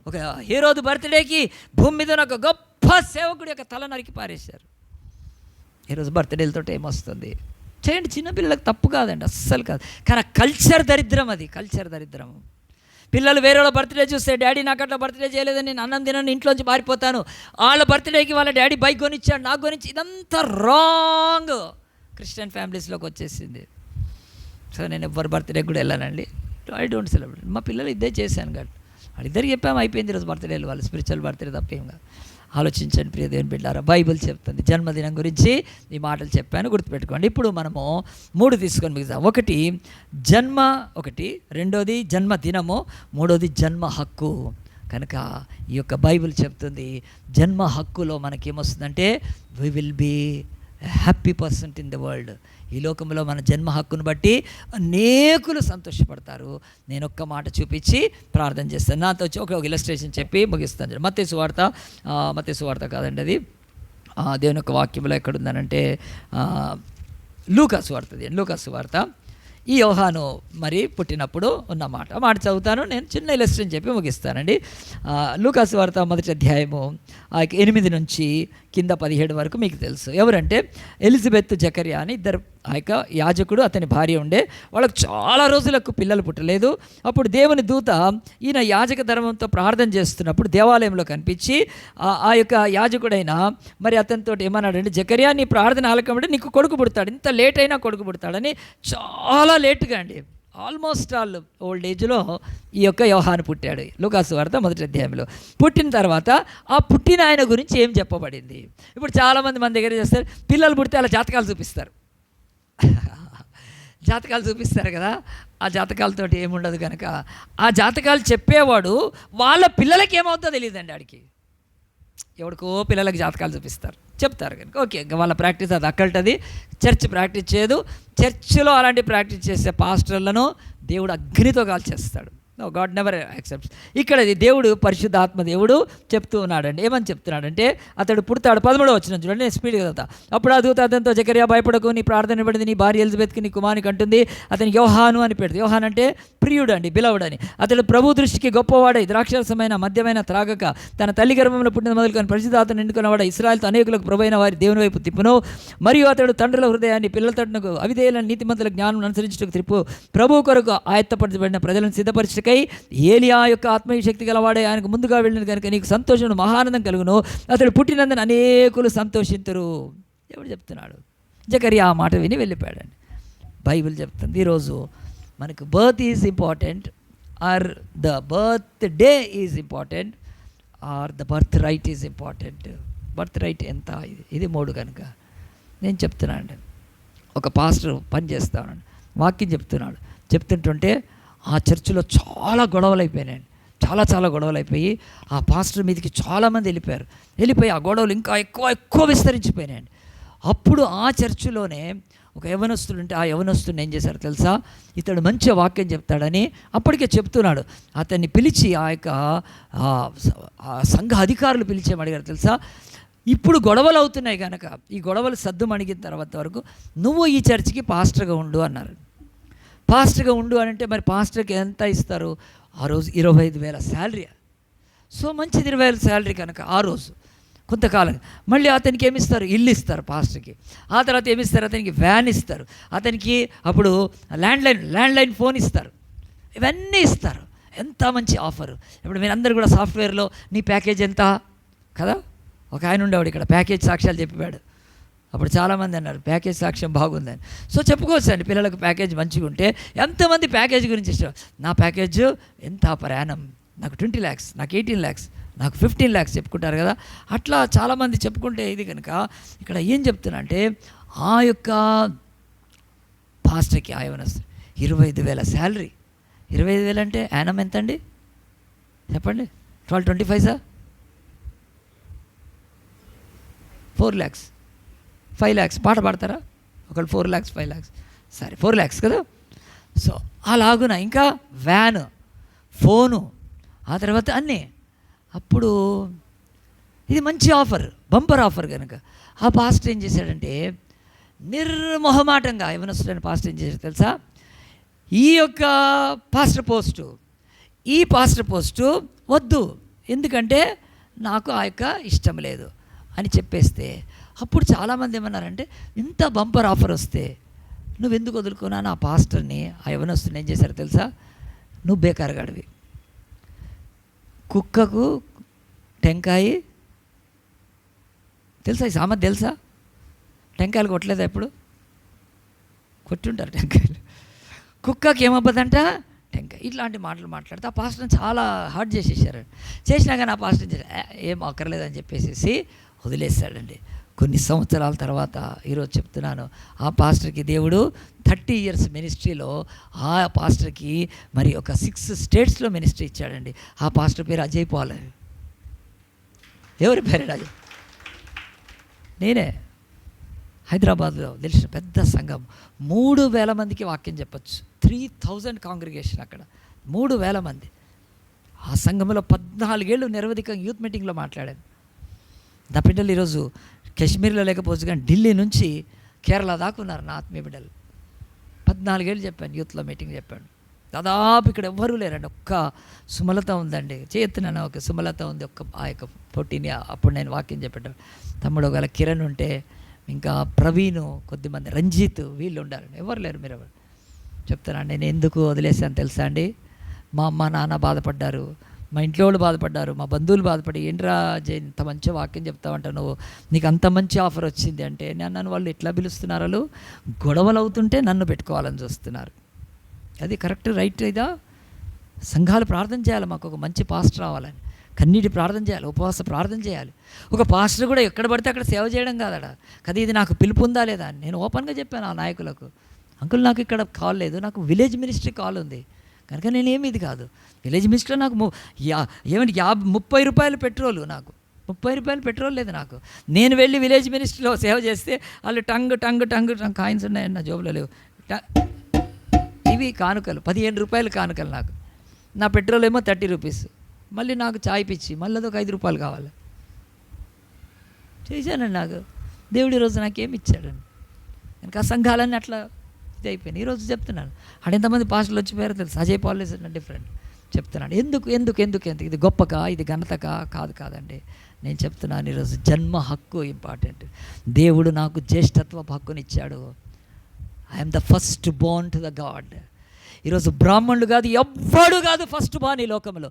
ఒక హేరోదు బర్త్డేకి భూమి మీద ఒక గొప్ప సేవకుడి యొక్క తల నరికి పారేశారు. ఈరోజు బర్త్డేలతో ఏమొస్తుంది? చేయండి, చిన్నపిల్లలకు తప్పు కాదండి, అస్సలు కాదు. కానీ కల్చర్ దరిద్రం, అది కల్చర్ దరిద్రం. పిల్లలు వేరే వాళ్ళ బర్త్డే చూస్తే, డాడీ నాకు అట్లా బర్త్డే చేయలేదని నేను అన్నం తినను, ఇంట్లోంచి పారిపోతాను. వాళ్ళ బర్త్డేకి వాళ్ళ డాడీ బైక్ కొనిచ్చాడు, నాకు కొనిచ్చి, ఇదంతా రాంగ్ క్రిస్టియన్ ఫ్యామిలీస్లోకి వచ్చేసింది. సో నేను ఎవరి బర్త్డేకి కూడా వెళ్ళానండి, ఐ డోంట్ సెలబ్రేట్. మా పిల్లలు ఇదే చేశాను కాబట్టి వాళ్ళిద్దరికి చెప్పాము, అయిపోయింది ఈరోజు బర్త్డేలు, వాళ్ళు స్పిరిచువల్ బర్త్డే తప్పేం కాదు. ఆలోచించండి ప్రియ దేవుని బిడ్డలారా, బైబిల్ చెప్తుంది. జన్మదినం గురించి ఈ మాటలు చెప్పాను, గుర్తుపెట్టుకోండి. ఇప్పుడు మనము 3 తీసుకొని మిగతాం. ఒకటి జన్మ, ఒకటి రెండోది జన్మదినము, మూడోది జన్మ హక్కు. కనుక ఈ యొక్క బైబిల్ చెప్తుంది జన్మ హక్కులో మనకేమొస్తుందంటే we will be happy person in the world. ఈ లోకంలో మన జన్మ హక్కును బట్టి అనేకులు సంతోషపడతారు. నేను ఒక్క మాట చూపించి ప్రార్థన చేస్తాను. నాతో వచ్చి ఒక ఇలస్ట్రేషన్ చెప్పి ముగిస్తాను. మత్తయి సువార్త కాదండి, అది దేవుని యొక్క వాక్యంలో ఎక్కడుందనంటే లూకా సువార్త. ఈ యోహాను మరి పుట్టినప్పుడు ఉన్న మాట చదువుతాను, నేను చిన్న ఇలస్ట్రేషన్ చెప్పి ముగిస్తానండి. లూకా సువార్త 1వ అధ్యాయము 8 నుంచి కింద 17 వరకు మీకు తెలుసు. ఎవరంటే ఎలిజబెత్, జకర్యా అని ఇద్దరు ఆ యొక్క యాజకుడు, అతని భార్య ఉండే. వాళ్ళకు చాలా రోజులకు పిల్లలు పుట్టలేదు. అప్పుడు దేవుని దూత ఈయన యాజక ధర్మంతో ప్రార్థన చేస్తున్నప్పుడు దేవాలయంలో కనిపించి ఆ యొక్క యాజకుడైన మరి అతనితో ఏమన్నాడంటే, జకర్యా నీ ప్రార్థన ఆలకమంటే నీకు కొడుకు పుడతాడు, ఇంత లేట్ అయినా కొడుకు పుడతాడని. చాలా లేటుగా అండి, ఆల్మోస్ట్ ఆల్ ఓల్డ్ ఏజ్లో ఈ యొక్క యోహాను పుట్టాడు. లూకా సువార్త 1వ అధ్యాయంలో. పుట్టిన తర్వాత ఆ పుట్టిన ఆయన గురించి ఏం చెప్పబడింది? ఇప్పుడు చాలామంది మన దగ్గర చేస్తారు, పిల్లలు పుడితే అలా జాతకాలు చూపిస్తారు కదా, ఆ జాతకాలతో ఏముండదు. కనుక ఆ జాతకాలు చెప్పేవాడు వాళ్ళ పిల్లలకి ఏమవుతుందో తెలియదండి. ఆడికి ఎవడికో పిల్లలకి జాతకాలు చెప్తారు కనుక ఓకే, వాళ్ళ ప్రాక్టీస్ అది అక్కల్టది. చర్చ్ ప్రాక్టీస్ చేయదు. చర్చ్లో అలాంటి ప్రాక్టీస్ చేసే పాస్టర్లను దేవుడు అగ్నితో కాల్చేస్తాడు. No, God never accepts. ఇక్కడ దేవుడు, పరిశుద్ధాత్మ దేవుడు చెప్తూ ఉన్నాడండి. ఏమని చెప్తున్నాడంటే, అతడు పుడతాడు. 13వ వచనం చూడండి, నేను స్పీడ్గా చదువుతా. అప్పుడు ఆ దూత అతనితో, జకర్యా భయపడకు, నీ ప్రార్థన పడింది, నీ భార్య ఎలిజబెత్కి నీ కుమారునికి అంటుంది, అతని యోహాను అని పెడుతుంది. యోహాన్ అంటే ప్రియుడు అండి, బిలవుడు అని. అతడు ప్రభు దృష్టికి గొప్పవాడై ద్రాక్షరసమైన మద్యమైన త్రాగక తన తల్లి గర్భంలో పుట్టిన మొదలుకొని పరిశుద్ధాత్మను నిండుకున్నవాడ, ఇశ్రాయేలుతో అనేకులకు ప్రభువైన వారి దేవుని వైపు తిప్పును. మరియు అతడు తండ్రుల హృదయాన్ని పిల్లల తట్టునకు అవిధేయులను నీతిమంతుల జ్ఞానం అనుసరించుటకు త్రిప్పు. ప్రభు కొరకు ఆయత్తపరచబడిన ప్రజలను సిద్ధపరచుటకై ఏలియా యొక్క ఆత్మీయ శక్తి గలవాడే, ఆయనకు ముందుగా వెళ్ళిన కనుక నీకు సంతోషం మహానందం కలుగును. అతడు పుట్టినందున అనేకులు సంతోషింతురు. ఎవడు చెప్తున్నాడు? జకర్యా ఆ మాట విని వెళ్ళిపోయాడండి. బైబిల్ చెప్తుంది ఈరోజు మనకు birth is important, or the birthday is important, or the birthright is important. Birthright ఎంత? ఇది 3 కనుక నేను చెప్తున్నాను. ఒక పాస్టర్ పని చేస్తానండి, వాక్యం చెప్తుంటుంటే ఆ చర్చిలో చాలా గొడవలు అయిపోయినాయండి. చాలా గొడవలు అయిపోయి ఆ పాస్టర్ మీదకి చాలామంది వెళ్ళిపోయి ఆ గొడవలు ఇంకా ఎక్కువ విస్తరించిపోయినాయండి. అప్పుడు ఆ చర్చిలోనే ఒక యవనస్తుడు ఉంటే, ఆ యవనస్తుడిని ఏం చేశారు తెలుసా? ఇతడు మంచి వాక్యం చెప్తాడని అప్పటికే చెప్తున్నాడు. అతన్ని పిలిచి ఆ యొక్క సంఘ అధికారులు పిలిచేమడిగారు తెలుసా, ఇప్పుడు గొడవలు అవుతున్నాయి కనుక ఈ గొడవలు సద్దుమణిగిన తర్వాత వరకు నువ్వు ఈ చర్చికి పాస్టర్గా ఉండు అన్నారు. పాస్టర్గా ఉండు అని అంటే మరి పాస్టర్కి ఎంత ఇస్తారు? ఆ రోజు 25,000 శాలరీ. సో మంచిది, 20,000 శాలరీ కనుక ఆ రోజు కొంతకాలం. మళ్ళీ అతనికి ఏమిస్తారు? ఇల్లు ఇస్తారు పాస్టర్కి. ఆ తర్వాత ఏమిస్తారు? అతనికి వ్యాన్ ఇస్తారు. అతనికి అప్పుడు ల్యాండ్లైన్ ఫోన్ ఇస్తారు. ఇవన్నీ ఇస్తారు. ఎంత మంచి ఆఫరు. ఇప్పుడు మీరు అందరు కూడా సాఫ్ట్వేర్లో నీ ప్యాకేజ్ ఎంత కదా? ఒక ఆయన ఉండేవాడు ఇక్కడ, ప్యాకేజ్ సాక్ష్యాలు చెప్పాడు. అప్పుడు చాలామంది అన్నారు ప్యాకేజ్ సాక్ష్యం బాగుందని. సో చెప్పుకోవచ్చు అండి, పిల్లలకు ప్యాకేజ్ మంచిగా ఉంటే. ఎంతమంది ప్యాకేజ్ గురించి ఇష్టం? నా ప్యాకేజ్ ఎంత పర్ యానం, నాకు 20 lakhs, నాకు 18 lakhs, నాకు 15 lakhs చెప్పుకుంటారు కదా. అట్లా చాలామంది చెప్పుకుంటే ఇది కనుక ఇక్కడ ఏం చెప్తున్నా అంటే, ఆ యొక్క పాస్టర్కి ఆయవనొస్తుంది 25,000 శాలరీ. 25,000 అంటే యానం ఎంత అండి చెప్పండి? 1225 సార్, 4 lakhs, 5 lakhs. పాట పాడతారా ఒకళ్ళు? 4 lakhs, 5 lakhs, సరే 4 lakhs కదా. సో అలాగున ఇంకా వ్యాను, ఫోను, ఆ తర్వాత అన్నీ. అప్పుడు ఇది మంచి ఆఫర్, బంపర్ ఆఫర్ కనుక ఆ పాస్టర్ ఏం చేశాడంటే నిర్మొహమాటంగా యవనస్తుడైన పాస్టర్ ఏం చేశాడు తెలుసా? ఈ యొక్క పాస్టర్ పోస్టు వద్దు, ఎందుకంటే నాకు ఆ యొక్క ఇష్టం లేదు అని చెప్పేస్తే, అప్పుడు చాలామంది ఏమన్నారంటే ఇంత బంపర్ ఆఫర్ వస్తే నువ్వెందుకు వదులుకున్నా? నా పాస్టర్ని, ఆ యవనస్తుని ఏం చేశారు తెలుసా? నువ్వు బేకారగాడివి, కుక్కకు టెంకాయ తెలుసా? ఈ సామెత తెలుసా? టెంకాయలు కొట్టలేదా? ఎప్పుడు కొట్టుంటారు టెంకాయలు. కుక్కకి ఏమవ్వదంట? టెంకాయ. ఇట్లాంటి మాటలు మాట్లాడితే ఆ పాస్టర్ని చాలా హార్ట్ చేసేసారు. చేసినా కానీ ఆ పాస్టర్ ఏం అక్కర్లేదని చెప్పేసి వదిలేస్తాడండి. కొన్ని సంవత్సరాల తర్వాత ఈరోజు చెప్తున్నాను, ఆ పాస్టర్కి దేవుడు 30 years మినిస్ట్రీలో ఆ పాస్టర్కి మరి ఒక 6 states మినిస్ట్రీ ఇచ్చాడండి. ఆ పాస్టర్ పేరు అజయ్ పాల్. ఎవరి పేరు అజయ్? నేనే. హైదరాబాద్లో తెలిసిన పెద్ద సంఘం, 3,000 మందికి వాక్యం చెప్పచ్చు. 3,000 కాంగ్రిగేషన్ అక్కడ, 3,000 మంది. ఆ సంఘంలో 14 ఏళ్ళు నిరవధికంగా యూత్ మీటింగ్లో మాట్లాడాను. నా బిడ్డలు ఈరోజు కాశ్మీర్లో లేకపోవచ్చు కానీ ఢిల్లీ నుంచి కేరళ దాకా ఉన్నారు నా ఆత్మీయ బిడ్డలు. 14 ఏళ్ళు చెప్పాను, యూత్లో మీటింగ్ చెప్పాను. దాదాపు ఇక్కడ ఎవ్వరూ లేరండి, ఒక్క సుమలత ఉందండి. చేస్తున్నాను, ఒక సుమలత ఉంది, ఒక్క ఆ యొక్క 14. అప్పుడు నేను వాక్యం చెప్పాను. తమ్ముడు ఒకవేళ కిరణ్ ఉంటే, ఇంకా ప్రవీణ్, కొద్దిమంది, రంజిత్, వీళ్ళు ఉండాలి. ఎవరు లేరు. మీరు ఎవరు చెప్తానండి. నేను ఎందుకు వదిలేసాను తెలుసా అండి? మా అమ్మ నాన్న బాధపడ్డారు, మా ఇంట్లో వాళ్ళు బాధపడ్డారు, మా బంధువులు బాధపడి, ఏంట్రా జై ఇంత మంచి వాక్యం చెప్తావంట నువ్వు, నీకు అంత మంచి ఆఫర్ వచ్చింది అంటే, నన్ను వాళ్ళు ఎట్లా పిలుస్తున్నారు? వాళ్ళు గొడవలు అవుతుంటే నన్ను పెట్టుకోవాలని చూస్తున్నారు. అది కరెక్ట్, రైట్ ఇదా? సంఘాలు ప్రార్థన చేయాలి, మాకు ఒక మంచి పాస్టర్ రావాలని, కన్నీటి ప్రార్థన చేయాలి, ఉపవాస ప్రార్థన చేయాలి. ఒక పాస్టర్ కూడా ఎక్కడ పడితే అక్కడ సేవ చేయడం కాదడా కదా. ఇది నాకు పిలుపు ఉందా లేదా అని నేను ఓపెన్గా చెప్పాను ఆ నాయకులకు. అంకుల్, నాకు ఇక్కడ కాల్ లేదు, నాకు విలేజ్ మినిస్ట్రీ కాల్ ఉంది కనుక నేనేమి ఇది కాదు. విలేజ్ మినిస్ట్రీలో నాకు ఏమంటే 30 రూపాయలు పెట్రోలు, నాకు 30 రూపాయలు పెట్రోల్ లేదు నాకు. నేను వెళ్ళి విలేజ్ మినిస్ట్రీలో సేవ చేస్తే వాళ్ళు టంగ్ కాయిన్స్ ఉన్నాయండి నా జోబులో లేవు. ఇవి కానుకలు, 15 రూపాయలు కానుకలు నాకు. నా పెట్రోల్ ఏమో 30 రూపీస్. మళ్ళీ నాకు చాయ్ పిచ్చి, మళ్ళీ అదొక 5 రూపాయలు కావాలి. చేశానండి. నాకు దేవుడు ఈరోజు నాకేమి ఇచ్చాడండి. ఇంకా సంఘాలన్నీ అట్లా ఇది అయిపోయింది. ఈరోజు చెప్తున్నాను, ఎంతమంది పాస్టర్లు వచ్చిపోయారో తెలుసు. Ajay Paul is different. చెప్తున్నాను ఎందుకు ఇది గొప్పకా, ఇది ఘనతకా? కాదండి. నేను చెప్తున్నాను ఈరోజు జన్మ హక్కు ఇంపార్టెంట్. దేవుడు నాకు జ్యేష్ఠత్వ హక్కునిచ్చాడు. I'm the first born to the God. ఈరోజు బ్రాహ్మణులు కాదు, ఎవ్వడు కాదు ఫస్ట్ బాన్ ఈ లోకంలో.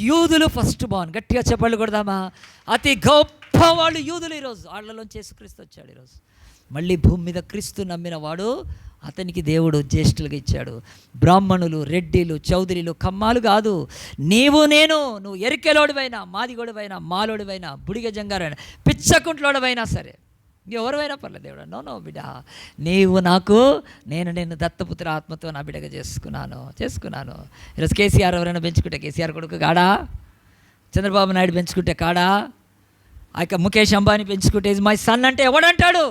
యూదులు ఫస్ట్ బాన్. గట్టిగా చెప్పళ్ళు కొడదామా? అతి గొప్ప వాళ్ళు యూదులు. ఈరోజు వాళ్ళలోంచి యేసుక్రీస్తు వచ్చాడు. ఈరోజు మళ్ళీ భూమి మీద క్రీస్తు నమ్మిన వాడు, అతనికి దేవుడు జ్యేష్ఠులుగా ఇచ్చాడు. బ్రాహ్మణులు, రెడ్డిలు, చౌదరిలు, కమ్మాలు కాదు. నువ్వు ఎరికెలోడివైనా, మాదిగోడివైనా, మాలోడివైనా, బుడిగ జంగారైనా, పిచ్చకుంట్లోడివైనా సరే, ఎవరివైనా పర్లేదు. దేవుడు నో బిడ్డ, నేను దత్తపుత్ర ఆత్మతో నా బిడ్డగా చేసుకున్నాను. ఈరోజు కేసీఆర్ ఎవరైనా పెంచుకుంటే కేసీఆర్ కొడుకు కాడా? చంద్రబాబు నాయుడు పెంచుకుంటే కాడా? ఆ యొక్క ముఖేష్ అంబానీ పెంచుకుంటే ఈజ్ మై సన్ అంటే ఎవడంటాడు?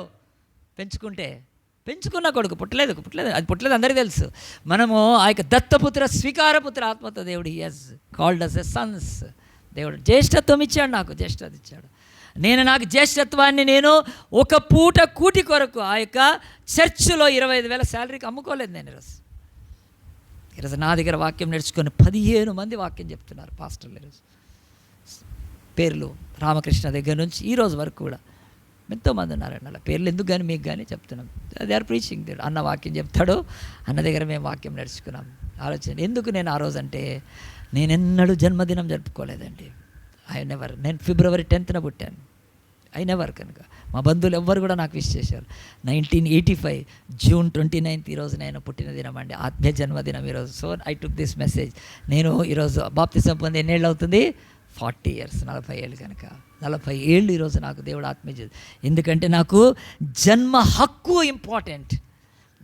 పెంచుకున్న కొడుకు పుట్టలేదు, అది పుట్టలేదు అందరికీ తెలుసు. మనము ఆ యొక్క దత్తపుత్ర స్వీకారపుత్ర ఆత్మతో దేవుడు he has called us a sons. దేవుడు జ్యేష్ఠత్వం ఇచ్చాడు, నాకు జ్యేష్ఠత ఇచ్చాడు. నాకు జ్యేష్ఠత్వాన్ని నేను ఒక పూట కూటి కొరకు ఆ యొక్క చర్చిలో 25,000 శాలరీకి అమ్ముకోలేదు. నేను ఈరోజు నా దగ్గర వాక్యం నేర్చుకొని 15 మంది వాక్యం చెప్తున్నారు పాస్టర్లు. ఈరోజు పేర్లు రామకృష్ణ దగ్గర నుంచి ఈరోజు వరకు కూడా ఎంతోమంది ఉన్నారండి. అలా పేర్లు ఎందుకు కానీ మీకు కానీ చెప్తున్నాం. They are preaching. అన్న వాక్యం చెప్తాడు, అన్న దగ్గర మేము వాక్యం నేర్చుకున్నాం. ఆలోచన ఎందుకు నేను ఆ రోజు అంటే, నేను ఎన్నడూ జన్మదినం జరుపుకోలేదండి. నేను February 10th పుట్టాను. కనుక మా బంధువులు ఎవ్వరు కూడా నాకు విష్ చేశారు. 1985 June 29th ఈరోజు నేను పుట్టిన దినం అండి, ఆత్మీయ జన్మదినం ఈరోజు. So I took this message. నేను ఈరోజు బాప్తిసం పొంది ఎన్నేళ్ళు అవుతుంది? 40 years, 40 ఏళ్ళు. కనుక 40 ఏళ్ళు ఈరోజు నాకు దేవుడు ఆత్మీయ. ఎందుకంటే నాకు జన్మ హక్కు ఇంపార్టెంట్.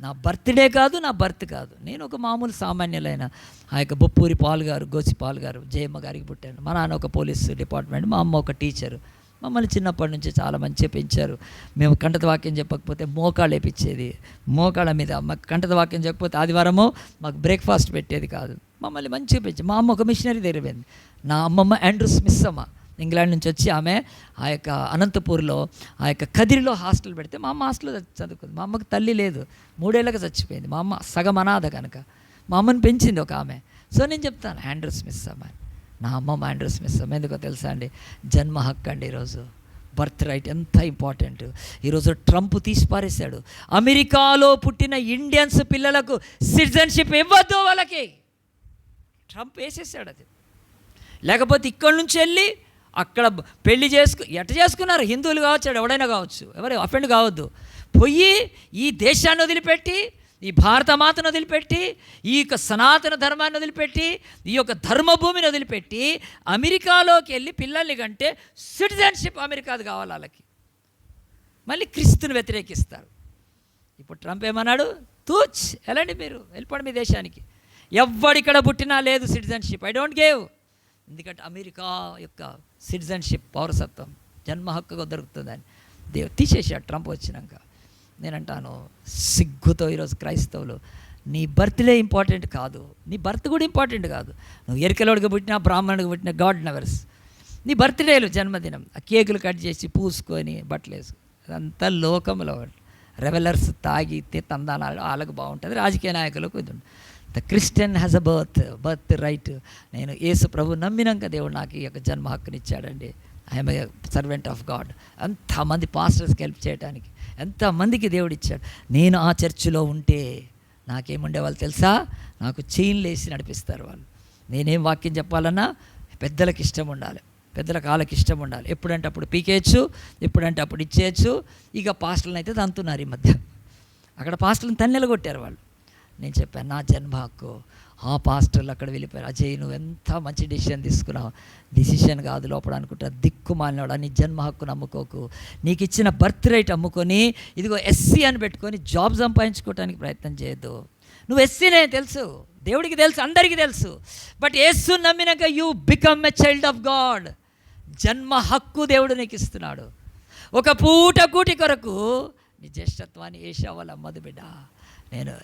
నా బర్త్డే కాదు, నా బర్త్ కాదు. నేను ఒక మామూలు సామాన్యులైన ఆ యొక్క బొప్పూరి పాల్ గారు, గోసి పాల్ గారు, జయమ్మ గారికి పుట్టాను. మా నాన్న ఒక పోలీస్ డిపార్ట్మెంట్, మా అమ్మ ఒక టీచరు. మమ్మల్ని చిన్నప్పటి నుంచి చాలా మంచిగా పెంచారు. మేము కంఠత వాక్యం చెప్పకపోతే మోకాళ్ళు వేపించేది, మోకాళ్ళ మీద. మాకు కంఠత వాక్యం చెప్పకపోతే ఆదివారము మాకు బ్రేక్ఫాస్ట్ పెట్టేది కాదు. మమ్మల్ని మంచిగా పెంచి, మా అమ్మ ఒక మిషనరీ దగ్గర పోయింది. నా అమ్మమ్మ ఆండ్రూ స్మిత్ అమ్మ, ఇంగ్లాండ్ నుంచి వచ్చి ఆమె ఆ యొక్క అనంతపూర్లో ఆ యొక్క కదిరిలో హాస్టల్ పెడితే మా అమ్మ హాస్టల్లో చదువుకుంది. మా అమ్మకి తల్లి లేదు, 3 ఏళ్ళకి చచ్చిపోయింది. మా అమ్మ సగం అనాథ కనుక మా అమ్మని పెంచింది ఒక ఆమె. సో నేను చెప్తాను ఆండ్రూ స్మిత్ అమ్మ, నా అమ్మమ్మ ఆండ్రూ స్మిత్ అమ్మ. ఎందుకో తెలుసా అండి, జన్మ హక్కు అండి. ఈరోజు బర్త్ రైట్ ఎంత ఇంపార్టెంట్. ఈరోజు ట్రంప్ తీసి పారేశాడు, అమెరికాలో పుట్టిన ఇండియన్స్ పిల్లలకు సిటిజన్షిప్ ఇవ్వద్దు వాళ్ళకి. ట్రంప్ వేసేసాడు అది. లేకపోతే ఇక్కడి నుంచి వెళ్ళి అక్కడ పెళ్లి ఎట్ట చేసుకున్నారు, హిందువులు కావచ్చు, ఎవడైనా కావచ్చు, ఎవరు అఫెండ్ కావద్దు. పోయి ఈ దేశాన్ని వదిలిపెట్టి, ఈ భారత మాతను వదిలిపెట్టి, ఈ యొక్క సనాతన ధర్మాన్ని వదిలిపెట్టి, ఈ యొక్క ధర్మభూమిని వదిలిపెట్టి అమెరికాలోకి వెళ్ళి పిల్లల్ని కంటే సిటిజన్షిప్ అమెరికాది కావాలి వాళ్ళకి. మళ్ళీ క్రీస్తుని వ్యతిరేకిస్తారు. ఇప్పుడు ట్రంప్ ఏమన్నాడు, తూచ్ వెళ్ళండి, మీరు వెళ్ళిపోండి మీ దేశానికి. ఎవ్వడిక్కడ పుట్టినా లేదు సిటిజన్షిప్, ఐ డోంట్ గివ్. ఎందుకంటే అమెరికా యొక్క సిటిజన్షిప్, పౌరసత్వం, జన్మ హక్కుగా దొరుకుతుందని దేవుడు తీసేసాడు ట్రంప్ వచ్చినాక. నేనంటాను సిగ్గుతో ఈరోజు క్రైస్తవులు, నీ బర్త్డే ఇంపార్టెంట్ కాదు, నీ బర్త్ కూడా ఇంపార్టెంట్ కాదు. నువ్వు ఎరికలోడికి పుట్టినా, బ్రాహ్మణుడికి పుట్టినా, గాడ్ నెవర్స్. నీ బర్త్డేలు, జన్మదినం, ఆ కేకులు కట్ చేసి పూసుకొని బట్టలు వేసుకొని, అదంతా లోకంలో రెవెలర్స్ తాగి తందానాలు వాళ్ళకు బాగుంటుంది, రాజకీయ నాయకులకు ఇది ఉంటుంది. The Christian has a birth right. నేను యేసు ప్రభు నమ్మినాక దేవుడు నాకు ఈ యొక్క జన్మ హక్కునిచ్చాడండి. I'm a servant of God. ఎంతమంది పాస్టర్స్కి హెల్ప్ చేయడానికి ఎంతమందికి దేవుడు ఇచ్చాడు. నేను ఆ చర్చిలో ఉంటే నాకేముండేవాళ్ళు తెలుసా, నాకు చైన్లు వేసి నడిపిస్తారు వాళ్ళు. నేనేం వాక్యం చెప్పాలన్నా పెద్దలకు ఇష్టం ఉండాలి, పెద్దలకు వాళ్ళకి ఇష్టం ఉండాలి. ఎప్పుడంటే అప్పుడు పీకేయచ్చు, ఎప్పుడంటే అప్పుడు ఇచ్చేయచ్చు. ఇక పాస్టర్లను అయితే తంతున్నారు ఈ మధ్య. అక్కడ పాస్టర్లను తన్నెలు కొట్టారు వాళ్ళు. నేను చెప్పాను నా జన్మ హక్కు. ఆ పాస్టర్లు అక్కడ వెళ్ళిపోయారు. అజయ్ నువ్వు ఎంత మంచి డెసిషన్ తీసుకున్నావు. డెసిషన్ కాదు లోపల అనుకుంటా, దిక్కుమాలినవాడు, నీ జన్మ హక్కును అమ్ముకోకు. నీకు ఇచ్చిన బర్త్ రైట్ అమ్ముకొని ఇదిగో ఎస్సీ అని పెట్టుకొని జాబ్ సంపాదించుకోవడానికి ప్రయత్నం చేయొద్దు. నువ్వు ఎస్సీనే తెలుసు, దేవుడికి తెలుసు, అందరికీ తెలుసు. బట్ యేసు నమ్మినాక you become a child of God. జన్మ హక్కు దేవుడు నీకు ఇస్తున్నాడు. ఒక పూట కూటి కొరకు నీ జ్యేష్ఠత్వాన్ని ఏషావాళ్ళ అమ్మదు బిడ్డ. నేను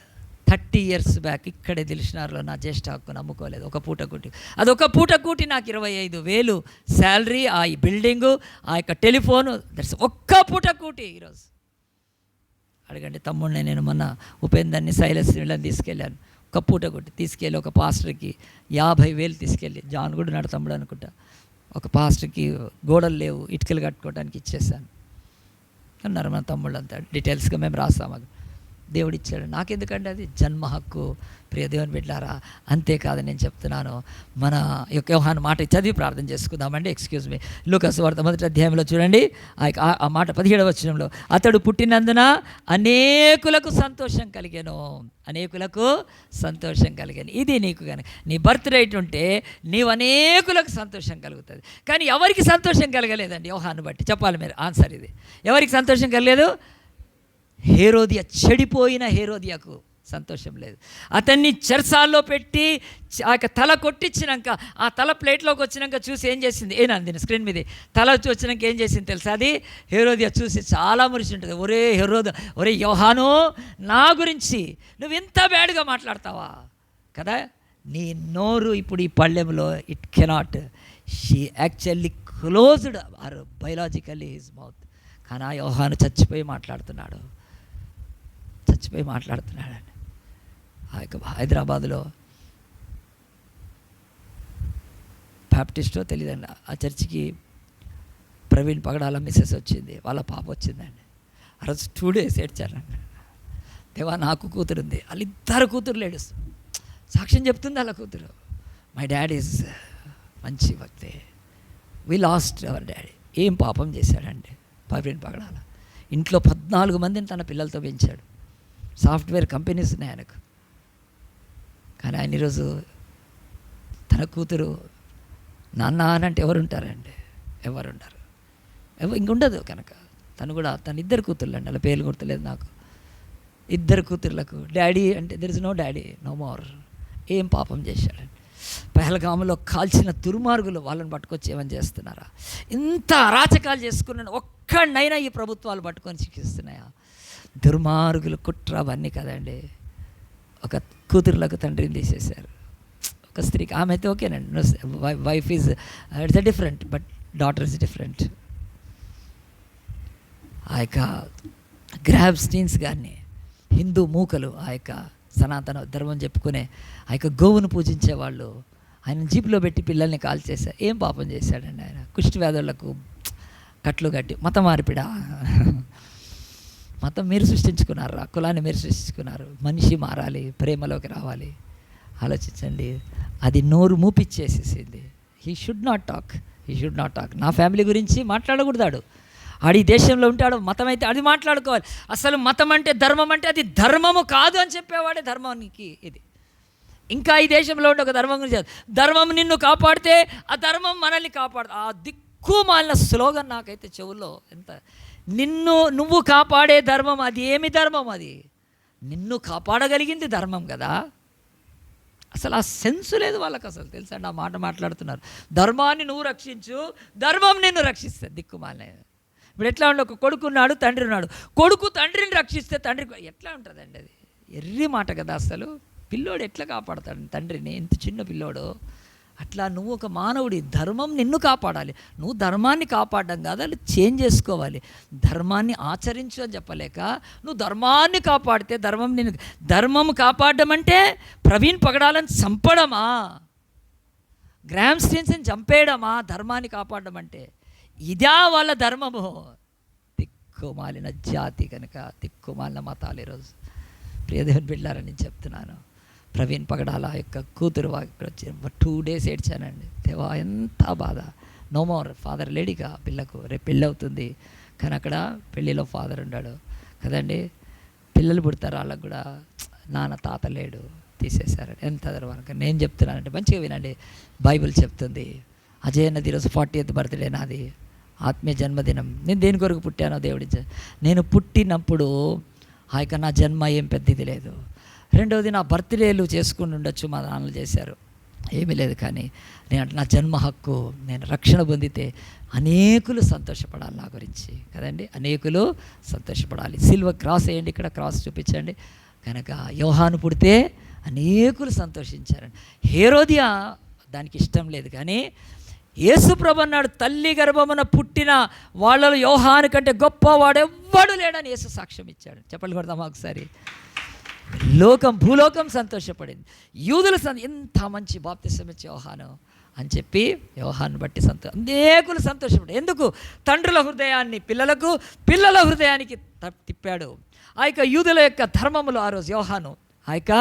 30 years బ్యాక్ ఇక్కడే దిల్షనార్లో నా జ్యేష్ఠ హక్కును అమ్ముకోలేదు. ఒక పూట కూటి, అది ఒక పూట కూటి నాకు 25,000 శాలరీ, ఆ బిల్డింగు, ఆ యొక్క టెలిఫోను, దట్స్ ఒక్క పూట కూటి. ఈరోజు అడగండి తమ్ముడిని, నేను మొన్న ఉపేందర్ని, శైలస్ వీళ్ళని తీసుకెళ్ళాను. ఒక పూట కూటి తీసుకెళ్ళి ఒక పాస్టర్కి 50,000 తీసుకెళ్ళి, జాన్ కూడా నాడు తమ్ముడు అనుకుంటా, ఒక పాస్టర్కి గోడలు లేవు ఇటుకలు కట్టుకోవడానికి ఇచ్చేసాను అన్నారు మన తమ్ముళ్ళు అంతా. డీటెయిల్స్గా మేము రాస్తాము. దేవుడు ఇచ్చాడు. నాకెందుకంటే అది జన్మ హక్కు. ప్రియ దేవుని బిడ్డలారా, అంతేకాదు నేను చెప్తున్నాను. మన యొక్క యోహాను మాట చదివి ప్రార్థన చేసుకుందామండి. ఎక్స్క్యూజ్ మీ, లూకాసు వార్త 1వ అధ్యాయంలో చూడండి, ఆ మాట 17వ వచనంలో, అతడు పుట్టినందున అనేకులకు సంతోషం కలిగాను, అనేకులకు సంతోషం కలిగాను. ఇది నీకు కానీ నీ బర్త్ రైట్ ఉంటే నీవు అనేకులకు సంతోషం కలుగుతుంది. కానీ ఎవరికి సంతోషం కలగలేదండి యోహాను బట్టి చెప్పాలి మీరు ఆన్సర్ ఇది. ఎవరికి సంతోషం కలగలేదు? హేరోదియ, చెడిపోయిన హేరోదియకు సంతోషం లేదు. అతన్ని చెరసాల్లో పెట్టి ఆ యొక్క తల కొట్టించినాక, ఆ తల ప్లేట్లోకి వచ్చినాక చూసి ఏం చేసింది, ఏనంది స్క్రీన్ మీద తల వచ్చినాక ఏం చేసింది తెలుసా? అది హేరోదియ చూసి చాలా మురిసి ఉంటుంది. ఒరే యోహాను, నా గురించి నువ్వు ఇంత బ్యాడ్గా మాట్లాడతావా కదా? నీ నోరు ఇప్పుడు ఈ పళ్ళెంలో it cannot. She actually closed or biologically his mouth. కానీ ఆ యోహాను చచ్చిపోయి మాట్లాడుతున్నాడండి. ఆ యొక్క హైదరాబాదులో బ్యాప్టిస్టో తెలియదండి, ఆ చర్చికి ప్రవీణ్ పగడాల మిస్సెస్ వచ్చింది, వాళ్ళ పాప వచ్చిందండి. ఆ రోజు 2 days ఏడ్చారండి. దేవా నాకు కూతురు ఉంది, వాళ్ళిద్దరు కూతురు లేడుస్తూ సాక్ష్యం చెప్తుంది వాళ్ళ కూతురు. మై డాడ్ ఈజ్ మంచి భక్తే, వి లాస్ట్ అవర్ డాడీ. ఏం పాపం చేశాడండి ప్రవీణ్ పగడాల? ఇంట్లో 14 మందిని తన పిల్లలతో పెంచాడు. సాఫ్ట్వేర్ కంపెనీస్ ఉన్నాయి ఆయనకు. కానీ ఆయన ఈరోజు తన కూతురు నాన్న అంటే ఎవరు ఉంటారండి? ఎవరు ఉండరు, ఇంకుండదు కనుక తను కూడా తన 2 కూతుర్లు అండి, అలా పేర్లు గుర్తులేదు నాకు. ఇద్దరు కూతుర్లకు డాడీ అంటే there is no daddy, no more. ఏం పాపం చేశాడండి? పహల్గాములో కాల్చిన దుర్మార్గులు వాళ్ళని పట్టుకొచ్చి ఏమని చేస్తున్నారా? ఇంత అరాచకాలు చేసుకున్నాను, ఒక్కడనైనా ఈ ప్రభుత్వాలు పట్టుకొని శిక్షిస్తున్నాయా? దుర్మార్గులు, కుట్ర అవన్నీ కదండి. ఒక కూతురులకు తండ్రిని తీసేశారు. ఒక స్త్రీకి, ఆమె అయితే ఓకేనండి, wife is it's different, but daughter is different. ఆ యొక్క గ్రాబ్ స్టీన్స్ గారిని, హిందూ మూకలు, ఆ యొక్క సనాతన ధర్మం చెప్పుకునే ఆ యొక్క గోవును పూజించే వాళ్ళు ఆయన జీపులో పెట్టి పిల్లల్ని కాల్ చేశారు. ఏం పాపం చేశాడండి ఆయన? కుష్టి వ్యాధులకు కట్లు కట్టి మత మార్పిడా? మతం మీరు సృష్టించుకున్నారు, కులాన్ని మీరు సృష్టించుకున్నారు. మనిషి మారాలి, ప్రేమలోకి రావాలి. ఆలోచించండి, అది నోరు మూపిచ్చేసేసింది. He should not talk. నా ఫ్యామిలీ గురించి మాట్లాడకూడదాడు. ఆడి దేశంలో ఉంటాడు, మతం అయితే అది మాట్లాడుకోవాలి. అసలు మతం అంటే, ధర్మం అంటే అది ధర్మము కాదు అని చెప్పేవాడే ధర్మానికి ఇది. ఇంకా ఈ దేశంలో ఉండే ఒక ధర్మం గురించి, ధర్మం నిన్ను కాపాడితే ఆ ధర్మం మనల్ని కాపాడు. ఆ దిక్కు మాలిన స్లోగన్ నాకైతే చెవుల్లో ఎంత. నువ్వు కాపాడే ధర్మం అది ఏమి ధర్మం? అది నిన్ను కాపాడగలిగింది ధర్మం కదా. అసలు ఆ సెన్సు లేదు వాళ్ళకి అసలు, తెలుసా? ఆ మాట మాట్లాడుతున్నారు. ధర్మాన్ని నువ్వు రక్షించు, ధర్మం నిన్ను రక్షిస్తుంది. దిక్కుమాలిన. ఇప్పుడు ఎట్లా ఉండే, ఒక కొడుకు ఉన్నాడు, తండ్రి ఉన్నాడు. కొడుకు తండ్రిని రక్షిస్తే తండ్రికి ఎట్లా ఉంటుందండి? అది ఎర్రి మాట కదా అసలు. పిల్లోడు ఎట్లా కాపాడతాడు తండ్రిని? ఇంత చిన్న పిల్లోడు. అట్లా నువ్వు ఒక మానవుడి, ధర్మం నిన్ను కాపాడాలి. నువ్వు ధర్మాన్ని కాపాడడం కాదు, అది చేంజ్ చేసుకోవాలి. ధర్మాన్ని ఆచరించు అని చెప్పలేక నువ్వు ధర్మాన్ని కాపాడితే ధర్మం కాపాడడం అంటే ప్రవీణ్ పగడాలను చంపడమా? గ్రామ్ స్టీన్స్ని చంపేయడమా? ధర్మాన్ని కాపాడడం అంటే ఇదా వాళ్ళ ధర్మము? దిక్కుమాలిన జాతి కనుక, దిక్కుమాలిన మతాలు. ఈరోజు ప్రియదేవుని బిడ్డలారని నేను చెప్తున్నాను. ప్రవీణ్ పగడాల యొక్క కూతురు ఇక్కడ వచ్చి 2 days ఏడ్చానండి. దేవా, ఎంత బాధ. నో మోర్ ఫాదర్ లేడీగా పిల్లకు. రేపు పెళ్ళి అవుతుంది, కానీ అక్కడ పెళ్ళిలో ఫాదర్ ఉన్నాడు కదండి. పిల్లలు పుడతారు, వాళ్ళకు కూడా నాన్న తాత లేడు, తీసేశారు. ఎంత వరకు నేను చెప్తున్నానంటే మంచిగా వినండి. బైబిల్ చెప్తుంది, అజయ్ అన్నది ఈరోజు 40th బర్త్డే నాది, ఆత్మీయ జన్మదినం. నేను దేని కొరకు పుట్టానో దేవుడి, నేను పుట్టినప్పుడు ఆ యొక్క నా జన్మ ఏం పెద్దది లేదు. రెండవది, నా బర్త్డేలు చేసుకుని ఉండొచ్చు, మా నాన్నలు చేశారు, ఏమీ లేదు. కానీ నేను నా జన్మ హక్కు, నేను రక్షణ పొందితే అనేకులు సంతోషపడాలి నా గురించి కదండి. అనేకులు సంతోషపడాలి. సిల్వర్ క్రాస్ వేయండి, ఇక్కడ క్రాస్ చూపించండి. కనుక యోహాను పుడితే అనేకులు సంతోషించారండి. హేరోదియా దానికి ఇష్టం లేదు, కానీ యేసు ప్రభు అన్నాడు, తల్లి గర్భమున పుట్టిన వాళ్ళలో యోహాను కంటే గొప్పవాడు ఎవ్వడు లేడని యేసు సాక్ష్యం ఇచ్చాడు. చెప్పండి కొడదామా ఒకసారి? భూలోకం సంతోషపడింది. యూదులు ఎంత మంచి బాప్తిసం ఇచ్చే యోహాను అని చెప్పి యోహాను బట్టి అనేకులు సంతోషపడ్డారు. ఎందుకు? తండ్రుల హృదయాన్ని పిల్లలకు, పిల్లల హృదయానికి తిప్పాడు. ఆ యొక్క యూదుల యొక్క ధర్మములు ఆ రోజు యోహాను ఆ యొక్క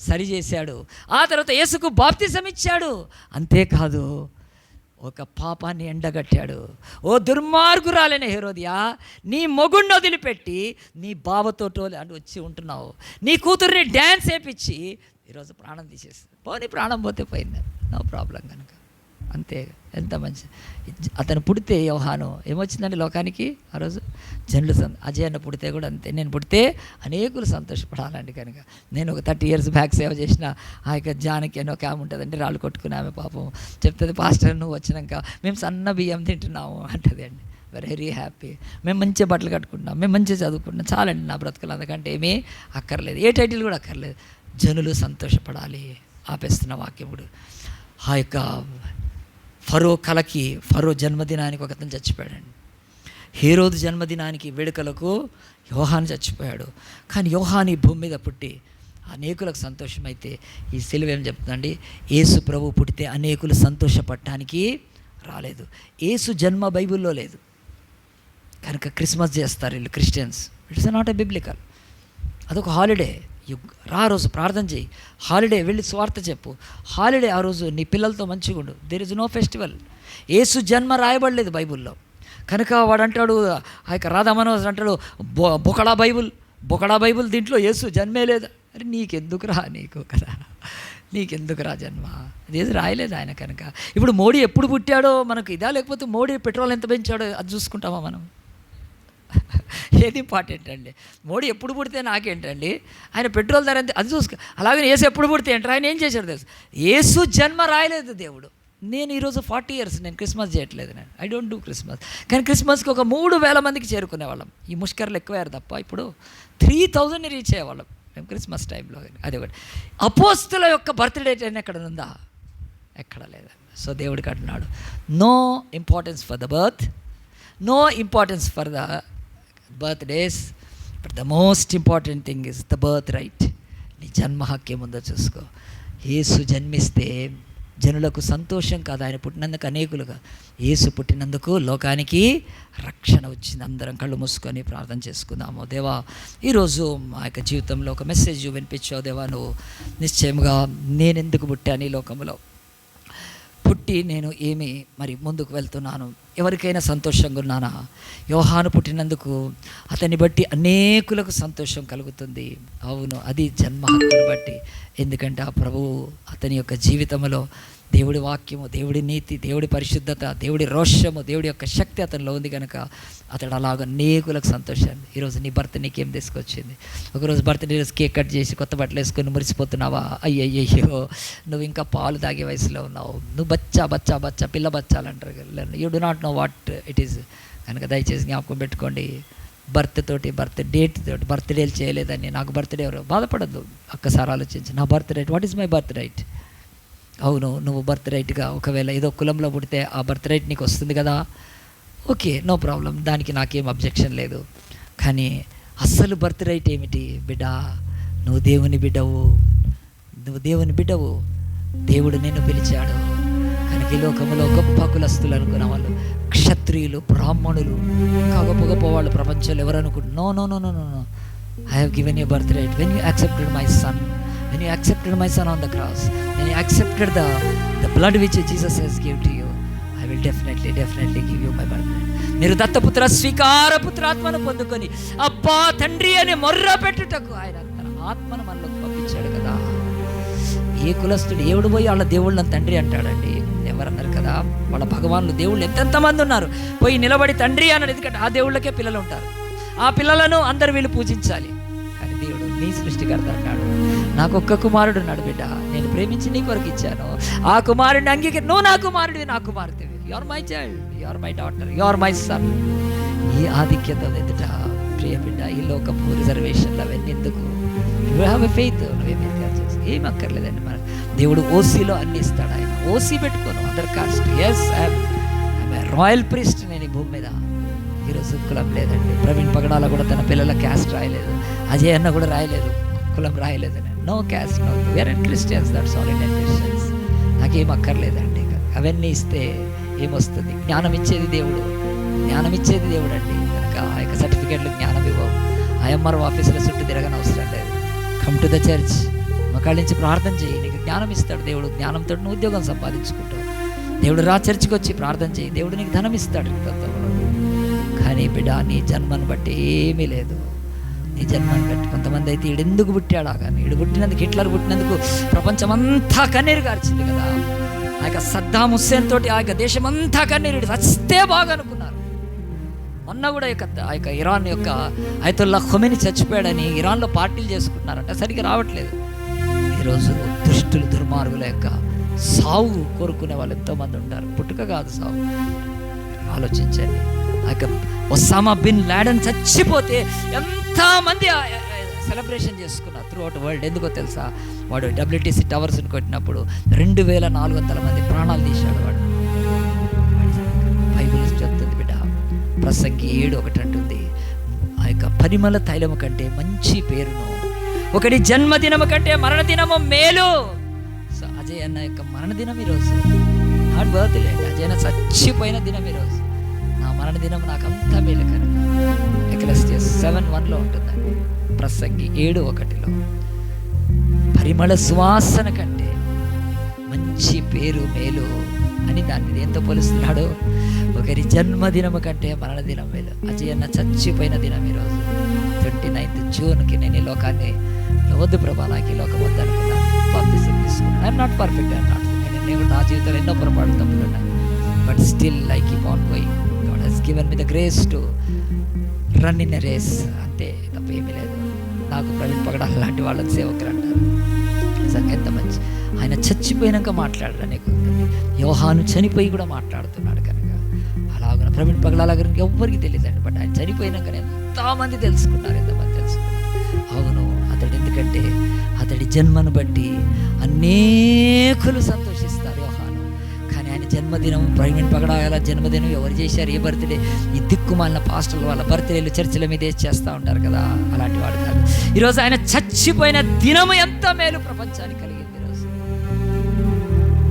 సరిచేశాడు. ఆ తర్వాత యేసుకు బాప్తిసం ఇచ్చాడు. అంతేకాదు, ఒక పాపాన్ని ఎండగట్టాడు. ఓ దుర్మార్గురాలైన హేరోదియా, నీ మొగుడిని వదిలిపెట్టి నీ బావతోటో అని వచ్చి ఉంటున్నావు, నీ కూతుర్ని డ్యాన్స్ వేయించి ఈరోజు ప్రాణం తీసేసి పోనీ, ప్రాణం పోతే పోయింది, నో ప్రాబ్లం. కనుక అంతే. ఎంత మంచి. అతను పుడితే యోహాను ఏమొచ్చిందండి లోకానికి ఆ రోజు? జనులు అజయ్ అన్న పుడితే కూడా అంతే. నేను పుడితే అనేకులు సంతోషపడాలండి. కనుక నేను ఒక 30 years బ్యాక్ సేవ చేసిన ఆ యొక్క జానకి అని ఒక ఆమె ఉంటుందండి, రాళ్ళు కొట్టుకుని ఆమె పాపం చెప్తుంది, పాస్టర్ నువ్వు వచ్చినాక మేము సన్న బియ్యం తింటున్నాము అంటుంది అండి. Very happy. మేము మంచిగా బట్టలు కట్టుకుంటున్నాం, మేము మంచిగా చదువుకుంటున్నాం, చాలండి నా బ్రతుకులు, అందుకంటే ఏమీ అక్కర్లేదు, ఏ టైటిల్ కూడా అక్కర్లేదు. జనులు సంతోషపడాలి. ఆపేస్తున్న వాక్యముడు. ఆ యొక్క ఫరో జన్మదినానికి ఒకతను చచ్చిపోయాడండి. హేరోదు జన్మదినానికి వేడుకలకు యోహాను చచ్చిపోయాడు. కానీ యోహాను ఈ భూమి మీద పుట్టి అనేకులకు సంతోషమైతే, ఈ సిలువ ఏం చెప్తుందండి? యేసు ప్రభు పుట్టితే అనేకులు సంతోషపడటానికి రాలేదు. యేసు జన్మ బైబిల్లో లేదు. కనుక క్రిస్మస్ చేస్తారు వీళ్ళు Christians. It's not a biblical. అదొక హాలిడే. రా రోజు ప్రార్థన చేయి, హాలిడే, వెళ్ళి స్వార్థ చెప్పు, హాలిడే. ఆ రోజు నీ పిల్లలతో మంచిగా ఉండు. There is no festival. యేసు జన్మ రాయబడలేదు బైబుల్లో. కనుక వాడు అంటాడు, ఆ యొక్క రాధామనోజ్ అంటాడు, బొకడా బైబుల్ దీంట్లో యేసు జన్మే లేదు. అరే నీకెందుకురా, నీకు కదా, నీకెందుకురా జన్మ? అదేది రాయలేదు ఆయన. కనుక ఇప్పుడు మోడీ ఎప్పుడు పుట్టాడో మనకు ఇదా, లేకపోతే మోడీ పెట్రోల్ ఎంత పెంచాడో అది చూసుకుంటామా మనం? ఏది ఇంపార్టెంట్ అండి? మోడీ ఎప్పుడు పుడితే నాకేంటండి, ఆయన పెట్రోల్ ధర అది చూసుకో. అలాగే యేసు ఎప్పుడు పుడితే ఏంటారు, ఆయన ఏం చేశాడు తెలుసు? యేసు జన్మ రాయలేదు దేవుడు. నేను ఈరోజు 40 years నేను క్రిస్మస్ చేయట్లేదు, నేను ఐ డోంట్ డూ క్రిస్మస్. కానీ క్రిస్మస్కి ఒక 3000 మందికి చేరుకునేవాళ్ళం. ఈ ముష్కర్లు ఎక్కువయ్యారు తప్ప ఇప్పుడు 3000 రీచ్ అయ్యేవాళ్ళం మేము క్రిస్మస్ టైంలో. అది ఒకటి. అపోస్తుల యొక్క బర్త్డే అని ఎక్కడ ఉందా? ఎక్కడ లేదండి. సో దేవుడికి అంటున్నాడు, no importance for the birth, no importance for the birthdays, but the most important thing is the birthright. నీ జన్మ హక్యం ఉందో చూసుకో. యేసు జన్మిస్తే జనులకు సంతోషం కాదు, ఆయన పుట్టినందుకు అనేకులుగా. యేసు పుట్టినందుకు లోకానికి రక్షణ వచ్చింది. అందరం కళ్ళు మూసుకొని ప్రార్థన చేసుకుందాము. దేవా, ఈరోజు మా యొక్క జీవితంలో ఒక మెసేజ్ వినిపించావు దేవా. నువ్వు నిశ్చయముగా నేనెందుకు పుట్టాను ఈ లోకంలో, పుట్టి నేను ఏమి మరి ముందుకు వెళ్తున్నాను, ఎవరికైనా సంతోషంగా ఉన్నానా? యోహాను పుట్టినందుకు అతన్ని బట్టి అనేకులకు సంతోషం కలుగుతుంది. అవును, అది జన్మ హక్కును బట్టి. ఎందుకంటే ఆ ప్రభువు అతని యొక్క జీవితంలో దేవుడి వాక్యము, దేవుడి నీతి, దేవుడి పరిశుద్ధత, దేవుడి రోషము, దేవుడి యొక్క శక్తి అతనిలో ఉంది కనుక అతడు అలాగ అనేకులకు సంతోషాన్ని. ఈరోజు నీ భర్త నీకేం తీసుకొచ్చింది? ఒకరోజు బర్త్డే రోజు కేక్ కట్ చేసి కొత్త బట్టలు వేసుకొని మురిసిపోతున్నావా? అయ్యయ్యో, నువ్వు ఇంకా పాలు తాగే వయసులో ఉన్నావు, నువ్వు బచ్చా పిల్ల బచ్చాలంటారు కదా. You do not know what it is. కనుక దయచేసి జ్ఞాపకం పెట్టుకోండి, బర్త్డేలు చేయలేదని నాకు బర్త్డే ఎవరు బాధపడద్దు. ఒక్కసారి ఆలోచించి, నా birth right, what is my birth right? అవును, నువ్వు బర్త్ రైట్గా ఒకవేళ ఏదో కులంలో పుడితే ఆ బర్త్ రైట్ నీకు వస్తుంది కదా, ఓకే, నో ప్రాబ్లం, దానికి నాకేం అబ్జెక్షన్ లేదు. కానీ అస్సలు బర్త్ రైట్ ఏమిటి? బిడ్డ, నువ్వు దేవుని బిడ్డవు. దేవుడు నిన్ను పిలిచాడు. కనుక ఈ లోకంలో గొప్ప కులస్తులు అనుకున్న వాళ్ళు, క్షత్రియులు, బ్రాహ్మణులు, ఇంకా గొప్ప వాళ్ళు ప్రపంచంలో ఎవరు అనుకుంటున్నారు? No no no no no no I have given you birthright. When you accepted my son, when you accepted my son on the cross, when you accepted the blood which Jesus has given to you, I will definitely give you my birthright. మీరు దత్తపుత్ర స్వీకార పుత్రాత్మను పొందుకొని అబ్బా తండ్రి అని మొర్ర పెట్టుటకు ఆయన తన ఆత్మను మనలోకి పంపించాడు కదా. ఏ కులస్తుడు ఎవడు పోయి వాళ్ళ దేవుళ్ళని తండ్రి అంటాడండి? ఎవరన్నారు కదా, వాళ్ళ భగవాన్లు దేవుళ్ళు ఎంతెంతమంది ఉన్నారు, పోయి నిలబడి తండ్రి అన్నాడు. ఎందుకంటే ఆ దేవుళ్ళకే పిల్లలు ఉంటారు, ఆ పిల్లలను అందరు వీళ్ళు పూజించాలి. కానీ దేవుడు నీ సృష్టికర్త అన్నాడు, నాకు ఒక్క కుమారుడు ఉన్నాడు బిడ్డ, నేను ప్రేమించి నీ కొరకు ఇచ్చాను. ఆ కుమారుడిని అంగీకరి, నువ్వు నా కుమారుడివి, నా కుమార్తెవి. You are my child, you are my daughter, you are my son. ఈ ఆధిక్యత ఎదుట ప్రియ బిడ్డ, ఈ లోకపు రిజర్వేషన్లు అవన్నీ ఎందుకు? You have a faith. నువ్వేమి ఏం అక్కర్లేదండి. మన దేవుడు ఓసీలో అన్ని ఇస్తాడు. ఆయన ఓసీ పెట్టుకోను, other caste. Yes, I'm royal priest. నేను ఈ భూమి మీద ఈరోజు కులం లేదండి. ప్రవీణ్ పగడాల కూడా తన పిల్లల క్యాస్ట్ రాయలేదు, అజయ్ అన్న కూడా రాయలేదు, కులం రాయలేదు. No caste, no, we are and Christians, that's all. Indian Christians. నాకేం అక్కర్లేదండి. అవన్నీ ఇస్తే ఏమొస్తుంది? జ్ఞానం ఇచ్చేది దేవుడు అండి. కనుక ఆ యొక్క సర్టిఫికేట్లు జ్ఞానం ఇవ్వవు. ఐఎంఆర్ ఆఫీసుల చుట్టూ తిరగని అవసరం లేదు. కమ్ టు ద చర్చ్, మకాళ్ళ నుంచి ప్రార్థన చేయి, నీకు జ్ఞానం ఇస్తాడు దేవుడు. జ్ఞానంతో నువ్వు ఉద్యోగం సంపాదించుకుంటావు. దేవుడు రా చర్చికి వచ్చి ప్రార్థన చేయి, దేవుడు నీకు ధనం ఇస్తాడు. కానీ బిడ్డ, నీ జన్మను బట్టి ఏమీ లేదు. నీ జన్మను బట్టి కొంతమంది అయితే ఈడెందుకు పుట్టాడా, కానీ ఈడు పుట్టినందుకు, హిట్లర్ పుట్టినందుకు ప్రపంచమంతా కన్నీరు గార్చింది కదా. ఆ యొక్క సద్దాం హుస్సేన్ తోటి ఆ యొక్క దేశమంతా కన్నీరు చస్తే బాగా అనుకున్నారు. మొన్న కూడా ఆ యొక్క ఇరాన్ యొక్క అయతుల్లా ఖొమైనీ చచ్చిపోయాడని ఇరాన్లో పార్టీలు చేసుకుంటున్నారంట, సరిగ్గా రావట్లేదు. ఈరోజు దుష్టులు, దుర్మార్గుల యొక్క సావు కోరుకునే వాళ్ళు ఎంతోమంది ఉంటారు. పుట్టుక కాదు, సావు. ఆలోచించండి. ఆ యొక్క ఒసామా బిన్ లాడెన్ చచ్చిపోతే ఎంతమంది సెలబ్రేషన్ చేసుకున్నారు త్రూ అవుట్ వరల్డ్. ఎందుకో తెలుసా? వాడు WTC టవర్స్ని కొట్టినప్పుడు 2400 మంది ప్రాణాలు తీశాడు వాడు. బైబిల్ చెప్తుంది బిడ్డ, ప్రసంగి 7:1 అంటుంది, ఆ యొక్క పరిమళ తైలము కంటే మంచి పేరును, ఒకటి జన్మదినము కంటే మరణదినము మేలు. సో అజయ్ అన్న యొక్క మరణదినం ఈరోజు, నాట్ బర్త్డే అండి, అజయ్ అన్న చచ్చిపోయిన దినం ఈరోజు. నా మరణదినం నాకు అంతా మేలు కనుక. ఎక్లెసియాస్ 7:1 ఉంటుందండి, ప్రసంగి 7:1. పరిమళ సువాసన కంటే మంచి పేరు మేలు అని దాన్ని ఎంతో పోలుస్తున్నాడు. ఒకరి జన్మదినము కంటే మరణదినం మేలు. అజయ్ అన్న చచ్చిపోయిన దినం ఈరోజు 29th జూన్కి. నేను ఈ లోకాన్ని వద్దు ప్రభా, నాకు ఈ లోకం వద్దు అనుకున్నాను, బాప్తిసం తీసుకున్నాను. ఐఎమ్ నాట్ పర్ఫెక్ట్, నేను నా జీవితంలో ఎన్నో పొరపాటు తప్పులు ఉన్నాయి. But still I keep on going. God has given me the grace to run in a race, అంతే తప్ప ఏమీ లేదు. నాకు ప్రవీణ్ పగడాల లాంటి వాళ్ళని సేవకులు అంటారు. నిజంగా ఎంత మంచి, ఆయన చచ్చిపోయినాక మాట్లాడరా నీకు, యోహాను చనిపోయి కూడా మాట్లాడుతున్నాడు కనుక అలాగ ప్రవీణ్ పగడాల గురించి ఎవ్వరికి తెలియదండి. బట్ ఆయన చనిపోయినాక ఎంతమంది తెలుసుకున్నారు. అవును, అతడు ఎందుకంటే అతడి జన్మను బట్టి అనేకులు సంతోషిస్తారు యోహాను. కానీ ఆయన జన్మదినం, ప్రవీణ్ పగడాల జన్మదినం ఎవరు చేశారు? ఏ బర్త్డే? ఈ దిక్కుమాలిన పాస్టర్లు వాళ్ళ బర్త్డేలు చర్చిల మీద చేస్తూ ఉంటారు కదా, అలాంటి వాడు కాదు. ఈరోజు ఆయన చచ్చిపోయిన దినము ఎంత మేలు ప్రపంచానికి కలిగింది. ఈరోజు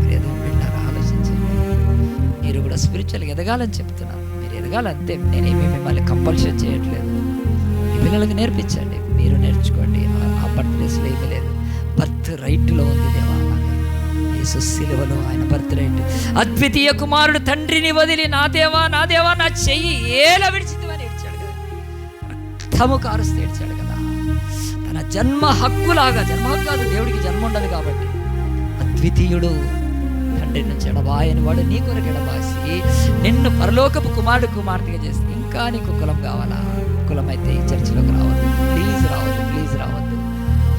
మీరు విన్నారా? ఆలోచించండి. మీరు కూడా స్పిరిచువల్గా ఎదగాలని చెప్తున్నాను. మీరు ఎదగాలంతే. నేనేమి మిమ్మల్ని కంపల్షన్ చేయట్లేదు. మీ పిల్లలకి నేర్పించండి, మీరు నేర్చుకోండి. ఆ బర్త్డేస్లో ఏమీ లేదు, బర్త్ రైట్లో ఉంది. దేవా, యేసు సిలువలో ఆయన బర్త్ రైట్. అద్వితీయ కుమారుడు తండ్రిని వదిలి నా దేవా నా దేవా నా చెయ్యి ఏలా విడిచిద్దని ఏడ్చాడు కదా, రక్తము కారుస్తూ ఏడ్చాడు కదా. తన జన్మ హక్కులాగా, జన్మ హక్కు కాదు, దేవుడికి జన్మ ఉండదు కాబట్టి, అద్వితీయుడు తండ్రి నుంచి ఎడబాయని వాడు నీ కొరకు ఎడబాసి నిన్ను పరలోకపు కుమార్తెగా చేసి, ఇంకా నీకు కులం కావాలా? కులం అయితే ఈ చర్చిలోకి రావద్దు, ప్లీజ్ రావద్దు.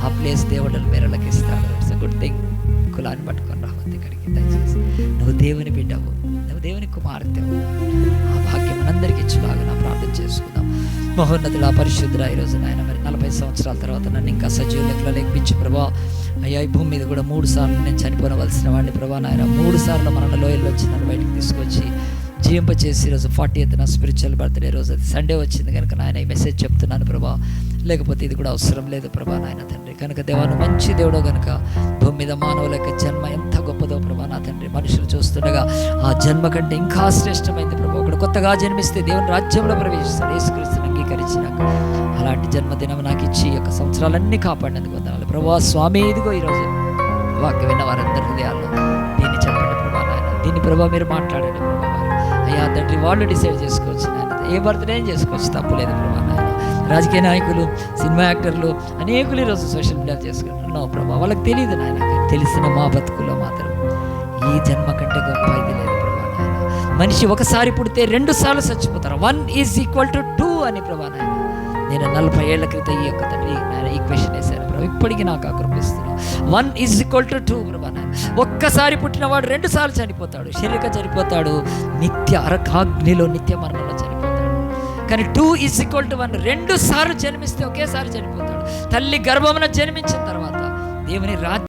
ఆ ప్లేస్ దేవుడు మేరలకు ఇస్తాడు. It's a good thing. కులాన్ని పట్టుకొని రావద్దు ఇక్కడికి దయచేసి. నువ్వు దేవుని బిడ్డవు, నువ్వు దేవుని కుమార్తెవు. ఆ భాగ్యం మనందరికీ ఇచ్చులాగా నా ప్రార్థన చేసుకుందాం. మహోన్నతుడా, పరిశుద్ధుడా, ఈరోజు నాయన మరి 40 సంవత్సరాల తర్వాత నన్ను ఇంకా సజీవ లెక్కలో లెక్కించి ప్రభా, అయ్యా ఈ భూమి మీద కూడా 3 సార్లు నేను చనిపోవలసిన వాడిని ప్రభా నాయన. 3 సార్లు మన లోయల్లో వచ్చి నన్ను బయటికి తీసుకొచ్చి జీవింపచేసి ఈరోజు 40th నా స్పిరిచువల్ బర్త్డే రోజు, అది సండే వచ్చింది కనుక నాయన ఈ మెసేజ్ చెప్తున్నాను ప్రభా. లేకపోతే ఇది కూడా అవసరం లేదు ప్రభా నాయన తండ్రి. కనుక దేవాను మంచి దేవుడో కనుక భూమి మీద మానవుల యొక్క జన్మ ఎంత గొప్పదో ప్రభా నా తండ్రి. మనుషులు చూస్తుండగా ఆ జన్మ కంటే ఇంకా శ్రేష్టమైంది ప్రభా. ఒకడు కొత్తగా జన్మిస్తే దేవుని రాజ్యంలో ప్రవేశిస్తాడు, యేసుక్రీస్తుని అంగీకరించినాక. అలాంటి జన్మదినం నాకు ఇచ్చి ఈ యొక్క సంవత్సరాలన్నీ కాపాడినందుకు వందనాలు ప్రభా. స్వామి, ఇదిగో ఈరోజు వాక్యం విన్న వారందరి హృదయాల్లో దీన్ని చెప్పండి ప్రభా నాయన. దీన్ని ప్రభా మీరు మాట్లాడండి ప్రభా. అయ్యా తండ్రి, వాళ్ళు డిసైడ్ చేసుకోవచ్చు నాయన, ఏ బర్త్డే చేసుకోవచ్చు, తప్పులేదు ప్రభా నాయన. రాజకీయ నాయకులు, సినిమా యాక్టర్లు అనేకులు ఈరోజు సోషల్ మీడియా చేసుకుంటున్నావు ప్రభా. వాళ్ళకి తెలియదు నాయన, తెలిసిన మా బతుకుల్లో మాత్రం ఈ జన్మ కంటే గొప్ప ఇది లేదు ప్రభా నాయన. మనిషి ఒకసారి పుడితే 2 సార్లు చచ్చిపోతారు. 1 = 2 అని ప్రభా నాయన. నేను 40 ఏళ్ల క్రితం ఈ యొక్క తండ్రి నాయన ఈక్వేషన్ వేశాను ప్రభా. ఇప్పటికీ నాకు ఆకర్పిస్తున్నాను. 1 = 2 ప్రభా నాయన. ఒక్కసారి పుట్టినవాడు 2 సార్లు చనిపోతాడు, శరీరక చనిపోతాడు, నిత్య అరకాగ్నిలో నిత్య మరణంలో చనిపోతాడు. కానీ 2 = 1, 2 సార్లు జన్మిస్తే ఒకేసారి చనిపోతాడు. తల్లి గర్భమున జన్మించిన తర్వాత దేవుని రాజ్యం